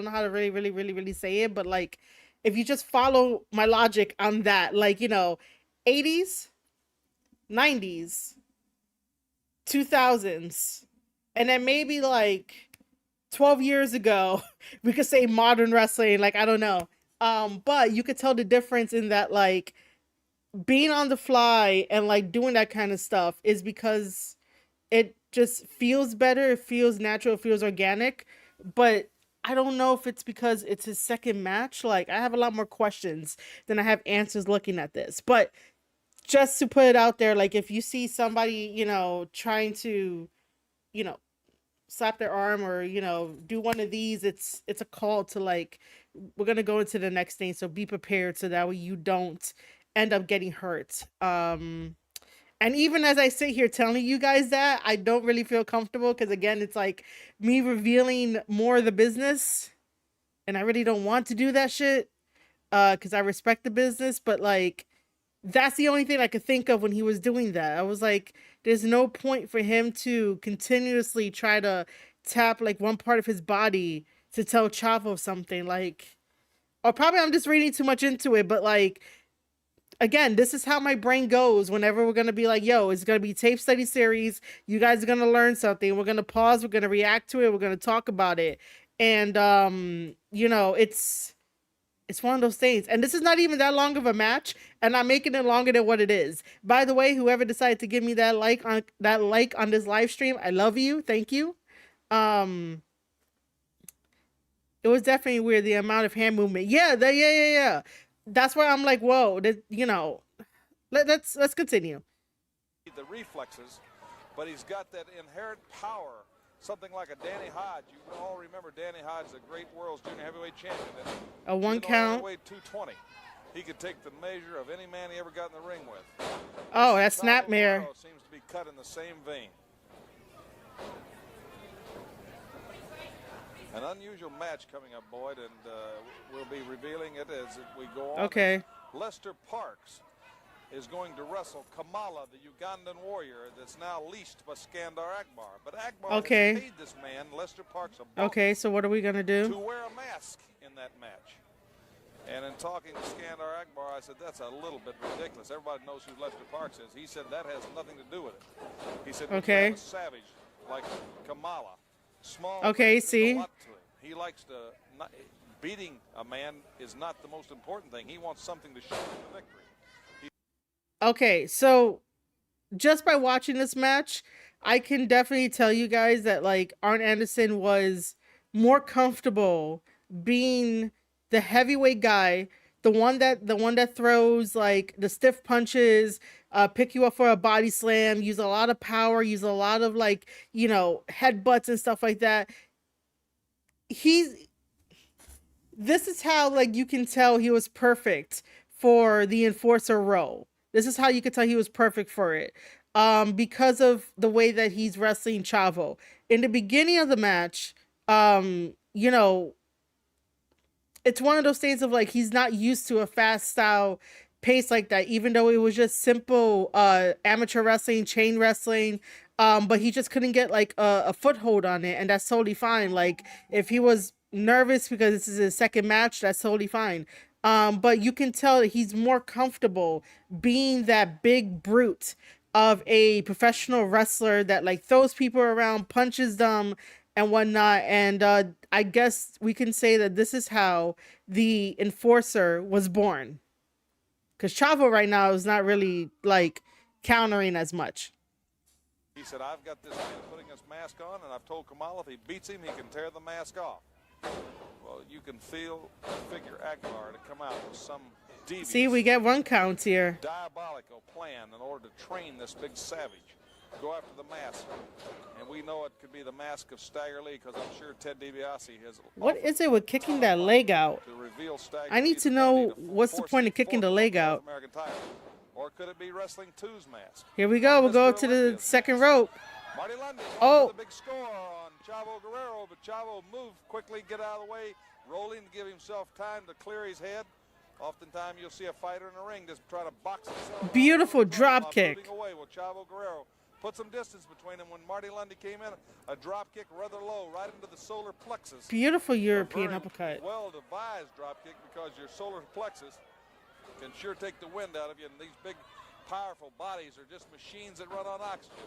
know how to really say it, but like if you just follow my logic on that, like, you know, 80s, 90s, 2000s, and then maybe like 12 years ago, we could say modern wrestling, like I don't know. But you could tell the difference in that like being on the fly and like doing that kind of stuff is because it just feels better, it feels natural, it feels organic. But I don't know if it's because it's his second match. Like I have a lot more questions than I have answers looking at this. But just to put it out there, like if you see somebody, you know, trying to, you know, slap their arm or, you know, do one of these, it's a call to like, we're gonna go into the next thing, so be prepared so that way you don't end up getting hurt. And even as I sit here telling you guys that, I don't really feel comfortable, because again, it's like me revealing more of the business, and I really don't want to do that shit, because I respect the business. But like that's the only thing I could think of when he was doing that. I was like, there's no point for him to continuously try to tap like one part of his body to tell Chavo something. Like, or probably I'm just reading too much into it, but like again, this is how my brain goes whenever we're gonna be like, yo, it's gonna be tape study series, you guys are gonna learn something, we're gonna pause, we're gonna react to it, we're gonna talk about it. And you know, it's one of those things. And this is not even that long of a match, and I'm making it longer than what it is. By the way, whoever decided to give me that like on this live stream, I love you. Thank you. It was definitely weird, the amount of hand movement. Yeah. That's why I'm like, whoa, you know, let's continue. The reflexes, but he's got that inherent power, something like a Danny Hodge. You all remember Danny Hodge, the great world's junior heavyweight champion. A one count. Weighed 220. He could take the measure of any man he ever got in the ring with. Oh, that snapmare seems to be cut in the same vein. An unusual match coming up, Boyd, and we'll be revealing it as we go on. Okay. Lester Parks is going to wrestle Kamala, the Ugandan warrior that's now leased by Skandar Akbar. But Akbar has paid this man, Lester Parks, a bump. Okay, so what are we going to do? To wear a mask in that match. And in talking to Skandar Akbar, I said, that's a little bit ridiculous. Everybody knows who Lester Parks is. He said, that has nothing to do with it. He said, okay, a savage like Kamala. Small. Okay, see? A lot to him. He likes to, beating a man is not the most important thing. He wants something to show him the victory. Okay, so just by watching this match, I can definitely tell you guys that like Arn Anderson was more comfortable being the heavyweight guy, the one that throws like the stiff punches, pick you up for a body slam, use a lot of power, use a lot of like, you know, headbutts and stuff like that. This is how like you can tell he was perfect for the enforcer role. This is how you could tell he was perfect for it. Because of the way that he's wrestling Chavo. In the beginning of the match, you know, it's one of those things of like he's not used to a fast style pace like that, even though it was just simple amateur wrestling, chain wrestling. But he just couldn't get like a foothold on it, and that's totally fine. Like if he was nervous because this is his second match, that's totally fine. But you can tell that he's more comfortable being that big brute of a professional wrestler that like throws people around, punches them, and whatnot. And I guess we can say that this is how the Enforcer was born. Because Chavo right now is not really like countering as much. He said, I've got this man putting his mask on, and I've told Kamal if he beats him, he can tear the mask off. Well, you can feel the figure Aguilar to come out with some devious, See, we get one count here. diabolical plan in order to train this big savage. Go after the mask. And we know it could be the mask of Stagger Lee, because I'm sure Ted DiBiase has... What is it with kicking that leg out? To reveal Stagger I need to know what's the point of kicking the leg out. Or could it be Wrestling 2's mask? Here we go. We'll go to the second rope. Marty Lundy Oh, the big score on Chavo Guerrero, but Chavo moved quickly, get out of the way, rolling to give himself time to clear his head. Oftentimes you'll see a fighter in the ring just try to box himself. Beautiful drop kick. Moving away. Well, Chavo Guerrero put some distance between them. When Marty Lundy came in, a drop kick rather low, right into the solar plexus. Beautiful European A very uppercut. well-devised drop kick, because your solar plexus can sure take the wind out of you, and these big, powerful bodies are just machines that run on oxygen.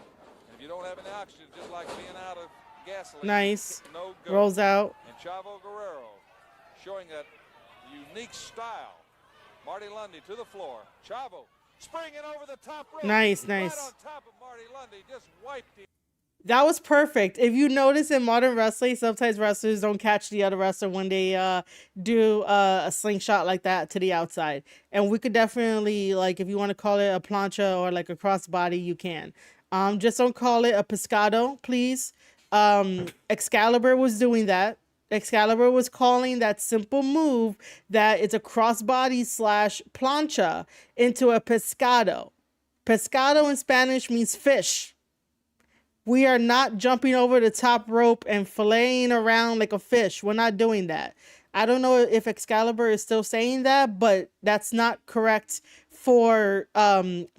And if you don't have any oxygen, just like being out of gasoline. Nice. No go. Rolls out. And Chavo Guerrero showing that unique style. Marty Lundy to the floor. Chavo springing over the top rope. Nice, Right nice. on top of Marty Lundy, just wiped him. That was perfect. If you notice in modern wrestling, sometimes wrestlers don't catch the other wrestler when they do a slingshot like that to the outside. And we could definitely, like, if you want to call it a plancha or like a crossbody, you can. Just don't call it a pescado, please. Excalibur was doing that. Excalibur was calling that simple move that it's a crossbody / plancha into a pescado. Pescado in Spanish means fish. We are not jumping over the top rope and filleting around like a fish. We're not doing that. I don't know if Excalibur is still saying that, but that's not correct for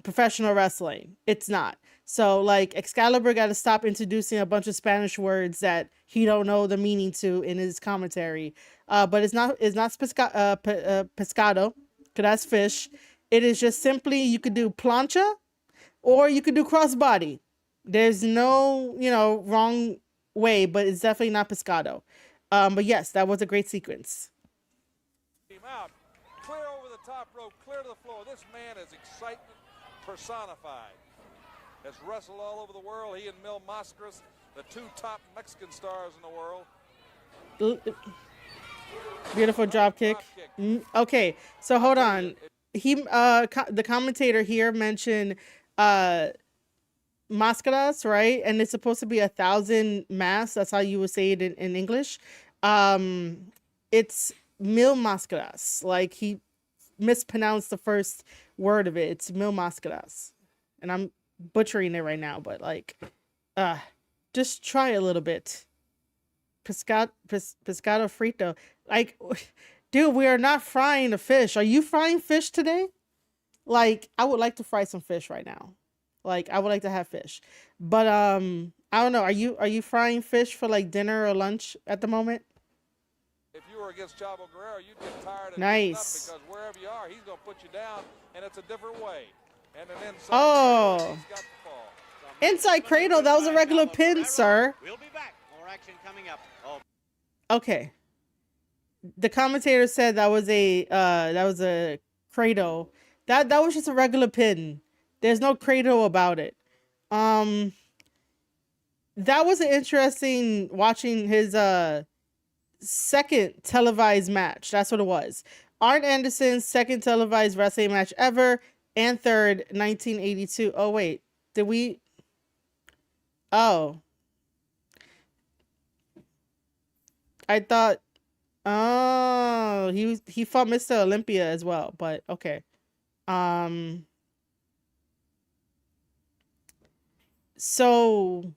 professional wrestling. It's not. So like Excalibur got to stop introducing a bunch of Spanish words that he don't know the meaning to in his commentary. But it's not pescado, cause that's fish. It is just simply you could do plancha or you could do crossbody. There's no, wrong way, but it's definitely not pescado. But yes, that was a great sequence. Him out. Clear over the top rope, clear to the floor. This man is excitement personified. Has wrestled all over the world. He and Mil Mascaras, the two top Mexican stars in the world. Beautiful drop kick. Okay, so hold on. The commentator here mentioned máscaras, right? And it's supposed to be 1,000 masks. That's how you would say it in English. It's mil máscaras. Like he mispronounced the first word of it. It's mil máscaras. And I'm butchering it right now, but like just try a little bit. Pescado frito. Like, dude, we are not frying a fish. Are you frying fish today? Like, I would like to fry some fish right now. Like, I would like to have fish. But I don't know. Are you frying fish for like dinner or lunch at the moment? If you were against Chavo Guerrero, you'd get tired of nice. Because wherever you are, he's going to put you down, and it's a different way. And an inside oh, inside cradle. That was a regular pin, sir. We'll be back. More action coming up. Oh. Okay. The commentator said that was a cradle. That was just a regular pin. There's no cradle about it. That was an interesting watching his second televised match. That's what it was. Arn Anderson's second televised wrestling match ever, and third, 1982. Oh wait, did we? Oh, I thought. Oh, he fought Mr. Olympia as well, but okay. So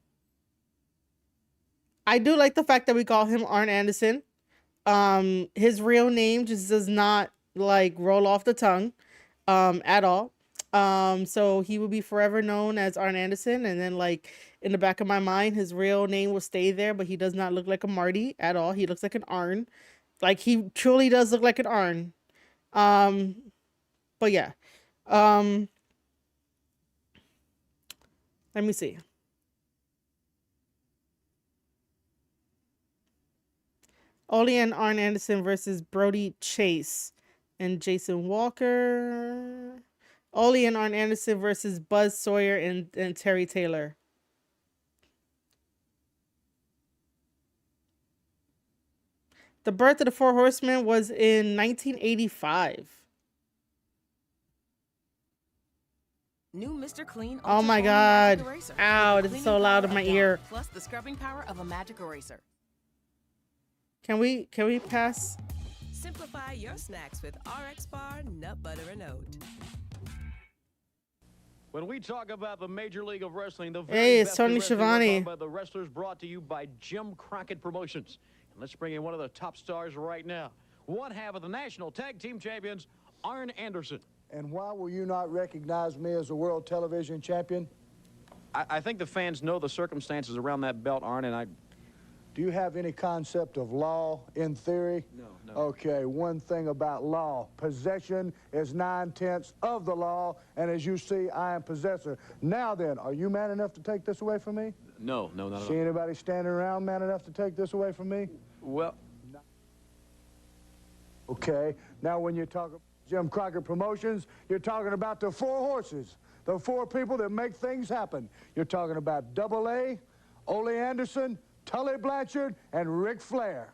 I do like the fact that we call him Arn Anderson. His real name just does not like roll off the tongue at all. So he will be forever known as Arn Anderson, and then like in the back of my mind, his real name will stay there, but he does not look like a Marty at all. He looks like an Arn. Like he truly does look like an Arn. But yeah. Let me see. Ole and Arn Anderson versus Brody Chase and Jason Walker. Ole and Arn Anderson versus Buzz Sawyer and Terry Taylor. The birth of the Four Horsemen was in 1985. New Mr. Clean. Oh my God. Ow, it is so loud in my ear. Plus the scrubbing power of a magic eraser. Can we pass? Simplify your snacks with RX Bar, nut butter, and oat. When we talk about the Major League of Wrestling, the hey, it's Tony Schiavone. By the wrestlers brought to you by Jim Crockett Promotions. And let's bring in one of the top stars right now. One half of the National Tag Team Champions, Arn Anderson. And why will you not recognize me as a world television champion? I think the fans know the circumstances around that belt, Arn, and I... Do you have any concept of law in theory? No. Okay, one thing about law. Possession is 9/10 of the law, and as you see, I am possessor. Now then, are you man enough to take this away from me? No, not at all. See anybody standing around man enough to take this away from me? Well... Okay, now when you talk about Jim Crockett Promotions, you're talking about the four horses, the four people that make things happen. You're talking about Double A, Ole Anderson, Tully Blanchard, and Ric Flair.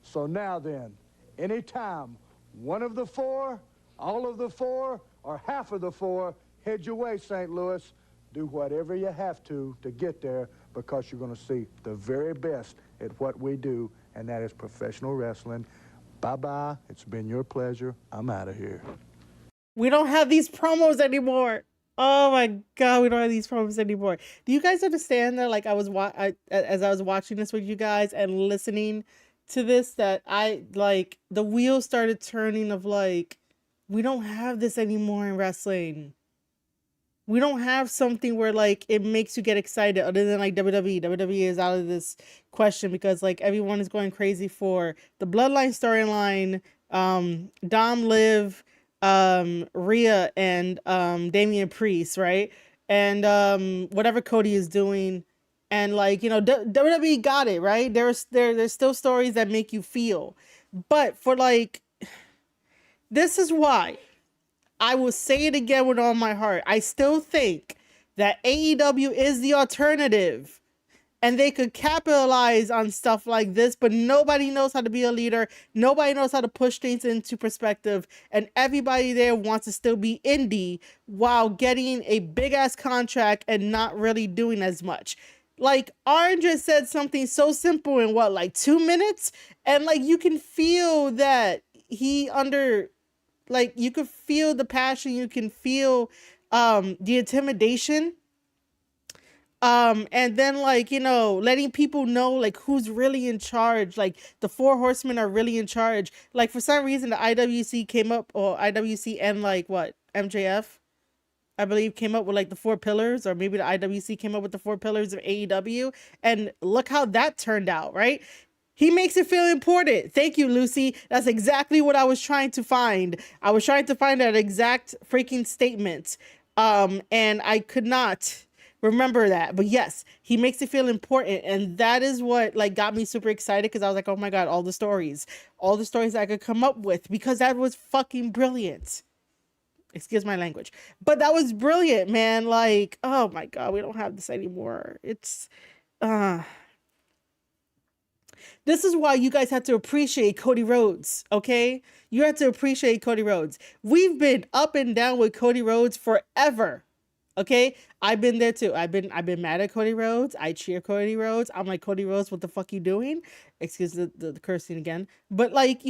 So now then, anytime one of the four, all of the four, or half of the four, head your way, St. Louis. Do whatever you have to get there, because you're going to see the very best at what we do, and that is professional wrestling. Bye-bye. It's been your pleasure. I'm out of here. We don't have these promos anymore. Oh my God, we don't have these promos anymore. Do you guys understand that? Like as I was watching this with you guys and listening to this, that the wheels started turning of like, we don't have this anymore in wrestling. We don't have something where like it makes you get excited other than like WWE. WWE is out of this question because like everyone is going crazy for the Bloodline storyline, Dom, Liv, Rhea, and Damian Priest, right? And whatever Cody is doing, and like, you know, WWE got it, right? There's still stories that make you feel, but for like, this is why I will say it again with all my heart. I still think that AEW is the alternative, and they could capitalize on stuff like this, but nobody knows how to be a leader. Nobody knows how to push things into perspective, and everybody there wants to still be indie while getting a big ass contract and not really doing as much. Like, Arn just said something so simple in what, like 2 minutes? And like, you can feel that like, you could feel the passion, you can feel the intimidation. And then like, you know, letting people know like who's really in charge. Like the Four Horsemen are really in charge. Like for some reason the IWC came up, or IWC and like what, MJF, I believe, came up with like the 4 pillars, or maybe the IWC came up with the 4 pillars of AEW. And look how that turned out, right? He makes it feel important. Thank you, Lucy. That's exactly what I was trying to find. I was trying to find that exact freaking statement. And I could not remember that. But yes, he makes it feel important. And that is what like got me super excited, because I was like, oh my God, all the stories I could come up with, because that was fucking brilliant. Excuse my language. But that was brilliant, man. Like, oh my God, we don't have this anymore. It's this is why you guys have to appreciate Cody Rhodes, okay? You have to appreciate Cody Rhodes. We've been up and down with Cody Rhodes forever. Okay, I've been there too. I've been mad at Cody Rhodes. I cheer Cody Rhodes. I'm like, Cody Rhodes, what the fuck you doing? Excuse the cursing again. But like,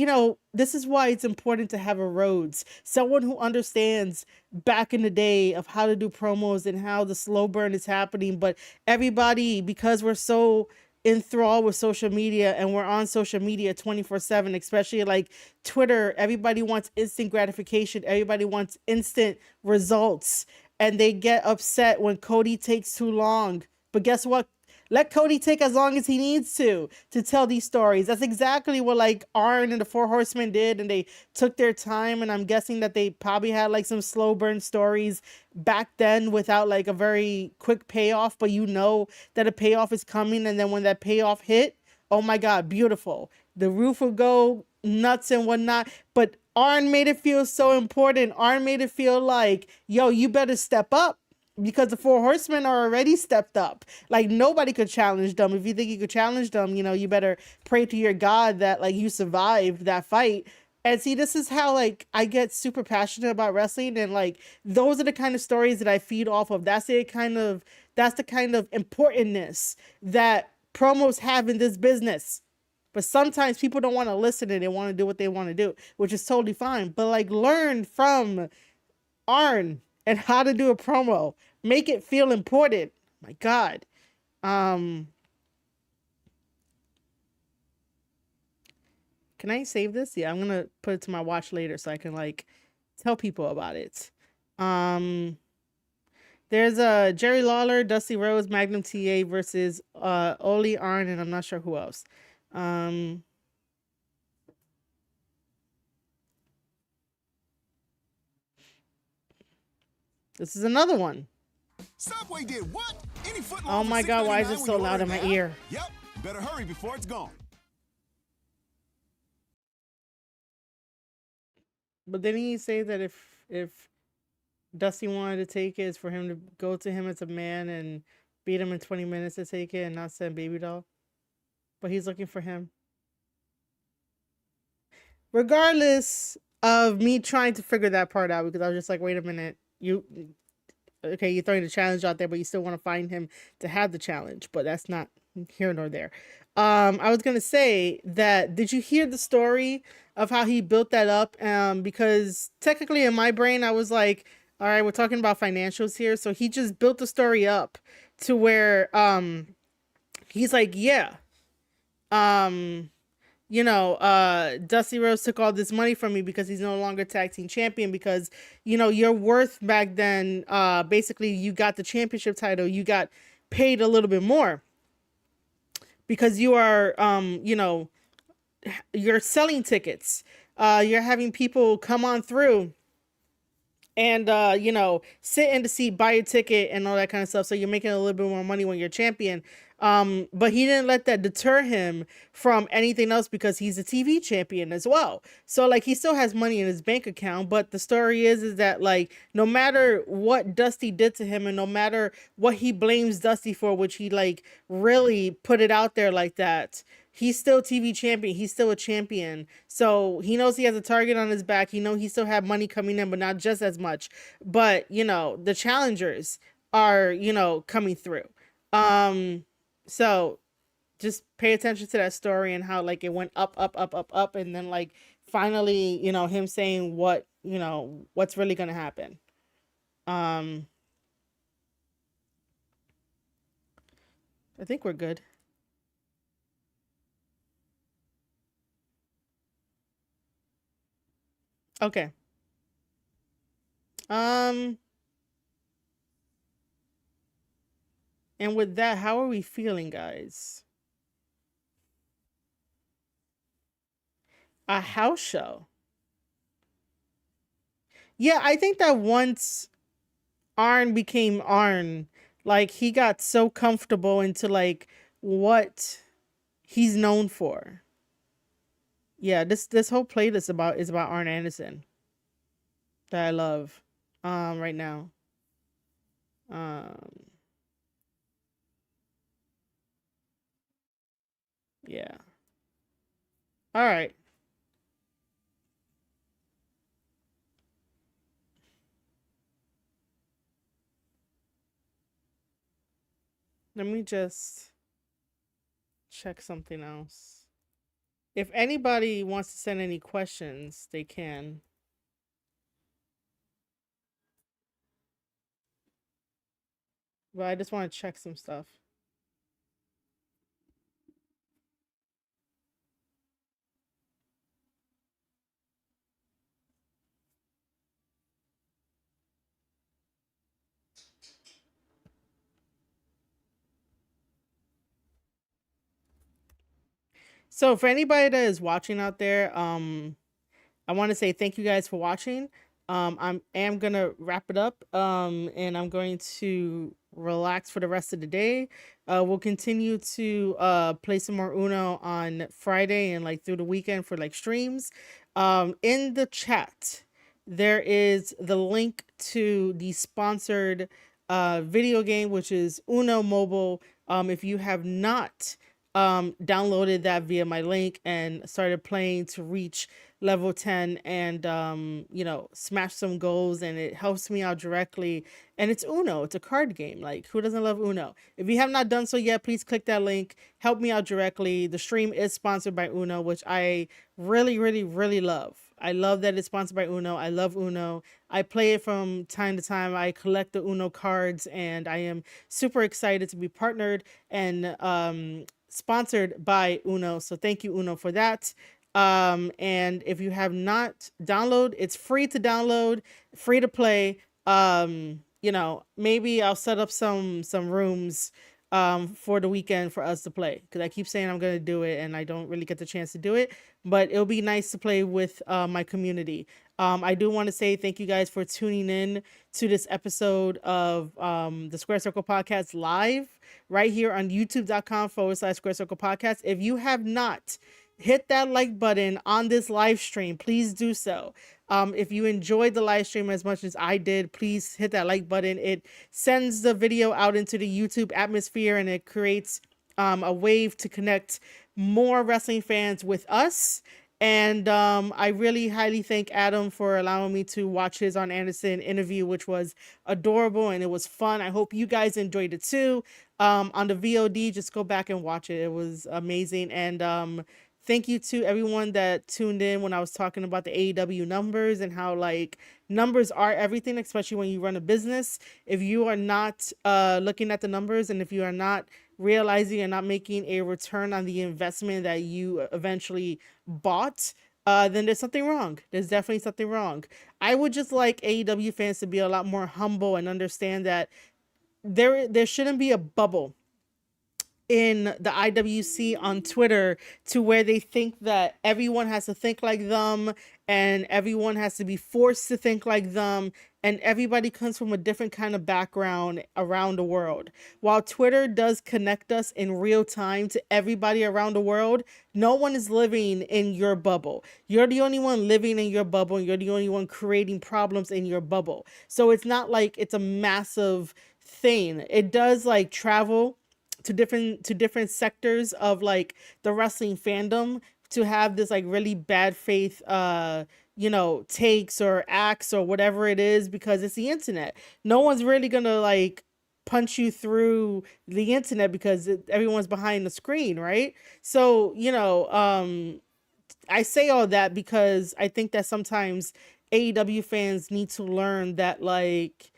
this is why it's important to have a Rhodes, someone who understands back in the day of how to do promos and how the slow burn is happening. But everybody, because we're so enthralled with social media and we're on social media 24/7, especially like Twitter, everybody wants instant gratification. Everybody wants instant results, and they get upset when Cody takes too long. But guess what? Let Cody take as long as he needs to tell these stories. That's exactly what like Arn and the Four Horsemen did, and they took their time. And I'm guessing that they probably had like some slow burn stories back then without like a very quick payoff. But that a payoff is coming, and then when that payoff hit, oh my God, beautiful. The roof would go nuts and whatnot. But Arn made it feel so important. Arn made it feel like, yo, you better step up, because the Four Horsemen are already stepped up. Like nobody could challenge them. If you think you could challenge them, you better pray to your God that like you survived that fight. And see, this is how like I get super passionate about wrestling, and like those are the kind of stories that I feed off of. That's the kind of importantness that promos have in this business. But sometimes people don't want to listen and they want to do what they want to do, which is totally fine. But like learn from Arn and how to do a promo. Make it feel important. My God. Can I save this? Yeah, I'm going to put it to my watch later so I can like tell people about it. There's Jerry Lawler, Dusty Rhodes, Magnum TA versus Ole, Arn, and I'm not sure who else. This is another one. Subway did what? Any foot Oh my God, why is it so loud in my ear? Yep, better hurry before it's gone. But didn't he say that if Dusty wanted to take it, it's for him to go to him as a man and beat him in 20 minutes to take it and not send Baby Doll? But he's looking for him. Regardless of me trying to figure that part out, because I was just like, wait a minute, you're throwing the challenge out there, but you still want to find him to have the challenge. But that's not here nor there. I was gonna say that, did you hear the story of how he built that up? Because technically in my brain I was like, all right, we're talking about financials here. So he just built the story up to where he's like, yeah, Dusty Rhodes took all this money from me because he's no longer tag team champion, because your worth back then, basically you got the championship title, you got paid a little bit more because you are you're selling tickets, you're having people come on through and sit in the seat, buy a ticket and all that kind of stuff, so you're making a little bit more money when you're champion. But he didn't let that deter him from anything else, because he's a TV champion as well. So like he still has money in his bank account, but the story is that like no matter what Dusty did to him and no matter what he blames Dusty for, which he like really put it out there like that, he's still TV champion. He's still a champion. So he knows he has a target on his back. He still have money coming in, but not just as much. But the challengers are, coming through. So just pay attention to that story and how like it went up, and then like finally, him saying what, what's really gonna happen. I think we're good. Okay. And with that, how are we feeling, guys? A house show. Yeah, I think that once Arn became Arn, like he got so comfortable into like what he's known for. Yeah, this whole playlist is about Arn Anderson that I love right now. Yeah. All right. Let me just check something else. If anybody wants to send any questions, they can. But I just want to check some stuff. So for anybody that is watching out there, I want to say thank you guys for watching. I am gonna wrap it up, and I'm going to relax for the rest of the day. We'll continue to play some more Uno on Friday and like through the weekend for like streams. In the chat, there is the link to the sponsored video game, which is Uno Mobile. If you have not downloaded that via my link and started playing to reach level 10 and you know, smash some goals, and it helps me out directly. And it's Uno, it's a card game. Like, who doesn't love Uno? If you have not done so yet, please click that link, help me out directly. The stream is sponsored by Uno, which I really love. I love that it's sponsored by Uno. I love Uno. I play it from time to time. I collect the Uno cards, and I am super excited to be partnered and sponsored by Uno. So thank you, Uno, for that. And if you have not downloaded, it's free to download, free to play. You know, maybe I'll set up some rooms for the weekend for us to play, because I keep saying I'm going to do it and I don't really get the chance to do it, but it'll be nice to play with my community. I do want to say thank you guys for tuning in to this episode of the Square Circle Podcast live right here on youtube.com/Square Circle Podcast. If you have not hit that like button on this live stream, please do so. If you enjoyed the live stream as much as I did, please hit that like button. It sends the video out into the YouTube atmosphere, and it creates a wave to connect more wrestling fans with us. And I really highly thank Adam for allowing me to watch his Arn Anderson interview, which was adorable and it was fun. I hope you guys enjoyed it too. On the VOD, just go back and watch it. It was amazing. And thank you to everyone that tuned in when I was talking about the AEW numbers and how like numbers are everything, especially when you run a business. If you are not looking at the numbers, and if you are not realizing you're not making a return on the investment that you eventually bought, then there's something wrong. There's definitely something wrong. I would just like AEW fans to be a lot more humble and understand that there shouldn't be a bubble in the IWC on Twitter to where they think that everyone has to think like them and everyone has to be forced to think like them, and everybody comes from a different kind of background around the world. While Twitter does connect us in real time to everybody around the world, no one is living in your bubble. You're the only one living in your bubble, and you're the only one creating problems in your bubble. So it's not like it's a massive thing. It does like travel to different sectors of like the wrestling fandom to have this like really bad faith you know, takes or acts or whatever it is, because it's the internet. No one's really gonna like punch you through the internet because everyone's behind the screen, right? So, you know, I say all that because I think that sometimes AEW fans need to learn that, like,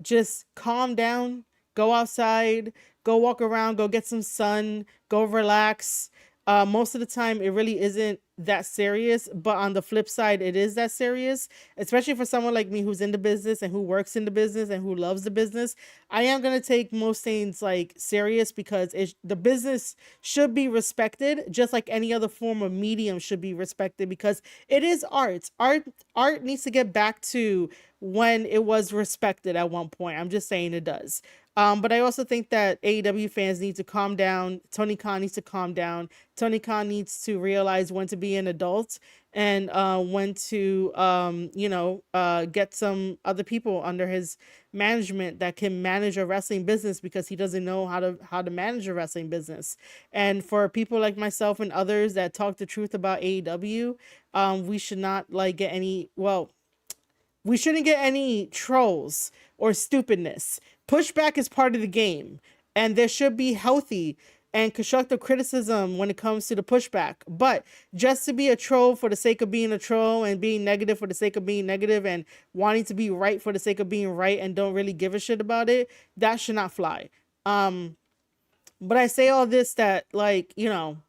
just calm down, go outside, go walk around, go get some sun, go relax. Most of the time, it really isn't that serious, but on the flip side, it is that serious, especially for someone like me who's in the business and who works in the business and who loves the business. I am going to take most things like serious because the business should be respected, just like any other form of medium should be respected, because it is art. Art needs to get back to when it was respected at one point. I'm just saying it does. But I also think that AEW fans need to calm down. Tony Khan needs to calm down. Tony Khan needs to realize when to be an adult and when to, you know, get some other people under his management that can manage a wrestling business, because he doesn't know how to manage a wrestling business. And for people like myself and others that talk the truth about AEW, we should not like get any, well, we shouldn't get any trolls or stupidness. Pushback is part of the game. and there should be healthy and constructive criticism when it comes to the pushback. But just to be a troll for the sake of being a troll and being negative for the sake of being negative and wanting to be right for the sake of being right and don't really give a shit about it, that should not fly. But I say all this that, like, you know,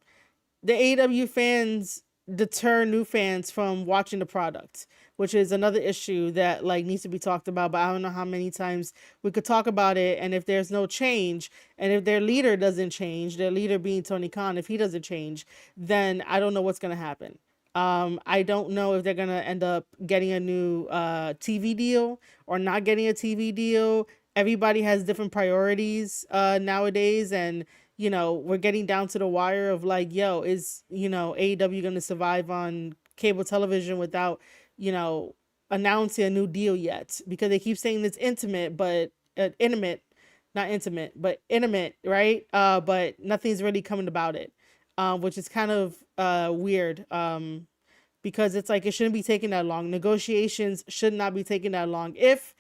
the AEW fans deter new fans from watching the product, which is another issue that like needs to be talked about. But I don't know how many times we could talk about it. And if there's no change, and if their leader doesn't change, their leader being Tony Khan, if he doesn't change, then I don't know what's gonna happen. I don't know if they're gonna end up getting a new TV deal or not getting a TV deal. Everybody has different priorities nowadays, and you know, we're getting down to the wire of like, yo, is, you know, AEW going to survive on cable television without, you know, announcing a new deal yet? Because they keep saying it's intimate, but not intimate, but intimate, right? But nothing's really coming about it, which is kind of weird. Because it's like, it shouldn't be taking that long. Negotiations should not be taking that long. If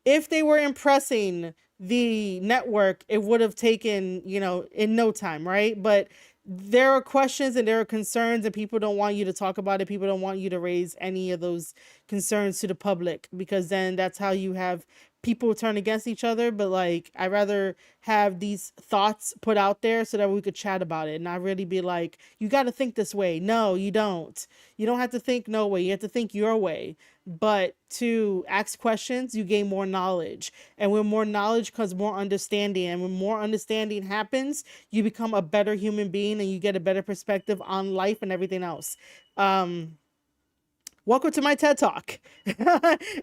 they were impressing the network, it would have taken, you know, in no time, right? But there are questions and there are concerns, and people don't want you to talk about it. People don't want you to raise any of those concerns to the public, because then that's how you have people turn against each other. But like, I'd rather have these thoughts put out there so that we could chat about it and not really be like, you got to think this way. No, you don't. You don't have to think no way. You have to think your way. But to ask questions, you gain more knowledge. And with more knowledge comes more understanding. And when more understanding happens, you become a better human being and you get a better perspective on life and everything else. Welcome to my TED Talk,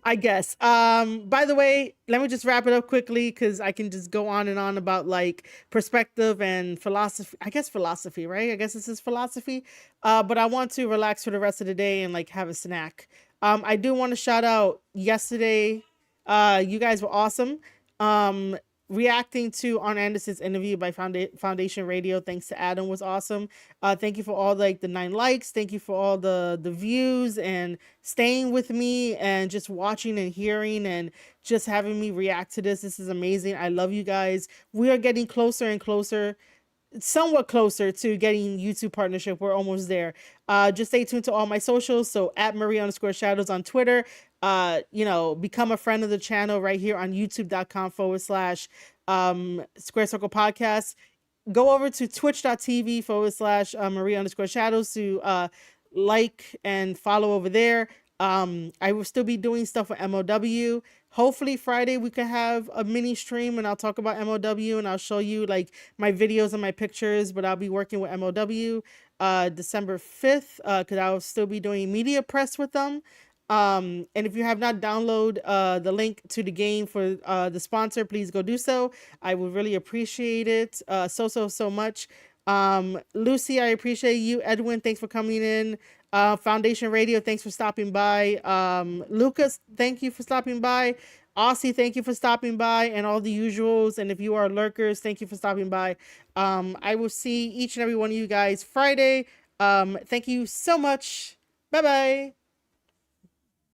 I guess. By the way, let me just wrap it up quickly because I can just go on and on about like perspective and philosophy. I guess philosophy, right? I guess this is philosophy. But I want to relax for the rest of the day and like have a snack. I do want to shout out yesterday. You guys were awesome. Reacting to Arn Anderson's interview by Foundation Radio, thanks to Adam, was awesome. Thank you for all like the 9 likes. Thank you for all the views and staying with me and just watching and hearing and just having me react to this. This is amazing. I love you guys. We are getting closer and closer, somewhat closer to getting YouTube partnership. We're almost there. Just stay tuned to all my socials. So at Marie_Shadows on Twitter. You know, become a friend of the channel right here on youtube.com/Square Circle Podcast. Go over to twitch.tv/Marie_Shadows to like and follow over there. I will still be doing stuff with MOW. Hopefully Friday we could have a mini stream and I'll talk about MOW and I'll show you like my videos and my pictures, but I'll be working with MOW December 5th because I'll still be doing media press with them. And if you have not downloaded the link to the game for the sponsor, please go do so. I would really appreciate it so much. Lucy, I appreciate you. Edwin, thanks for coming in. Foundation Radio, thanks for stopping by. Lucas, thank you for stopping by. Aussie, thank you for stopping by, and all the usuals. And if you are lurkers, thank you for stopping by. I will see each and every one of you guys Friday. Thank you so much. Bye-bye.